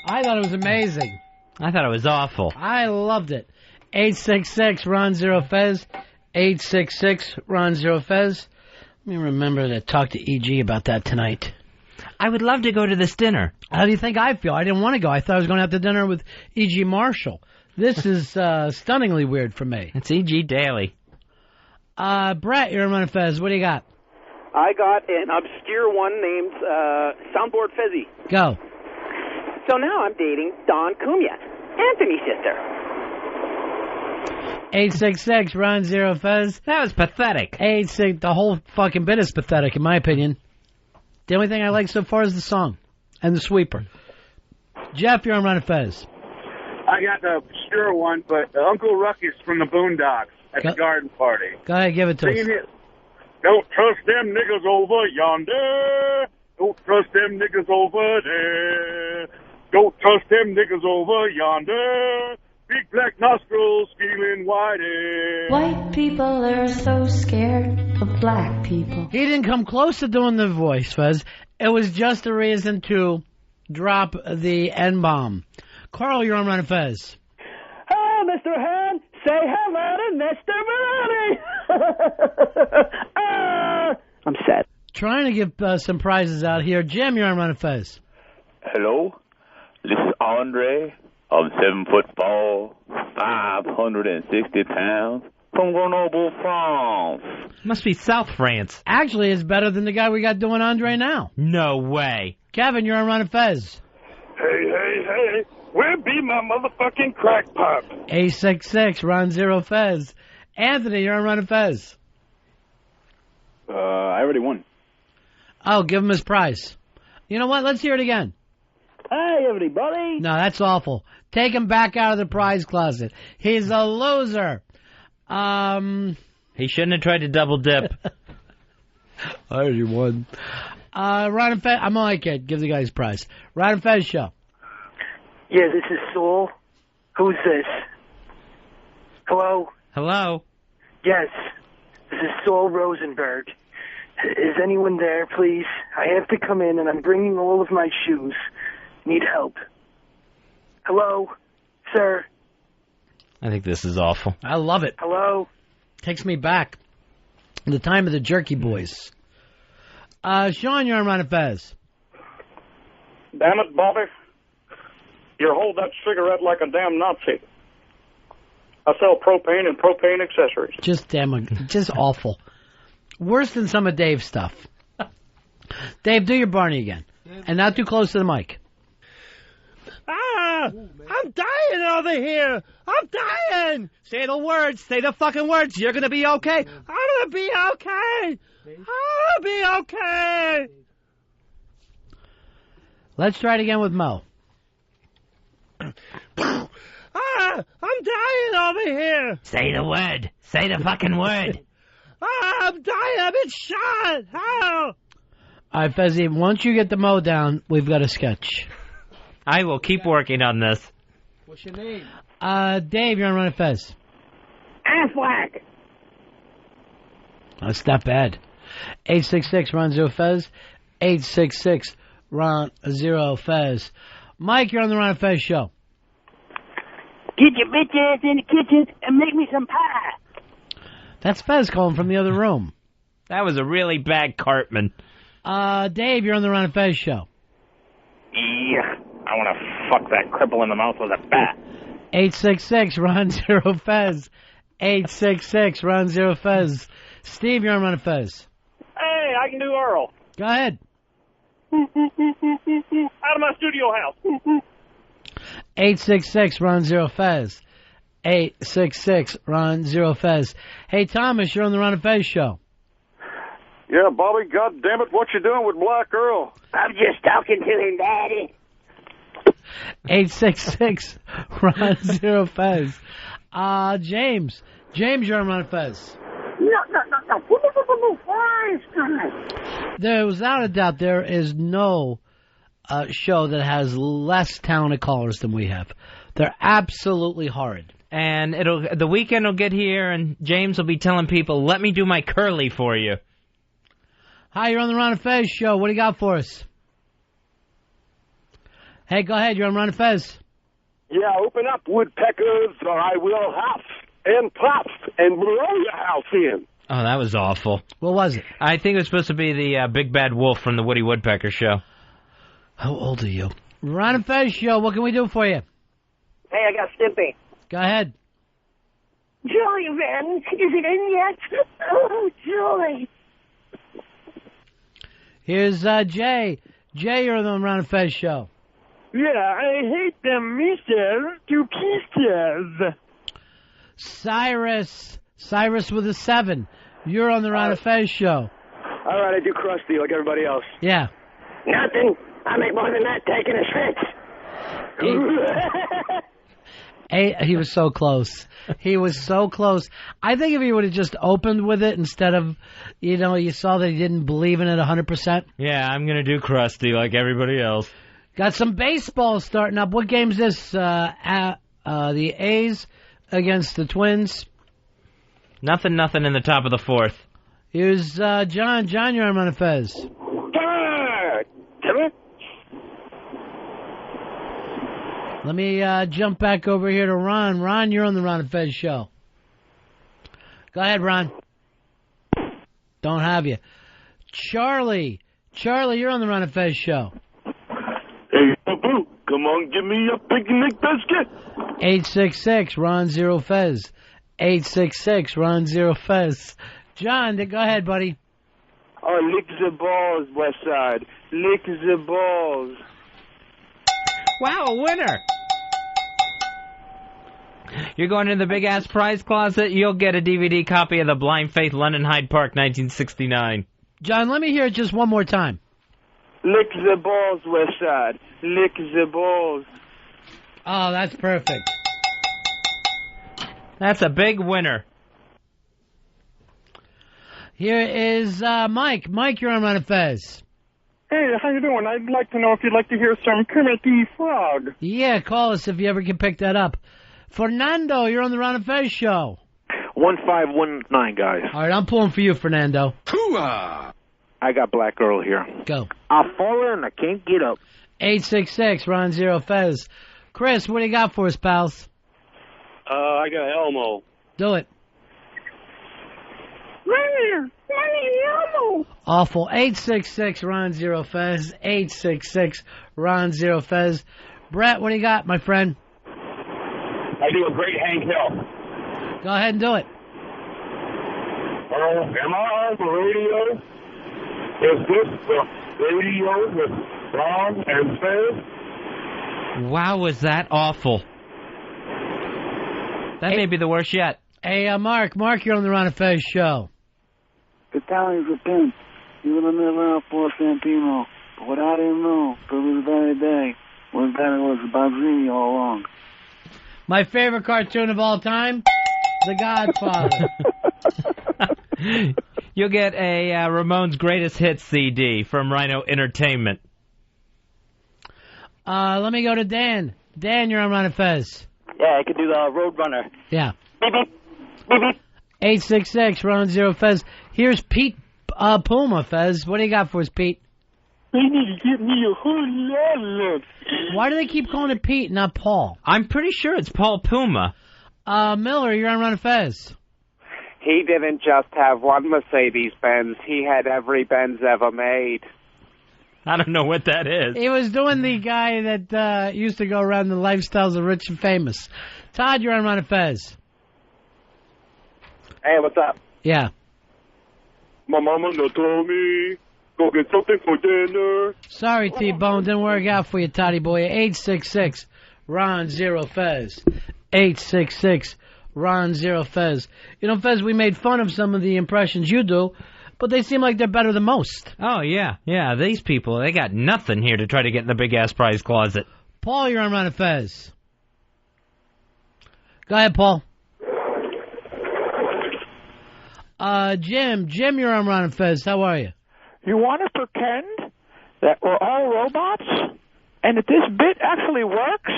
I thought it was amazing. I thought it was awful. I loved it. 866-RON-0-FEZ. 866-RON-0-FEZ. Let me remember to talk to E.G. about that tonight. I would love to go to this dinner. How do you think I feel? I didn't want to go. I thought I was going to have to dinner with E.G. Marshall. This is stunningly weird for me. It's E.G. Daily. Brett, you're on Ron and Fez. What do you got? I got an obscure one named Soundboard Fezzy. Go. So now I'm dating Dawn Cumia, Anthony's sister. 866-RON-0-FEZ. That was pathetic. 86. The whole fucking bit is pathetic, in my opinion. The only thing I like so far is the song and the sweeper. Jeff, you're on Ron and Fez. I got the obscure one, but Uncle Ruckus from the Boondocks at the garden party. Go ahead, give it to us. It. Don't trust them niggas over yonder. Don't trust them niggas over there. Don't trust them niggas over yonder. Big black nostrils, stealing white hair. White people are so scared of black people. He didn't come close to doing the voice, Fez. It was just a reason to drop the N-bomb. Carl, you're on Ron and Fez. Hello, Mr. Han. Say hello to Mr. Maloney. I'm sad. Trying to give some prizes out here. Jim, you're on Ron and Fez. Hello, this is Andre. I'm 7 foot tall, 560 pounds, from Grenoble, France. Must be South France. Actually, it's better than the guy we got doing Andre now. No way. Kevin, you're on Ron and Fez. Hey, where be my motherfucking crack pipe? 866-RON-0-FEZ. Anthony, you're on Ron and Fez. I already won. Oh, give him his prize. You know what? Let's hear it again. Hey, everybody. No, that's awful. Take him back out of the prize closet. He's a loser. He shouldn't have tried to double dip. I already won. Ron and Fez, I'm only a kid. Give the guy his prize. Ron and Fez show. Yeah, this is Saul. Who's this? Hello? Hello? Yes, this is Saul Rosenberg. Is anyone there, please? I have to come in, and I'm bringing all of my shoes. Need help. Hello? Sir? I think this is awful. I love it. Hello? Takes me back. The time of the Jerky Boys. Sean, you're on Ron and Fez. Damn it, Bobby. You hold that cigarette like a damn Nazi. I sell propane and propane accessories. Just awful. Worse than some of Dave's stuff. Dave, do your Barney again. And not too close to the mic. I'm dying over here. I'm dying. Say the words. Say the fucking words. You're going to be okay. I'm going to be okay. I'll be okay. Let's try it again with Mo. I'm dying over here. Say the word. Say the fucking word. I'm dying. I've been shot. How? All right, Fezzy, once you get the Mo down, we've got a sketch. I will keep working on this. What's your name? Dave, you're on Ron and Fez. Affleck. That's not bad. 866 Ron Zero Fez. 866 Ron Zero Fez. Mike, you're on the Ron and Fez show. Get your bitch ass in the kitchen and make me some pie. That's Fez calling from the other room. That was a really bad Cartman. Dave, you're on the Ron and Fez show. Yeah, I want to fuck that cripple in the mouth with a bat. 866 Ron Zero Fez. 866 Ron Zero Fez. Steve, you're on Ron and Fez. Hey, I can do Earl. Go ahead. Out of my studio house. 866 Ron Zero Fez. 866 Ron Zero Fez. Hey, Thomas, you're on the Ron and Fez show. Yeah, Bobby, God damn it, what you doing with Black Earl? I'm just talking to him, Daddy. 866 Ron Zero Fez. James, you're on Ron and Fez. No. There, without a doubt, there is no show that has less talented callers than we have. They're absolutely horrid. And the weekend will get here, and James will be telling people, "Let me do my curly for you." Hi, you're on the Ron and Fez show. What do you got for us? Hey, go ahead. You're on Ron and Fez. Yeah, open up, woodpeckers, or I will huff and puff and blow your house in. Oh, that was awful. What was it? I think it was supposed to be the Big Bad Wolf from the Woody Woodpecker show. How old are you? Ron and Fez show. What can we do for you? Hey, I got Stimpy. Go ahead. Julie, man, is it in yet? Oh, Julie. Here's Jay. Jay, you're on the Ron and Fez show. Yeah, I hate them myself to pieces. Cyrus with a 7. You're on the Ron and Fez show. All right, I do crusty like everybody else. Yeah. Nothing. I make more than that taking a shit. He was so close. He was so close. I think if he would have just opened with it instead of, you saw that he didn't believe in it 100%. Yeah, I'm going to do crusty like everybody else. Got some baseball starting up. What game's this? The A's against the Twins. Nothing in the top of the fourth. Here's John. John, you're on Ron and Fez. Let me jump back over here to Ron. Ron, you're on the Ron and Fez show. Go ahead, Ron. Don't have you. Charlie, you're on the Ron and Fez show. Hey, boo, come on, give me a picnic basket. 866 Ron Zero Fez. 866 Ron Zero Fez. John, go ahead, buddy. Oh, lick the balls, West Side. Lick the balls. Wow, a winner. You're going in the big-ass prize closet, you'll get a DVD copy of The Blind Faith, London Hyde Park, 1969. John, let me hear it just one more time. Lick the balls, West Side. Lick the balls. Oh, that's perfect. That's a big winner. Here is Mike. Mike, you're on Ron and Fez. Hey, how you doing? I'd like to know if you'd like to hear some Kermit the Frog. Yeah, call us if you ever can pick that up. Fernando, you're on the Ron and Fez show. 1519, guys. All right, I'm pulling for you, Fernando. Hoo-ah! I got Black Girl here. Go. I've fallen, I can't get up. 866 Ron Zero Fez. Chris, what do you got for us, pals? I got Elmo. Do it. Elmo. Awful. 866 Ron Zero Fez. 866 Ron Zero Fez. Brett, what do you got, my friend? I do a great Hank Hill. Go ahead and do it. Am I on the radio? Is this the radio with Ron and Fez? Wow, was that awful. That may be the worst yet. Hey, Mark. Mark, you're on the Ron and Fez show. Italians are pimps. Even in the around for Santino. But what I didn't know, till this very day, was that it was Bazzini all along. My favorite cartoon of all time, The Godfather. You'll get a Ramones Greatest Hits CD from Rhino Entertainment. Let me go to Dan. Dan, you're on Ron and Fez. Yeah, I could do the Roadrunner. Yeah. Beep, beep. Beep, beep. 866 Ron Zero Fez. Here's Pete Puma, Fez. What do you got for us, Pete? They need to give me a whole lot of. Why do they keep calling it Pete, not Paul? I'm pretty sure it's Paul Puma. Miller, you're on Ron and Fez. He didn't just have one Mercedes-Benz. He had every Benz ever made. I don't know what that is. He was doing the guy that used to go around the lifestyles of rich and famous. Todd, you're on Ron and Fez. Hey, what's up? Yeah. My mama told me, go get something for dinner. Sorry, T-Bone, didn't work out for you, Toddy boy. 866 Ron Zero Fez. 866 Ron Zero Fez. You know, Fez, we made fun of some of the impressions you do, but they seem like they're better than most. Oh, yeah. Yeah, these people, they got nothing here to try to get in the big-ass prize closet. Paul, you're on Ron and Fez. Go ahead, Paul. Jim, you're on Ron and Fez. How are you? You want to pretend that we're all robots, and that this bit actually works,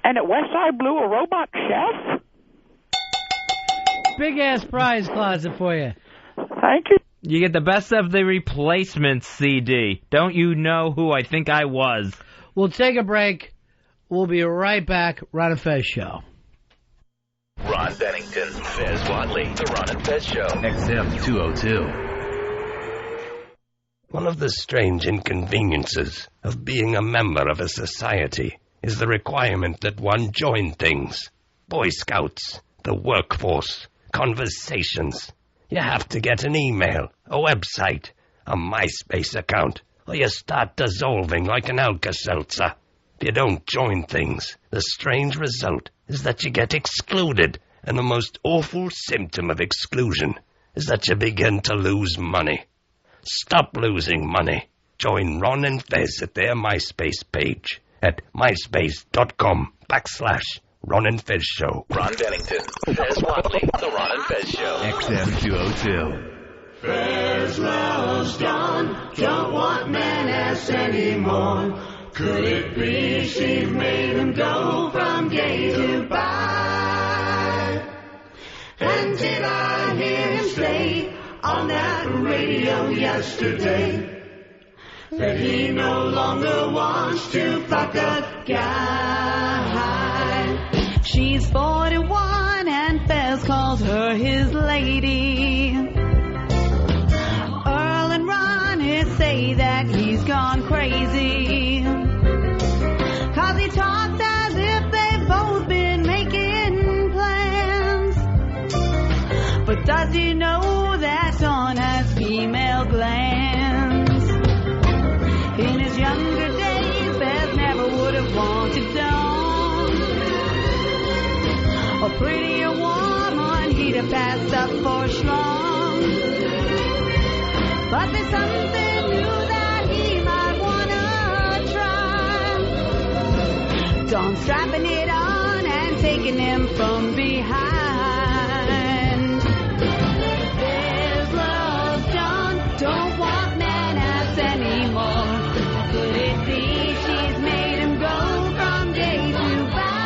and that Westside Blue a robot chef? Big-ass prize closet for you. Thank you. You get the Best of the Replacements CD. Don't you know who I think I was? We'll take a break. We'll be right back. Ron and Fez Show. Ron Bennington, Fez Watley, The Ron and Fez Show. XM 202. One of the strange inconveniences of being a member of a society is the requirement that one join things. Boy Scouts, the workforce, conversations. You have to get an email, a website, a MySpace account, or you start dissolving like an Alka-Seltzer. If you don't join things, the strange result is that you get excluded, and the most awful symptom of exclusion is that you begin to lose money. Stop losing money. Join Ron and Fez at their MySpace page at myspace.com/Ron and Fez Show. Ron Bennington, Fez Watley, The Ron and Fez Show. XM 202. Fez loves John, don't want man ass anymore. Could it be she made him go from gay to bi? And did I hear him say on that radio yesterday that he no longer wants to fuck a guy? She's 41 and Fez calls her his lady. Earl and Ronnie say that he's gone crazy. 'Cause he talks as if they've both been making plans. But does he know that Dawn has female glands? In his younger days, Fez never would have wanted Dawn. or pretty or warm, or he'd have passed up for strong. But there's something new that he might wanna try. Dawn strapping it on and taking him from behind. There's love done, don't want man ass anymore. Could it be she's made him go from gay to bi?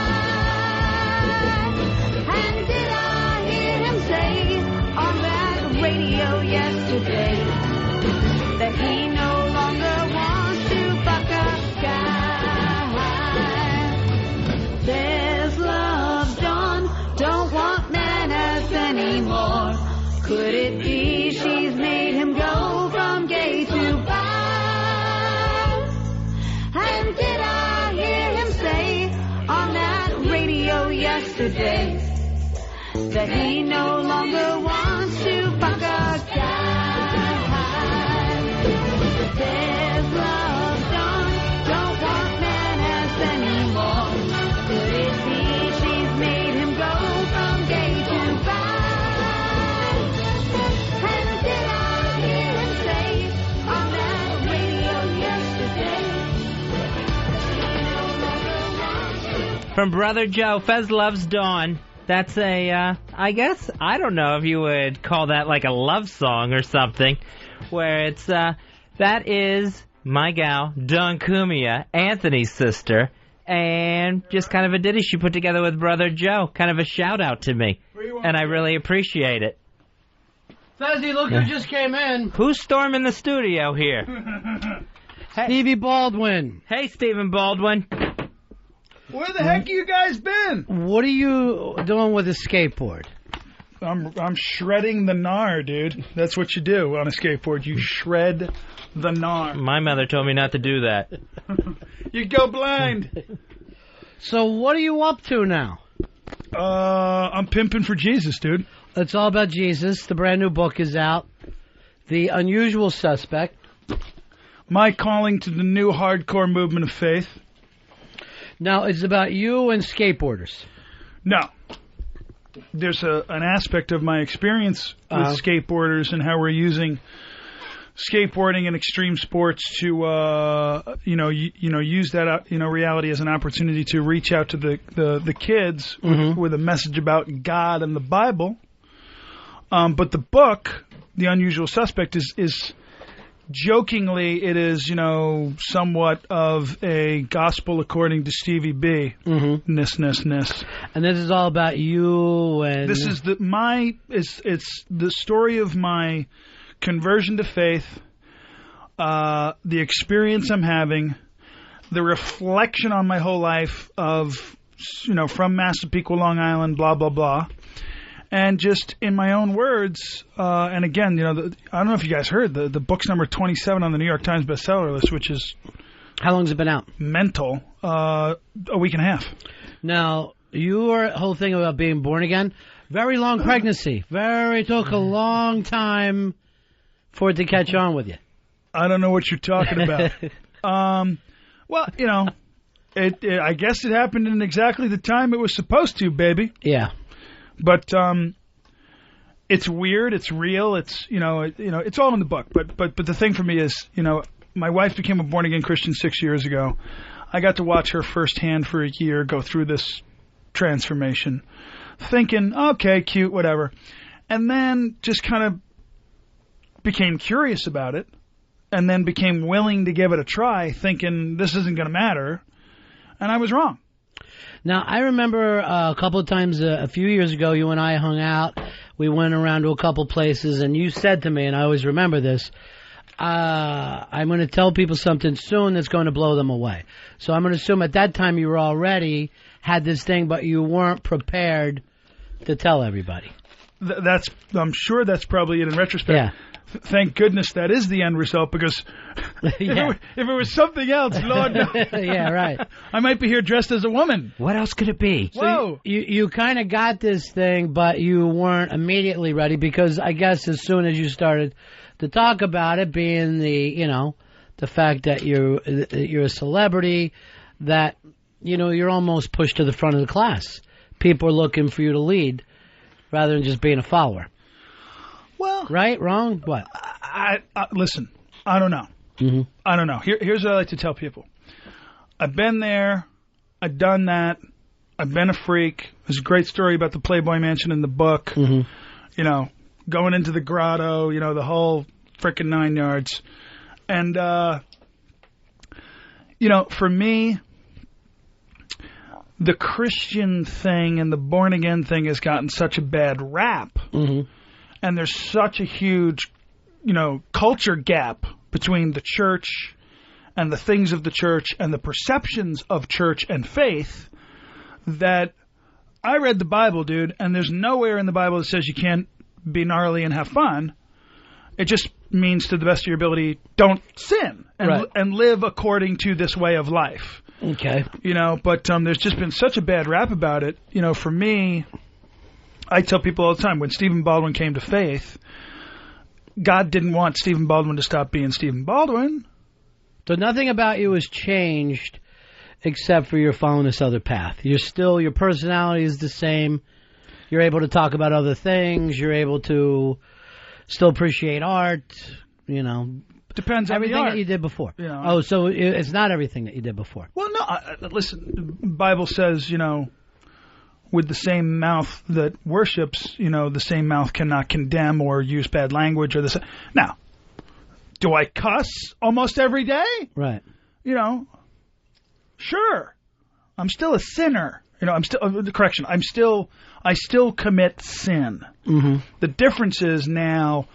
And did I hear him say on that radio yesterday that he no longer wants to fuck a guy? There's love done, don't want man ass anymore. Could it be she's made him go from gay to bi? And did I hear him say on that radio yesterday that he no longer wants to fuck a guy? There's love done, don't want man ass anymore. Could it be she's made him go from gay to bi? And did I hear him say on that radio yesterday? From Brother Joe, Fez Loves Dawn. That's a, I guess, I don't know if you would call that like a love song or something, where it's, that is my gal, Dawn Cumia, Anthony's sister, and just kind of a ditty she put together with Brother Joe. Kind of a shout-out to me, and I really appreciate it. Fezzy, look who just came in. Who's storming the studio here? Stevie Baldwin. Hey, Stephen Baldwin. Where the heck you guys been? What are you doing with a skateboard? I'm shredding the gnar, dude. That's what you do on a skateboard. You shred the gnar. My mother told me not to do that. You go blind. So what are you up to now? I'm pimping for Jesus, dude. It's all about Jesus. The brand new book is out. The Unusual Suspect. My calling to the new hardcore movement of faith. Now, it's about you and skateboarders. No. There's an aspect of my experience with skateboarders and how we're using skateboarding and extreme sports to, use that, reality as an opportunity to reach out to the kids with a message about God and the Bible. But the book, The Unusual Suspect, is jokingly, it is, somewhat of a gospel according to Stevie B. Ness. And this is all about you and... This is it's the story of my conversion to faith, the experience I'm having, the reflection on my whole life of, from Massapequa, Long Island, blah, blah, blah. And just in my own words, and again, I don't know if you guys heard, the book's number 27 on the New York Times bestseller list, which is... How long has it been out? Mental. A week and a half. Now, your whole thing about being born again, very long pregnancy. Took a long time for it to catch on with you. I don't know what you're talking about. Well, I guess it happened in exactly the time it was supposed to, baby. Yeah. But it's weird. It's real. It's it's all in the book. But the thing for me is, my wife became a born again Christian 6 years ago. I got to watch her firsthand for a year go through this transformation, thinking, okay, cute, whatever, and then just kind of became curious about it, and then became willing to give it a try, thinking this isn't going to matter, and I was wrong. Now, I remember a couple of times a few years ago, you and I hung out. We went around to a couple places, and you said to me, and I always remember this, I'm going to tell people something soon that's going to blow them away. So I'm going to assume at that time you were already had this thing, but you weren't prepared to tell everybody. I'm sure that's probably it in retrospect. Yeah. Thank goodness that is the end result, because if it was something else, Lord knows. Yeah, right. I might be here dressed as a woman. What else could it be? So you kind of got this thing, but you weren't immediately ready, because I guess as soon as you started to talk about it, being the fact that you're a celebrity, that you're almost pushed to the front of the class. people are looking for you to lead rather than just being a follower. Well, right, wrong, what? Listen, I don't know. Mm-hmm. I don't know. Here's what I like to tell people. I've been there. I've done that. I've been a freak. There's a great story about the Playboy Mansion in the book. Mm-hmm. You know, going into the grotto, you know, the whole frickin' 9 yards. And, you know, for me, the Christian thing and the born-again thing has gotten such a bad rap. Mm-hmm. And there's such a huge, you know, culture gap between the church and the things of the church and the perceptions of church and faith that I read the Bible, dude, and there's nowhere in the Bible that says you can't be gnarly and have fun. It just means to the best of your ability, don't sin and live according to this way of life. Okay. You know, but there's just been such a bad rap about it. You know, for me, I tell people all the time, when Stephen Baldwin came to faith, God didn't want Stephen Baldwin to stop being Stephen Baldwin. So nothing about you has changed except for you're following this other path. You're still, your personality is the same. You're able to talk about other things. You're able to still appreciate art, you know. Depends on everything the art. that you did before. You know, oh, so it's not everything that you did before. Well, no. Listen, the Bible says, you know, with the same mouth that worships, you know, the same mouth cannot condemn or use bad language or this. Now, do I cuss almost every day? Right. You know, sure. I'm still a sinner. You know, I still commit sin. Mm-hmm. The difference is now,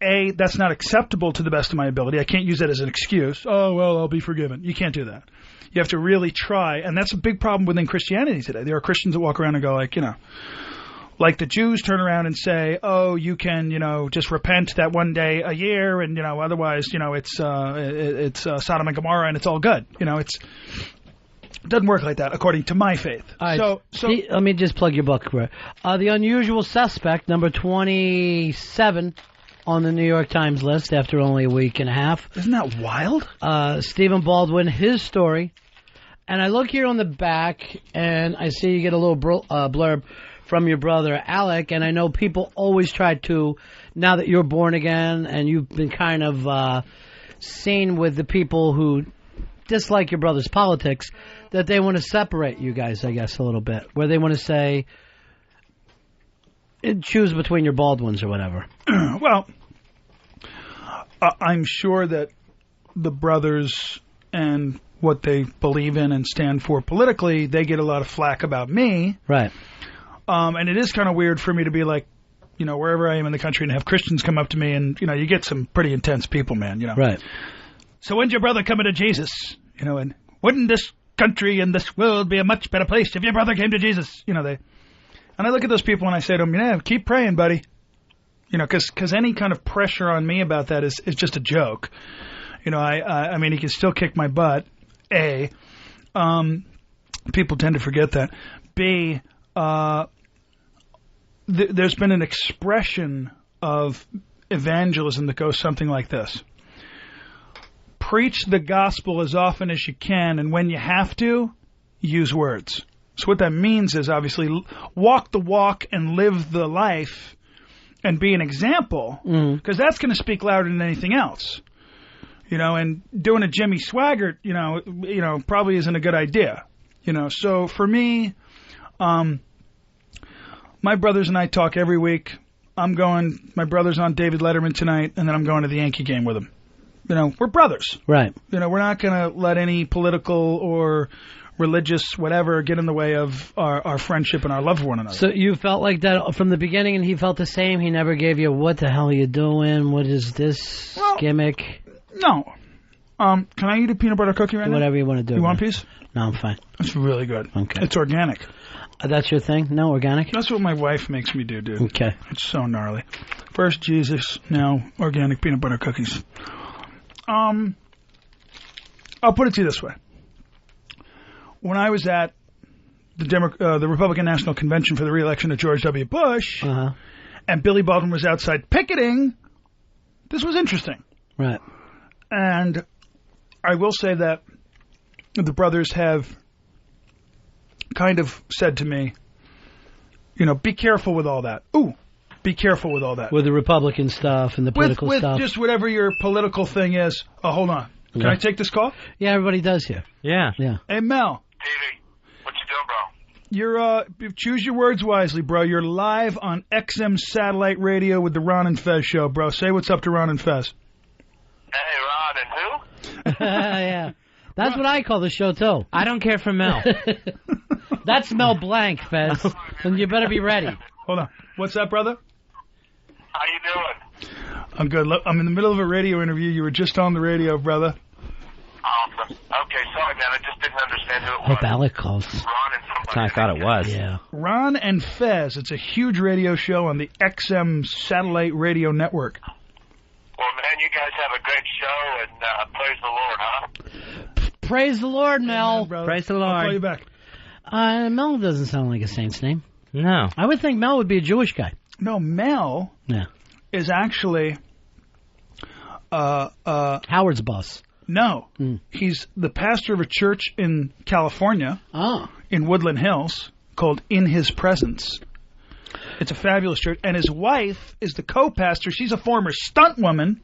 A, that's not acceptable to the best of my ability. I can't use that as an excuse. Oh, well, I'll be forgiven. You can't do that. You have to really try, and that's a big problem within Christianity today. There are Christians that walk around and go like, you know, like the Jews turn around and say, oh, you can, you know, just repent that one day a year, and, you know, otherwise, you know, it's Sodom and Gomorrah, and it's all good. You know, it doesn't work like that, according to my faith. All right, so let me just plug your book. The Unusual Suspect, number 27 on the New York Times list after only a week and a half. Isn't that wild? Stephen Baldwin, his story. And I look here on the back, and I see you get a little blurb from your brother, Alec, and I know people always try to, now that you're born again, and you've been kind of seen with the people who dislike your brother's politics, that they want to separate you guys, I guess, a little bit, where they want to say, choose between your Baldwins or whatever. Well, I'm sure that the brothers and what they believe in and stand for politically, they get a lot of flack about me. Right. And it is kind of weird for me to be like, you know, wherever I am in the country and have Christians come up to me and, you know, you get some pretty intense people, man, you know. Right. So when's your brother coming to Jesus? You know, and wouldn't this country and this world be a much better place if your brother came to Jesus? You know, and I look at those people and I say to them, yeah, keep praying, buddy. You know, because any kind of pressure on me about that is just a joke. You know, I mean, he can still kick my butt, A. People tend to forget that. B, there's been an expression of evangelism that goes something like this. Preach the gospel as often as you can, and when you have to, use words. So what that means is, obviously, walk the walk and live the life and be an example, because that's going to speak louder than anything else. You know, and doing a Jimmy Swaggart, you know, probably isn't a good idea. You know, so for me, my brothers and I talk every week. My brother's on David Letterman tonight, and then I'm going to the Yankee game with him. You know, we're brothers. Right. You know, we're not going to let any political or religious whatever get in the way of our friendship and our love for one another. So you felt like that from the beginning, and he felt the same? He never gave you, what the hell are you doing? What is this gimmick? No. Can I eat a peanut butter cookie right now? Whatever you want to do. You want a piece? No, I'm fine. It's really good. Okay. It's organic. That's your thing? No, organic? That's what my wife makes me do, dude. Okay. It's so gnarly. First Jesus, now organic peanut butter cookies. I'll put it to you this way. When I was at the Republican National Convention for the re-election of George W. Bush, and Billy Baldwin was outside picketing, this was interesting. Right. And I will say that the brothers have kind of said to me, be careful with all that. Ooh, be careful with all that. With the Republican stuff and the political with stuff. Just whatever your political thing is. Oh, hold on. Can I take this call? Yeah, everybody does here. Yeah. Hey, Mel. What you doing, bro? You're choose your words wisely, bro. You're live on XM satellite radio with the Ron and Fez show, bro. Say what's up to Ron and Fez. Hey, Ron and who? Yeah. That's what I call the show, too. I don't care for Mel. That's Mel Blanc, Fez. And you better be ready. Hold on. What's up, brother? How you doing? I'm good. Look, I'm in the middle of a radio interview. You were just on the radio, brother. Awesome. Okay, sorry, man. I just didn't understand who it was. Hope Alec calls. Ron and somebody. I thought it was. Yeah. Ron and Fez. It's a huge radio show on the XM satellite radio network. Well, man, you guys have a great show, and praise the Lord, huh? Praise the Lord, Mel. Amen, Praise the Lord. I'll call you back. Mel doesn't sound like a saint's name. No. I would think Mel would be a Jewish guy. No, Mel is actually Howard's boss. No. He's the pastor of a church in California, in Woodland Hills, called In His Presence. It's a fabulous church. And his wife is the co-pastor. She's a former stunt woman.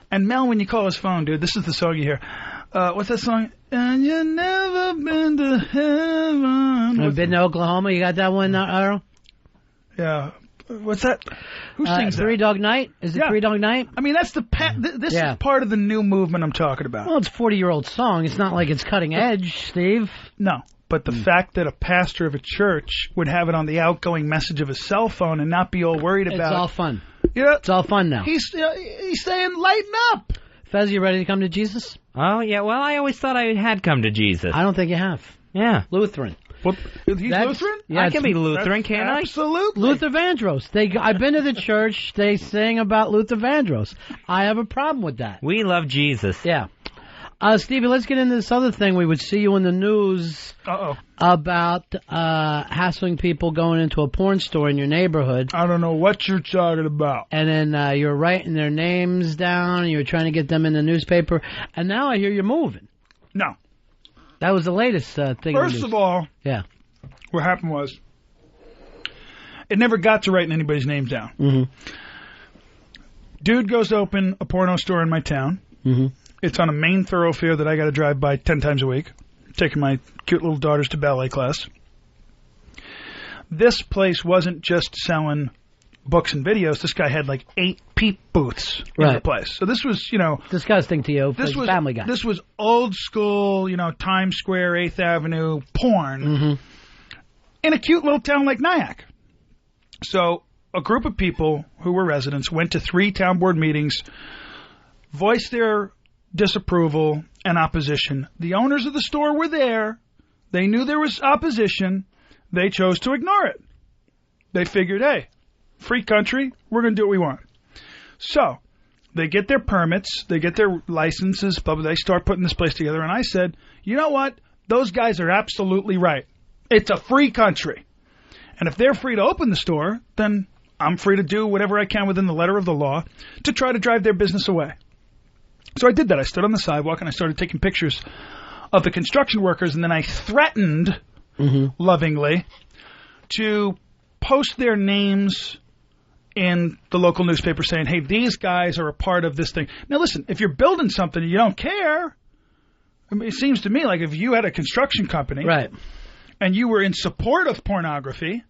And Mel, when you call his phone, dude, this is the song you hear. What's that song? And you never been to heaven. I've been to Oklahoma. You got that one, Earl? Yeah. What's that? Who sings that? Three Dog Night? Is it Three Dog Night? I mean, that's the this is part of the new movement I'm talking about. Well, it's a 40-year-old song. It's not like it's cutting edge, Steve. No. But the fact that a pastor of a church would have it on the outgoing message of his cell phone and not be all worried about It's all fun. Yeah, it's all fun now. He's saying, lighten up. Fez, you ready to come to Jesus? Oh, yeah. Well, I always thought I had come to Jesus. I don't think you have. Yeah. Lutheran. What? He's Lutheran? Yeah, I can be Lutheran, can't I? Absolutely. Luther Vandross. I've been to the church. They sing about Luther Vandross. I have a problem with that. We love Jesus. Yeah. Stevie, let's get into this other thing. We would see you in the news about hassling people going into a porn store in your neighborhood. I don't know what you're talking about. And then you're writing their names down, and you're trying to get them in the newspaper. And now I hear you're moving. No. That was the latest thing. First of all, what happened was it never got to writing anybody's names down. Mm-hmm. Dude goes to open a porno store in my town. Mm-hmm. It's on a main thoroughfare that I got to drive by 10 times a week, taking my cute little daughters to ballet class. This place wasn't just selling books and videos. This guy had like 8 peep booths in the place. So this was, disgusting to you. This was Family Guy. This was old school, Times Square, 8th Avenue porn in a cute little town like Nyack. So a group of people who were residents went to 3 town board meetings, voiced their disapproval and opposition. The owners of the store were there. They knew there was opposition. They chose to ignore it. They figured, hey, free country, we're going to do what we want. So they get their permits, they get their licenses, but they start putting this place together. And I said, you know what? Those guys are absolutely right. It's a free country. And if they're free to open the store, then I'm free to do whatever I can within the letter of the law to try to drive their business away. So I did that. I stood on the sidewalk and I started taking pictures of the construction workers, and then I threatened, lovingly, to post their names in the local newspaper saying, hey, these guys are a part of this thing. Now, listen, if you're building something and you don't care, I mean, it seems to me like if you had a construction company and you were in support of pornography,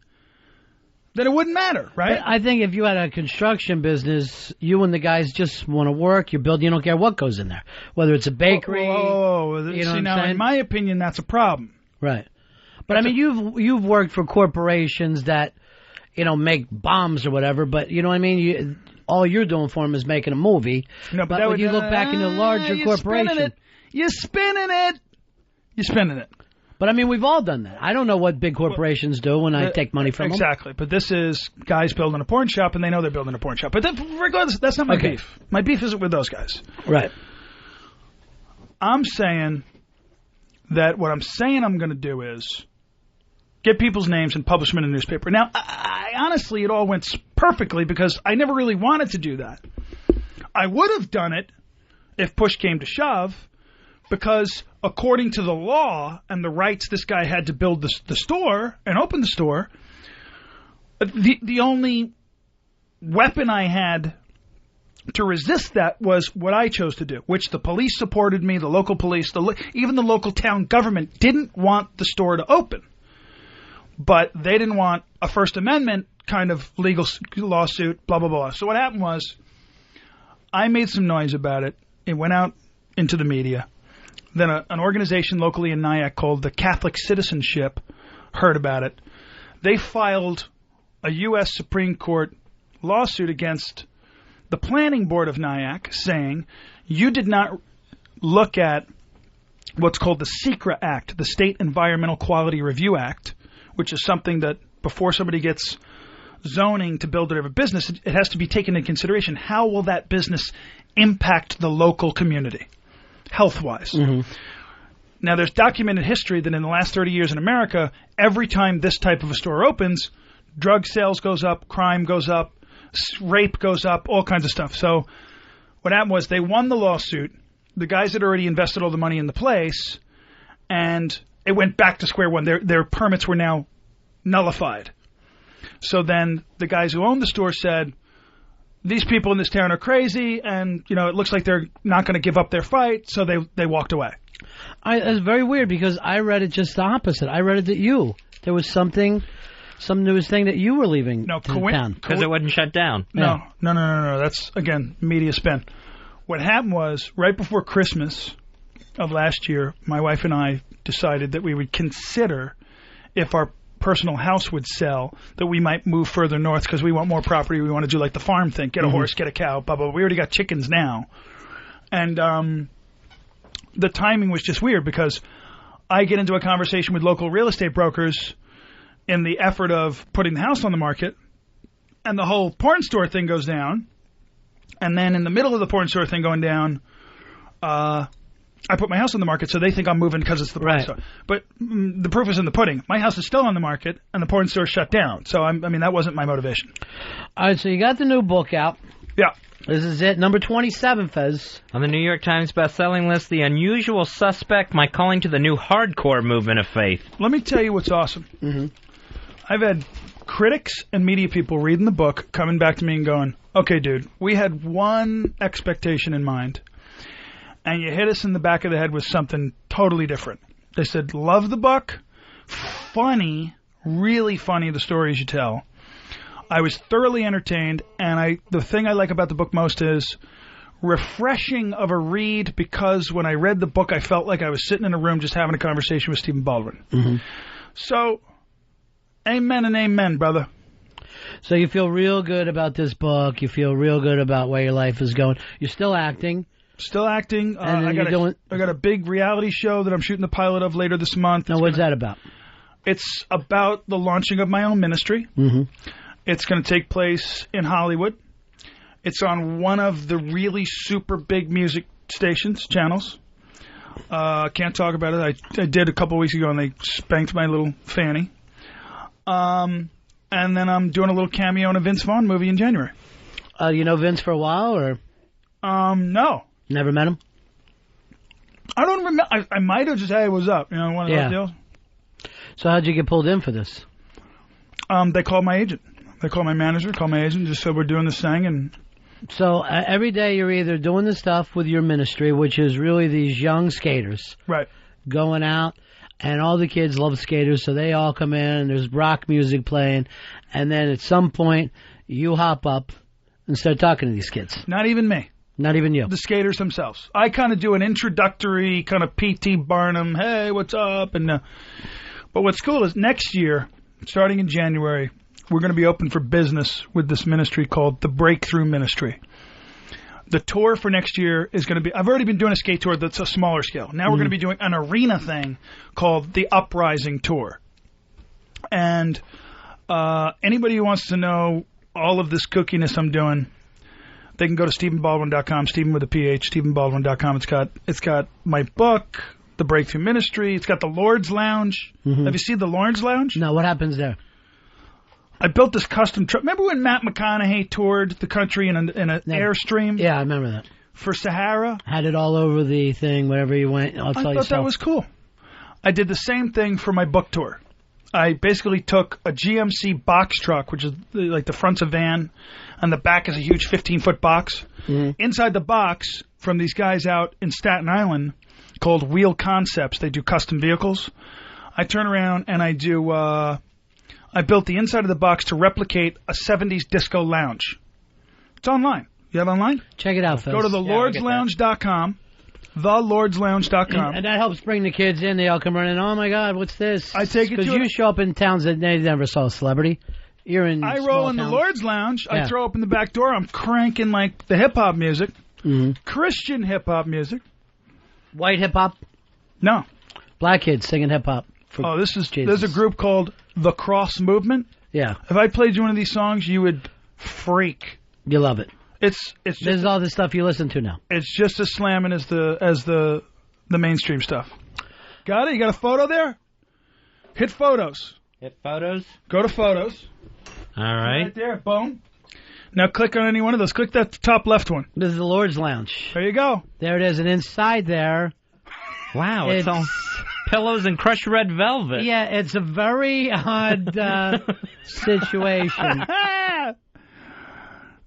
then it wouldn't matter, right? But I think if you had a construction business, you and the guys just want to work. You build. You don't care what goes in there, whether it's a bakery. See, now, in my opinion, that's a problem. Right. But I mean, you've worked for corporations that, make bombs or whatever. But you know what I mean. All you're doing for them is making a movie. No, but when you look back into a larger corporation, you're spinning it. But I mean, we've all done that. I don't know what big corporations do when I take money from them. Exactly. But this is guys building a porn shop, and they know they're building a porn shop. But regardless, that's not my beef. My beef isn't with those guys. Right. I'm saying that what I'm saying I'm going to do is get people's names and publish them in a newspaper. Now, I honestly, it all went perfectly because I never really wanted to do that. I would have done it if push came to shove, because according to the law and the rights this guy had to build the store and open the store, The only weapon I had to resist that was what I chose to do, which the police supported me, the local police, even the local town government didn't want the store to open. But they didn't want a First Amendment kind of legal lawsuit, blah, blah, blah. So what happened was I made some noise about it. It went out into the media. Then an organization locally in Nyack called the Catholic Citizenship heard about it. They filed a U.S. Supreme Court lawsuit against the planning board of Nyack saying you did not look at what's called the SECRA Act, the State Environmental Quality Review Act, which is something that before somebody gets zoning to build whatever business, it has to be taken into consideration. How will that business impact the local community, health-wise? Mm-hmm. Now, there's documented history that in the last 30 years in America, every time this type of a store opens, drug sales goes up, crime goes up, rape goes up, all kinds of stuff. So what happened was they won the lawsuit. The guys had already invested all the money in the place, and it went back to square one. Their permits were now nullified. So then the guys who owned the store said, these people in this town are crazy, and it looks like they're not going to give up their fight, so they walked away. It's very weird because I read it just the opposite. I read it that there was some news thing that you were leaving town. Because it wasn't shut down. No. That's, again, media spin. What happened was, right before Christmas of last year, my wife and I decided that we would consider, if our personal house would sell, that we might move further north because we want more property. We want to do like the farm thing, get a horse, get a cow, blah, blah. We already got chickens now. And the timing was just weird because I get into a conversation with local real estate brokers in the effort of putting the house on the market, and the whole porn store thing goes down. And then in the middle of the porn store thing going down, I put my house on the market, so they think I'm moving because it's the porn store. But the proof is in the pudding. My house is still on the market, and the porn store shut down. So, that wasn't my motivation. All right, so you got the new book out. Yeah. This is it, number 27, Fez. On the New York Times bestselling list, The Unusual Suspect, My Calling to the New Hardcore Movement of Faith. Let me tell you what's awesome. Mm-hmm. I've had critics and media people reading the book coming back to me and going, okay, dude, we had one expectation in mind, and you hit us in the back of the head with something totally different. They said, love the book, funny, really funny, the stories you tell. I was thoroughly entertained, and the thing I like about the book most is refreshing of a read, because when I read the book, I felt like I was sitting in a room just having a conversation with Stephen Baldwin. Mm-hmm. So, amen and amen, brother. So you feel real good about this book. You feel real good about where your life is going. You're still acting. Still acting. I got a big reality show that I'm shooting the pilot of later this month. Now, what's that about? It's about the launching of my own ministry. Mm-hmm. It's going to take place in Hollywood. It's on one of the really super big music channels. Can't talk about it. I did a couple weeks ago, and they spanked my little fanny. And then I'm doing a little cameo in a Vince Vaughn movie in January. You know Vince for a while, or? No. Never met him? I don't remember. I might have just, hey, what's up? One of those deals. So how'd you get pulled in for this? They called my agent. They called my manager, called my agent, just said we're doing this thing. And so every day you're either doing the stuff with your ministry, which is really these young skaters. Right. Going out, and all the kids love skaters, so they all come in, and there's rock music playing, and then at some point you hop up and start talking to these kids. Not even me. Not even you. The skaters themselves. I kind of do an introductory kind of P.T. Barnum, hey, what's up? And but what's cool is next year, starting in January, we're going to be open for business with this ministry called the Breakthrough Ministry. The tour for next year is going to be, I've already been doing a skate tour that's a smaller scale. Now we're going to be doing an arena thing called the Uprising Tour. And anybody who wants to know all of this kookiness I'm doing, they can go to StephenBaldwin.com, Stephen with a PH, StephenBaldwin.com. It's got my book, The Breakthrough Ministry. It's got the Lord's Lounge. Mm-hmm. Have you seen the Lord's Lounge? No, what happens there? I built this custom truck. Remember when Matt McConaughey toured the country in an Airstream? Yeah, I remember that. For Sahara? Had it all over the thing, wherever you went. I thought that was cool. I did the same thing for my book tour. I basically took a GMC box truck, which is like the front's a van, and the back is a huge 15-foot box. Inside the box, from these guys out in Staten Island called Wheel Concepts, they do custom vehicles. I turn around and I do. I built the inside of the box to replicate a 70s disco lounge. It's online. You have it online? Check it out, Fez. Go to thelordslounge.com. Thelordslounge.com. And that helps bring the kids in. They all come running. Oh my God, what's this? I take it to because you show up in towns that they never saw a celebrity. You're in. I small roll in towns. the Lord's Lounge. Yeah. I throw open the back door. I'm cranking like the hip hop music, Christian hip hop music. White hip hop? No. Black kids singing hip hop. Oh, there's a group called The Cross Movement. Yeah. If I played you one of these songs, you would freak. You love it. It's just, This is all the stuff you listen to now. It's just as slamming as the mainstream stuff. Got it? You got a photo there? Hit photos. Hit photos. Go to photos. All right. Right there, boom. Now click on any one of those. Click that top left one. This is the Lord's Lounge. There you go. There it is, and inside there. Wow, it's all pillows and crushed red velvet. Yeah, it's a very odd situation.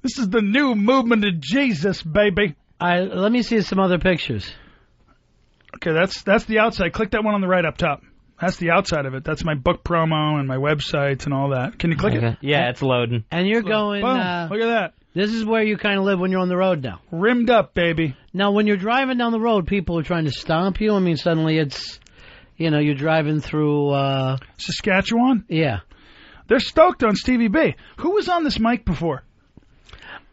This is the new movement of Jesus, baby. Let me see some other pictures. Okay, that's the outside. Click that one on the right up top. That's the outside of it. That's my book promo and my websites and all that. Can you click it? Yeah, it's loading. And you're going... Boom. Look at that. This is where you kind of live when you're on the road now. Rimmed up, baby. Now, when you're driving down the road, people are trying to stomp you. I mean, suddenly it's... you're driving through... Saskatchewan? Yeah. They're stoked on Stevie B. Who was on this mic before?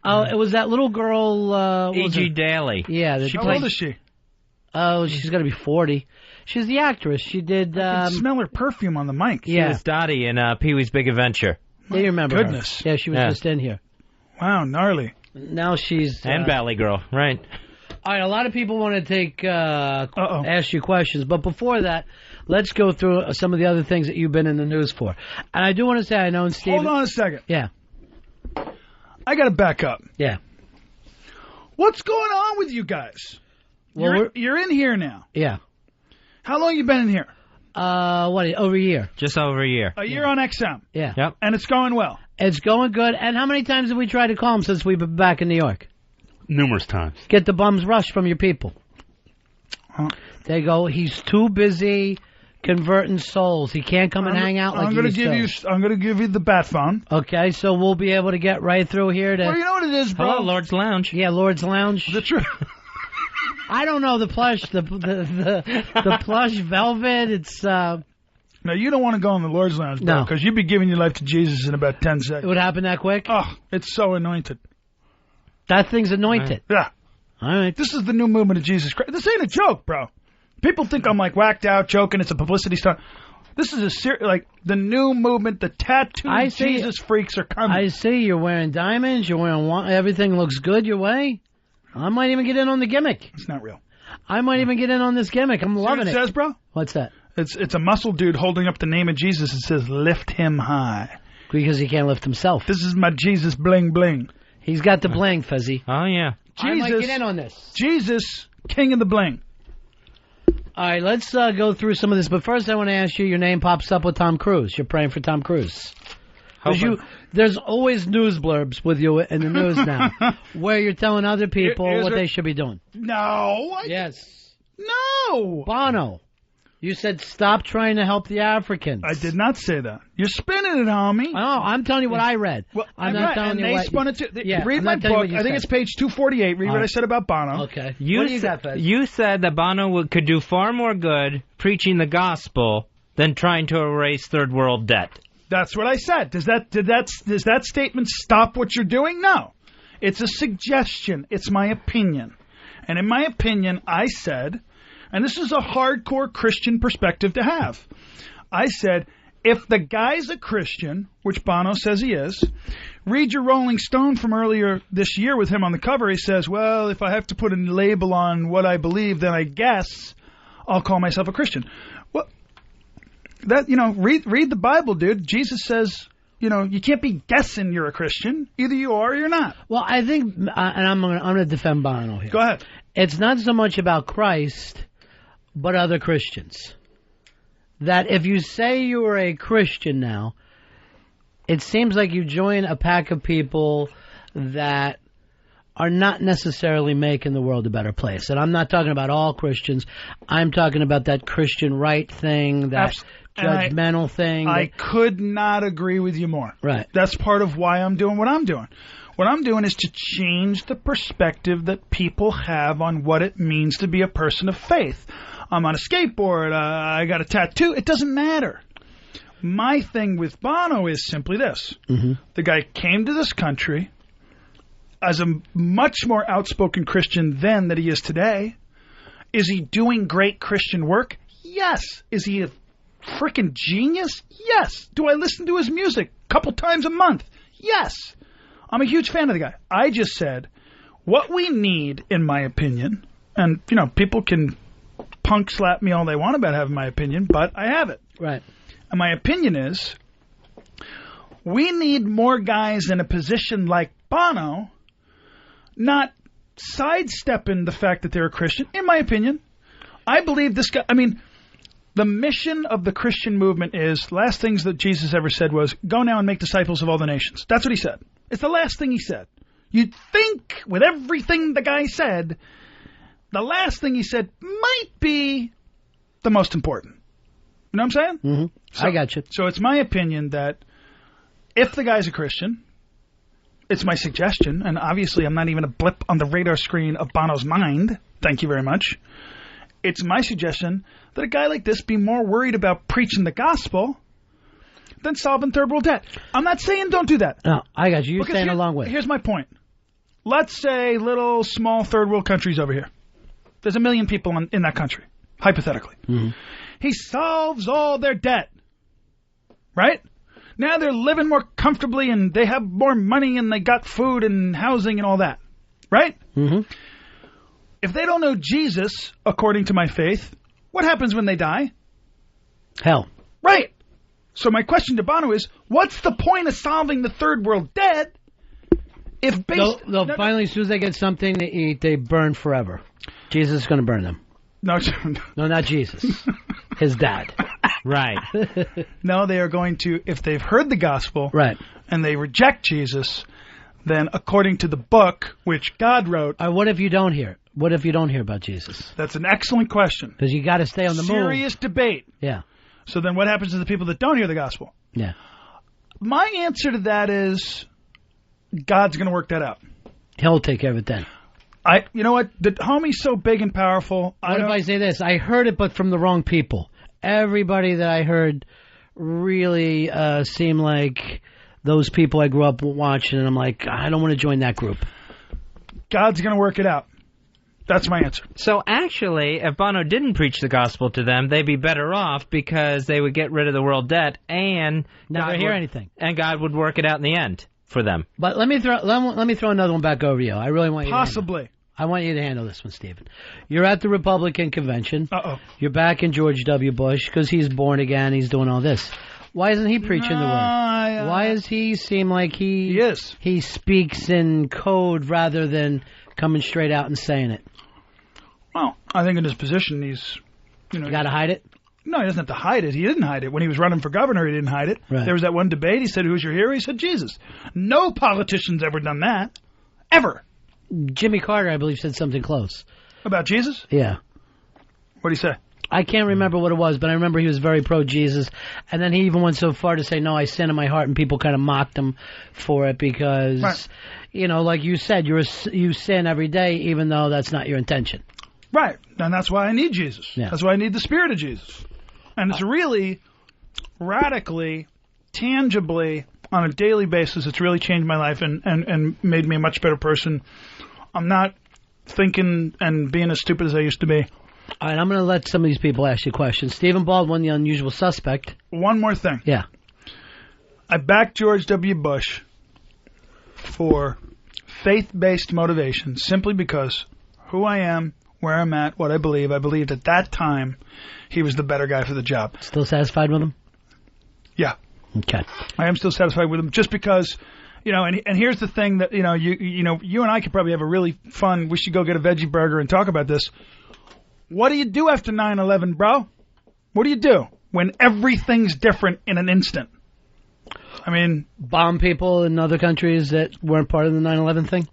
It was that little girl... E.G. Daly. Yeah. How old is she? Oh, she's got to be 40. She's the actress. She did... I can smell her perfume on the mic. She was Dottie in Pee-wee's Big Adventure. Yeah, you remember Goodness. her. Yeah, she was just in here. Wow, gnarly. Now she's... And Valley Girl, right. All right, a lot of people want to ask you questions, but before that, let's go through some of the other things that you've been in the news for. And I do want to say, I know in Steve... Hold on a second. Yeah. I got to back up. Yeah. What's going on with you guys? Well, you're in here now. Yeah. How long you been in here? Over a year. Just over a year. A year on XM. Yeah. Yep. And it's going well. It's going good. And how many times have we tried to call him since we've been back in New York? Numerous times. Get the bums rush from your people. They go, he's too busy converting souls. He can't come and hang out like I'm going to give you the bat phone. Okay, so we'll be able to get right through here to... Well, you know what it is, bro? Hello, Lord's Lounge. Yeah, Lord's Lounge. The truth. I don't know the plush, the plush velvet. It's now you don't want to go in the Lord's Lounge, bro, because you'd be giving your life to Jesus in about 10 seconds. It would happen that quick. Oh, it's so anointed. That thing's anointed. Yeah. All right. This is the new movement of Jesus Christ. This ain't a joke, bro. People think I'm like whacked out joking. It's a publicity stunt. This is the new movement. The tattooed Jesus freaks are coming. I see you're wearing diamonds. You're wearing everything looks good your way. I might even get in on the gimmick. It's not real. I might even get in on this gimmick. I'm loving what it says, bro? What's that? It's a muscle dude holding up the name of Jesus. It says, lift him high. Because he can't lift himself. This is my Jesus bling bling. He's got the bling, Fezzy. Oh, yeah. I might get in on this. Jesus, king of the bling. All right, let's go through some of this. But first I want to ask you, your name pops up with Tom Cruise. You're praying for Tom Cruise. There's always news blurbs with you in the news now where you're telling other people what they should be doing. No. Yes. No. Bono. You said stop trying to help the Africans. I did not say that. You're spinning it, homie. Oh, I'm telling you what I read. Well, I'm not telling you they what... spun it too. Yeah, read I'm my not telling book. you what you I think said. it's page 248. Read what I said about Bono. Okay. What do you got, Fez? You said that Bono could do far more good preaching the gospel than trying to erase third world debt. That's what I said. Does that statement stop what you're doing? No. It's a suggestion. It's my opinion. And in my opinion, I said, and this is a hardcore Christian perspective to have, I said, if the guy's a Christian, which Bono says he is, read your Rolling Stone from earlier this year with him on the cover. He says, well, if I have to put a label on what I believe, then I guess I'll call myself a Christian. Well, read the Bible, dude. Jesus says, you can't be guessing you're a Christian. Either you are or you're not. Well, I think, and I'm going to defend Bono here. Go ahead. It's not so much about Christ, but other Christians. that if you say you are a Christian now, it seems like you join a pack of people that are not necessarily making the world a better place. And I'm not talking about all Christians. I'm talking about that Christian right thing, that judgmental thing. I could not agree with you more. Right. That's part of why I'm doing what I'm doing. What I'm doing is to change the perspective that people have on what it means to be a person of faith. I'm on a skateboard. I got a tattoo. It doesn't matter. My thing with Bono is simply this. Mm-hmm. The guy came to this country as a much more outspoken Christian then than he is today. Is he doing great Christian work? Yes. Is he a freaking genius? Yes. Do I listen to his music a couple times a month? Yes. I'm a huge fan of the guy. I just said what we need, in my opinion, and, you know, people can punk slap me all they want about having my opinion, but I have it. Right. And my opinion is we need more guys in a position like Bono not sidestepping the fact that they're a Christian, in my opinion. I believe this guy, I mean, the mission of the Christian movement is, last things that Jesus ever said was, go now and make disciples of all the nations. That's what he said. It's the last thing he said. You'd think with everything the guy said, the last thing he said might be the most important. You know what I'm saying? Mm-hmm. So, I got you. So it's my opinion that if the guy's a Christian, it's my suggestion, and obviously I'm not even a blip on the radar screen of Bono's mind. Thank you very much. It's my suggestion that a guy like this be more worried about preaching the gospel than solving third world debt. I'm not saying don't do that. No, I got you. You're Because saying a long way. Here's my point. Let's say little, small third world countries over here. There's 1 million people in that country, hypothetically. Mm-hmm. He solves all their debt, right? Now they're living more comfortably and they have more money and they got food and housing and all that, right? Mm-hmm. If they don't know Jesus, according to my faith, what happens when they die? Hell. Right. So my question to Bono is, what's the point of solving the third world debt if They'll finally, as soon as they get something to eat, they burn forever. Jesus is going to burn them. No, not Jesus. His dad. Right. No, they are going to, if they've heard the gospel, right, and they reject Jesus, then according to the book, which God wrote... what if you don't hear? What if you don't hear about Jesus? That's an excellent question. Because you got to stay on the move. Serious debate. Yeah. So then what happens to the people that don't hear the gospel? Yeah. My answer to that is God's going to work that out. He'll take care of it then. You know what? The homie's so big and powerful. What if I say this? I heard it, but from the wrong people. Everybody that I heard really seemed like those people I grew up watching, and I'm like, I don't want to join that group. God's going to work it out. That's my answer. So actually, if Bono didn't preach the gospel to them, they'd be better off because they would get rid of the world debt and never hear anything. And God would work it out in the end for them. But let me throw another one back over you. I really want you possibly. I want you to handle this one, Stephen. You're at the Republican convention. Uh-oh. You're back in George W. Bush because he's born again. He's doing all this. Why isn't he preaching the word? Why does he seem like he speaks in code rather than coming straight out and saying it? Well, I think in his position, he's... You got to hide it? No, he doesn't have to hide it. He didn't hide it. When he was running for governor, he didn't hide it. Right. There was that one debate. He said, who's your hero? He said, Jesus. No politician's ever done that. Ever. Jimmy Carter, I believe, said something close. About Jesus? Yeah. What did he say? I can't remember what it was, but I remember he was very pro-Jesus. And then he even went so far to say, no, I sin in my heart, and people kind of mocked him for it because, you know, like you said, you sin every day, even though that's not your intention. Right. And that's why I need Jesus. Yeah. That's why I need the Spirit of Jesus. And it's really radically, tangibly, on a daily basis, it's really changed my life and made me a much better person. I'm not thinking and being as stupid as I used to be. All right, I'm going to let some of these people ask you questions. Stephen Baldwin, the unusual suspect. One more thing. Yeah. I backed George W. Bush for faith-based motivation simply because who I am, where I'm at, what I believed at that time he was the better guy for the job. Still satisfied with him? Yeah. Okay. I am still satisfied with him just because, you know, and here's the thing that, you know, you and I could probably have a really fun, we should go get a veggie burger and talk about this. What do you do after 9/11, bro? What do you do? when everything's different in an instant? I mean, bomb people in other countries that weren't part of the 9/11 thing?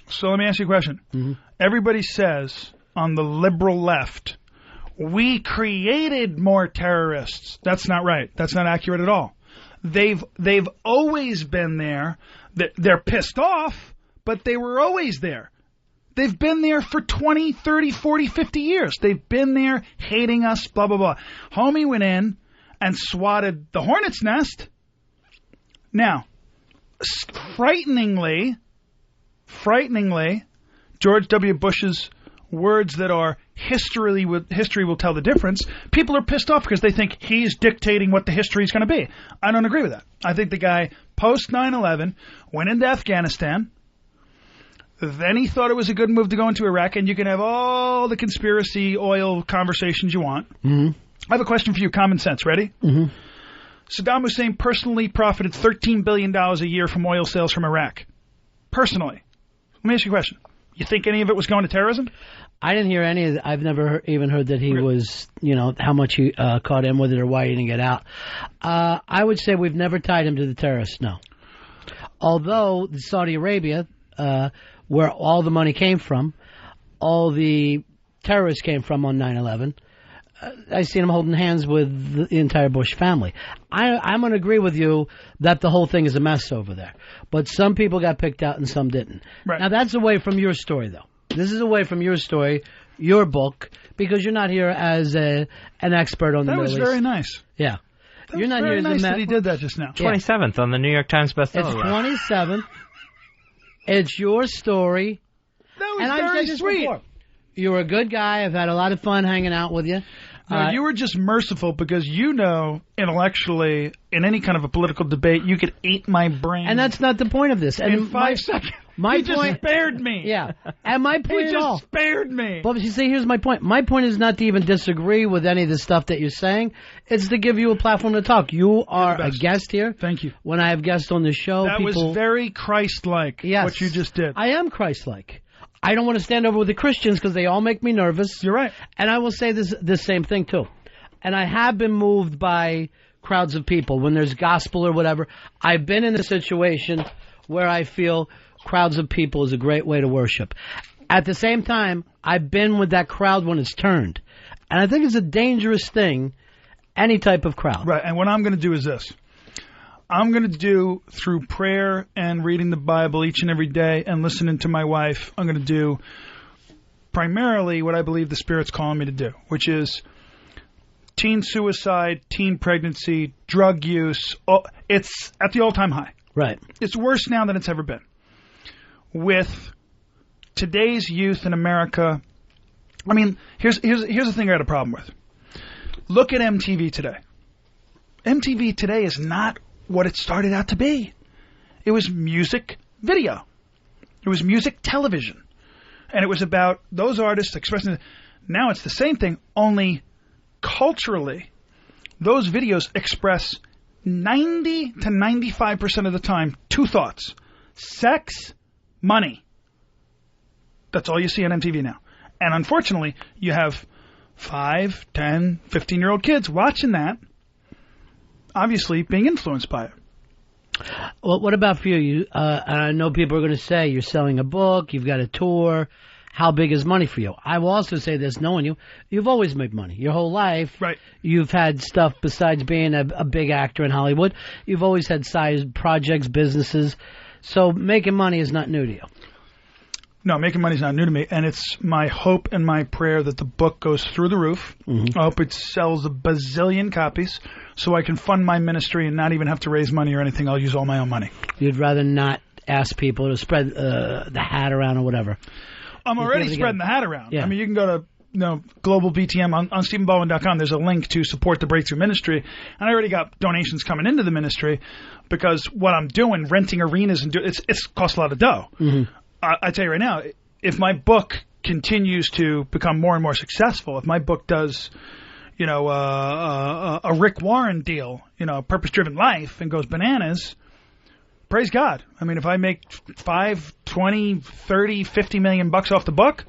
So let me ask you a question. Mm-hmm. Everybody says on the liberal left, we created more terrorists. That's not right. That's not accurate at all. They've always been there. They're pissed off, but they were always there. They've been there for 20, 30, 40, 50 years. They've been there hating us, blah, blah, blah. Homie went in and swatted the hornet's nest. Now, frighteningly, George W. Bush's words that are history will tell the difference. People are pissed off because they think he's dictating what the history is going to be. I don't agree with that. I think the guy, post 9/11, went into Afghanistan. Then he thought it was a good move to go into Iraq, and you can have all the conspiracy oil conversations you want. Mm-hmm. I have a question for you, common sense. Ready? Mm-hmm. Saddam Hussein personally profited $13 billion a year from oil sales from Iraq. Personally. Let me ask you a question. You think any of it was going to terrorism? I didn't hear any of it. I've never even heard that he was, how much he caught in with it or why he didn't get out. I would say we've never tied him to the terrorists, no. Although Saudi Arabia, where all the money came from, all the terrorists came from on 9/11, I seen him holding hands with the entire Bush family. I'm going to agree with you that the whole thing is a mess over there. But some people got picked out and some didn't. Right. Now, that's away from your story, though. This is away from your story, your book, because you're not here as an expert on the Middle East. That was very nice. Yeah. You're not very here nice as that he did that just now. 27th on the New York Times bestseller It's 27th. It's your story. That was and I've very said this sweet. before. You're a good guy. I've had a lot of fun hanging out with you. No, you were just merciful because intellectually, in any kind of a political debate, you could eat my brain. And that's not the point of this. And in 5 seconds. My He point, just spared me. Yeah. And my point He at all. just spared me. But you see, here's my point. My point is not to even disagree with any of the stuff that you're saying. It's to give you a platform to talk. You are a guest here. Thank you. When I have guests on the show, That people... was very Christ-like, Yes. what you just did. I am Christ-like. I don't want to stand over with the Christians because they all make me nervous. You're right. And I will say the same thing, too. And I have been moved by crowds of people. When there's gospel or whatever, I've been in a situation where I feel crowds of people is a great way to worship. At the same time, I've been with that crowd when it's turned. And I think it's a dangerous thing, any type of crowd. Right, and what I'm going to do is this. I'm going to do, through prayer and reading the Bible each and every day and listening to my wife, I'm going to do primarily what I believe the Spirit's calling me to do, which is teen suicide, teen pregnancy, drug use. It's at the all-time high. Right. It's worse now than it's ever been. With today's youth in America, I mean, here's the thing I got a problem with. Look at MTV today. MTV today is not what it started out to be. It was music video. It was music television. And it was about those artists expressing... Now it's the same thing, only culturally, those videos express 90 to 95% of the time two thoughts. Sex, money. That's all you see on MTV now. And unfortunately, you have 5, 10, 15-year-old kids watching that, obviously being influenced by it. Well, what about for you? I know people are going to say you're selling a book, you've got a tour. How big is money for you? I will also say this, knowing you, you've always made money. Your whole life, right. You've had stuff besides being a big actor in Hollywood. You've always had side projects, businesses. So making money is not new to you. No, making money is not new to me, and it's my hope and my prayer that the book goes through the roof. Mm-hmm. I hope it sells a bazillion copies so I can fund my ministry and not even have to raise money or anything. I'll use all my own money. You'd rather not ask people to spread the hat around or whatever. I'm already spreading the hat around. Yeah. I mean, you can go to Global BTM on StephenBaldwin.com. There's a link to support the Breakthrough Ministry, and I already got donations coming into the ministry because what I'm doing, renting arenas, and it's cost a lot of dough. Mm-hmm. I tell you right now, if my book continues to become more and more successful, if my book does, a Rick Warren deal, Purpose-Driven Life, and goes bananas, praise God. I mean, if I make 5, 20, 30, 50 million bucks off the book,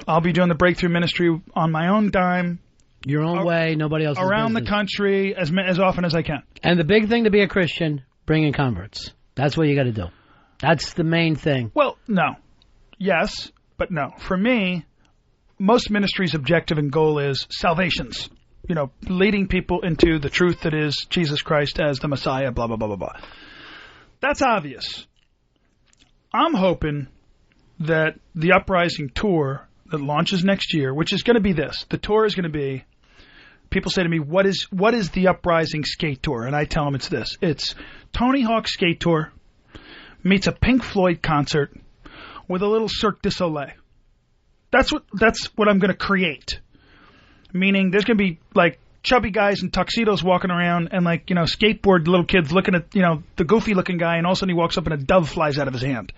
I'll be doing the Breakthrough Ministry on my own dime Your own way, nobody else's around business. the country as often as I can. And the big thing to be a Christian, bring in converts. That's what you got to do. That's the main thing. Well, no. Yes, but no. For me, most ministries' objective and goal is salvations. You know, leading people into the truth that is Jesus Christ as the Messiah, blah, blah, blah, blah, blah. That's obvious. I'm hoping that the Uprising tour that launches next year, which is going to be this. The tour is going to be, people say to me, what is the Uprising skate tour? And I tell them it's this. It's Tony Hawk skate tour meets a Pink Floyd concert with a little Cirque du Soleil. That's what I'm going to create. Meaning there's going to be like chubby guys in tuxedos walking around and like, you know, skateboard little kids looking at, you know, the goofy looking guy, and all of a sudden he walks up and a dove flies out of his hand.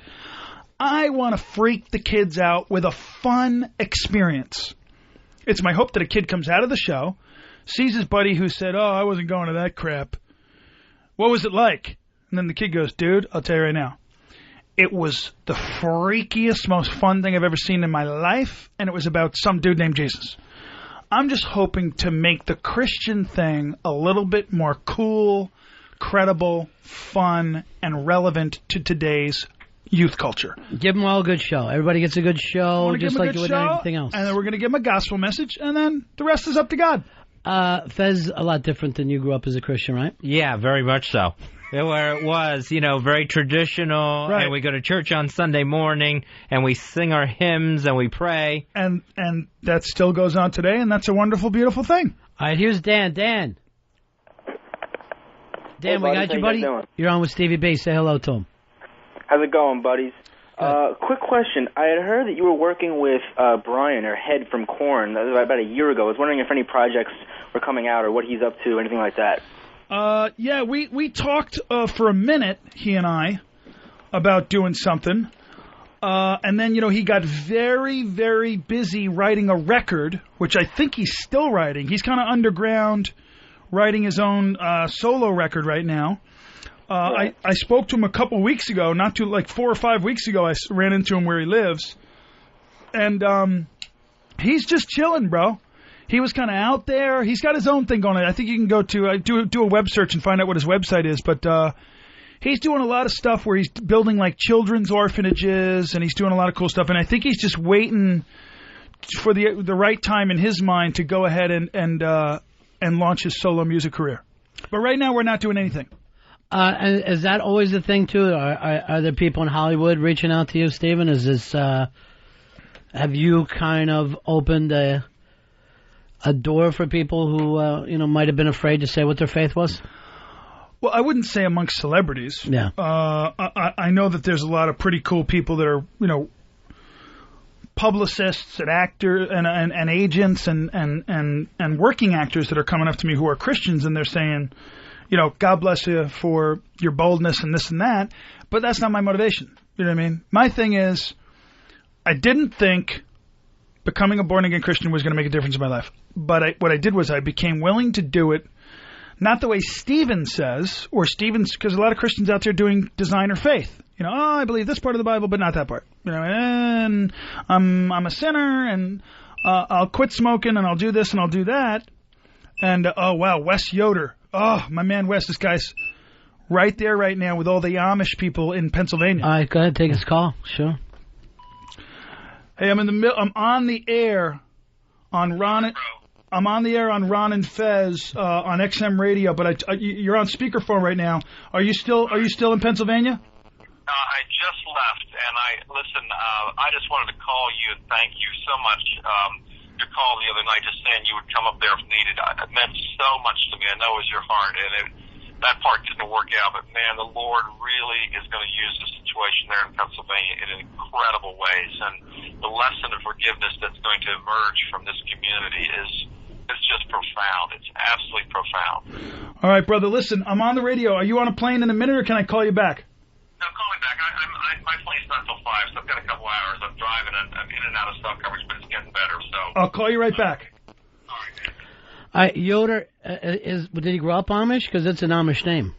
I want to freak the kids out with a fun experience. It's my hope that a kid comes out of the show, sees his buddy who said, "Oh, I wasn't going to that crap. What was it like?" And then the kid goes, "Dude, I'll tell you right now. It was the freakiest, most fun thing I've ever seen in my life, and it was about some dude named Jesus." I'm just hoping to make the Christian thing a little bit more cool, credible, fun, and relevant to today's youth culture. Give them all a good show. Everybody gets a good show, just like you would show, anything else. And then we're going to give them a gospel message, and then the rest is up to God. Fez, a lot different than you grew up as a Christian, right? Yeah, very much so. Where it was, you know, very traditional, right. And we go to church on Sunday morning, and we sing our hymns, and we pray. And that still goes on today, and that's a wonderful, beautiful thing. All right, here's Dan. Dan, Hey, we got you, buddy. You're on with Stevie B. Say hello to him. How's it going, buddies? Quick question. I had heard that you were working with Brian, or Head from Korn, that was about a year ago. I was wondering if any projects were coming out or what he's up to, anything like that. Yeah, we talked for a minute, he and I, about doing something. And then, you know, he got very, very busy writing a record, which I think he's still writing. He's kind of underground, writing his own solo record right now. I spoke to him a couple weeks ago, like 4 or 5 weeks ago. I ran into him where he lives. And he's just chilling, bro. He was kind of out there. He's got his own thing going on. I think you can go to do a web search and find out what his website is. But he's doing a lot of stuff where he's building like children's orphanages, and he's doing a lot of cool stuff. And I think he's just waiting for the right time in his mind to go ahead and launch his solo music career. But right now we're not doing anything. And is that always the thing too? Are there people in Hollywood reaching out to you, Stephen? Is this have you kind of opened a door for people who might have been afraid to say what their faith was? Well, I wouldn't say amongst celebrities. Yeah. I know that there's a lot of pretty cool people that are, publicists and actors and agents and working actors that are coming up to me who are Christians, and they're saying, God bless you for your boldness and this and that. But that's not my motivation. You know what I mean? My thing is, I didn't think becoming a born-again Christian was going to make a difference in my life. But what I did was I became willing to do it, not the way Stephen says, because a lot of Christians out there doing designer faith. I believe this part of the Bible, but not that part. And I'm a sinner, and I'll quit smoking, and I'll do this, and I'll do that. And, oh, wow, Wes Yoder. Oh, my man Wes, this guy's right there right now with all the Amish people in Pennsylvania. All right, go ahead, take his call. Sure. Hey, I'm on the air on Ron. I'm on the air on Ron and Fez on XM Radio, but you're on speakerphone right now. Are you still in Pennsylvania? I just left, and I just wanted to call you and thank you so much. Your call the other night, just saying you would come up there if needed, it meant so much to me. I know it was your heart, and that part didn't work out, but man, the Lord really is going to use the situation there in Pennsylvania in incredible ways, and the lesson of forgiveness that's going to emerge from this community is just profound. It's absolutely profound. All right, brother, listen, I'm on the radio. Are you on a plane in a minute, or can I call you back? No, call me back. My plane's not till 5, so I've got a couple hours. I'm driving, and I'm in and out of cell coverage, but it's getting better, so. I'll call you right back. All right, Yoder, did he grow up Amish? Because it's an Amish name.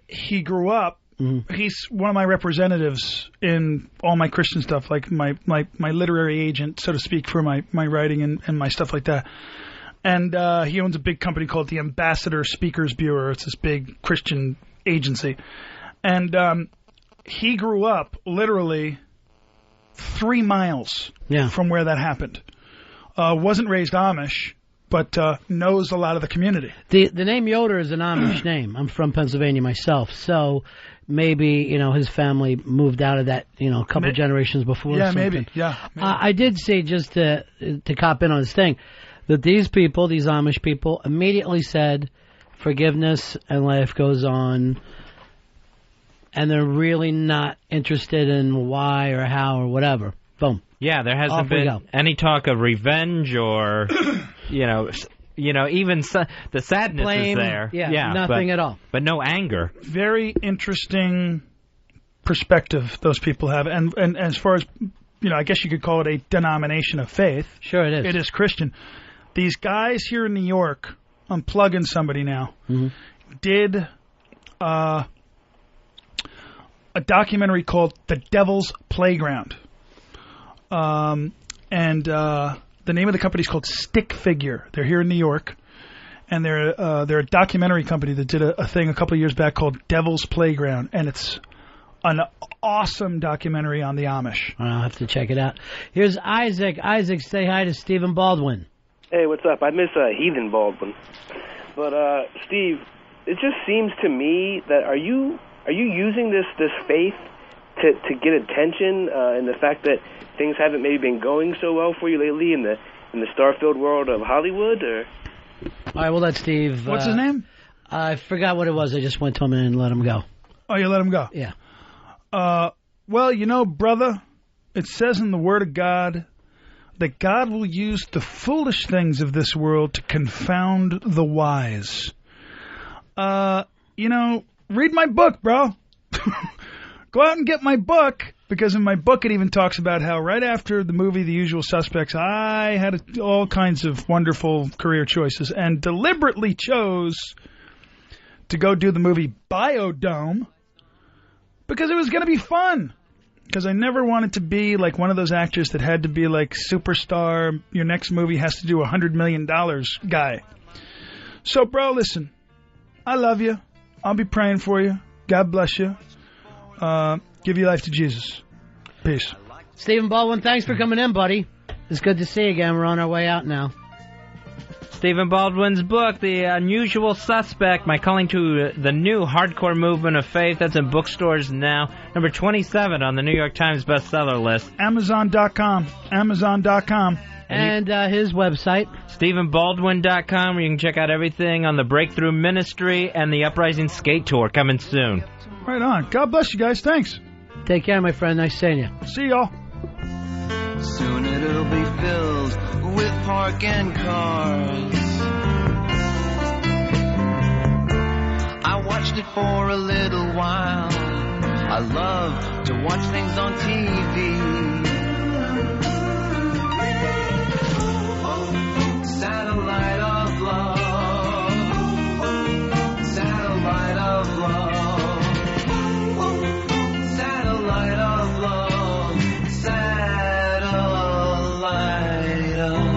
He grew up he's one of my representatives in all my Christian stuff, like my literary agent, so to speak, for my writing and my stuff like that. And he owns a big company called the Ambassador Speakers Bureau. It's this big Christian agency. And he grew up literally 3 miles from where that happened. Wasn't raised Amish, but knows a lot of the community. The name Yoder is an Amish name. I'm from Pennsylvania myself, so maybe his family moved out of that a couple generations before. Yeah, or something. maybe. Yeah. Maybe. I did see, just to cop in on this thing, that these people, these Amish people, immediately said forgiveness and life goes on, and they're really not interested in why or how or whatever. Boom. Yeah, there hasn't Off we been go. any talk of revenge or, even the sadness Blame, is there. yeah, nothing at all. But no anger. Very interesting perspective those people have. And as far as, I guess you could call it a denomination of faith. Sure it is. It is Christian. These guys here in New York, I'm plugging somebody now, did a documentary called The Devil's Playground. And the name of the company is called Stick Figure. They're here in New York, and they're a documentary company that did a thing a couple of years back called Devil's Playground, and it's an awesome documentary on the Amish. I'll have to check it out. Here's Isaac. Isaac, say hi to Stephen Baldwin. Hey, what's up? I miss Heathen Baldwin. But, Steve, it just seems to me that are you using this faith to get attention in the fact that things haven't maybe been going so well for you lately in the star-filled world of Hollywood? Or All right, we'll let Steve... What's his name? I forgot what it was. I just went to him and let him go. Oh, you let him go? Yeah. Well, brother, it says in the Word of God that God will use the foolish things of this world to confound the wise. Read my book, bro. Go out and get my book, because in my book it even talks about how right after the movie The Usual Suspects, I had all kinds of wonderful career choices and deliberately chose to go do the movie Biodome because it was going to be fun. Because I never wanted to be like one of those actors that had to be like superstar, your next movie has to do $100 million guy. So, bro, listen, I love you. I'll be praying for you. God bless you. Give your life to Jesus. Peace. Stephen Baldwin, thanks for coming in, buddy. It's good to see you again. We're on our way out now. Stephen Baldwin's book, The Unusual Suspect, My Calling to the New Hardcore Movement of Faith. That's in bookstores now. Number 27 on the New York Times bestseller list. Amazon.com. Amazon.com. And his website. StephenBaldwin.com, where you can check out everything on the Breakthrough Ministry and the Uprising Skate Tour coming soon. Right on. God bless you guys. Thanks. Take care, my friend. Nice seeing you. See y'all. Soon it'll be filled with parking cars. I watched it for a little while. I love to watch things on TV. Satellite of love. Satellite of love. Satellite of love. Satellite of.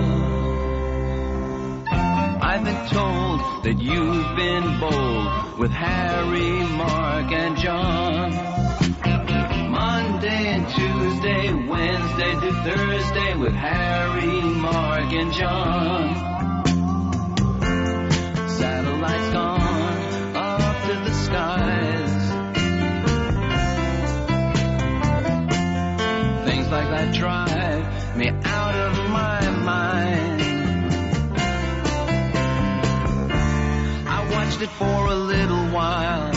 I've been told that you've been bold with Harry, Mark, and John. Monday and Tuesday, Wednesday to Thursday with Harry, Mark, and John. Satellites gone up to the skies. Things like that drive me out of my mind. I watched it for a little while.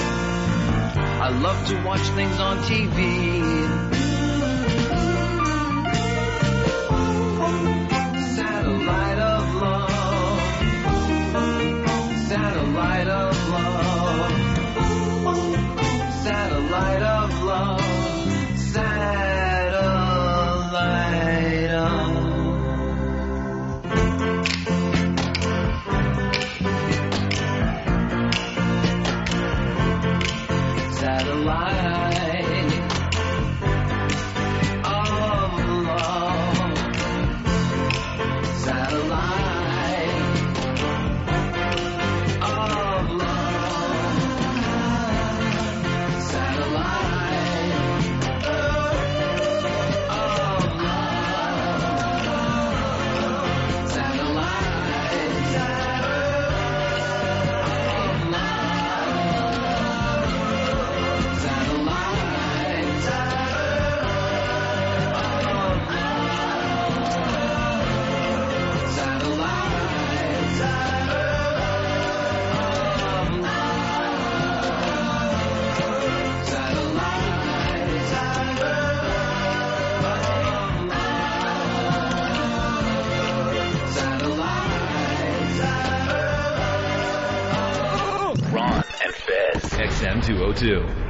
I love to watch things on TV. Satellite of love. Satellite of love. Satellite of love. Satellite of. Satellite XM 202.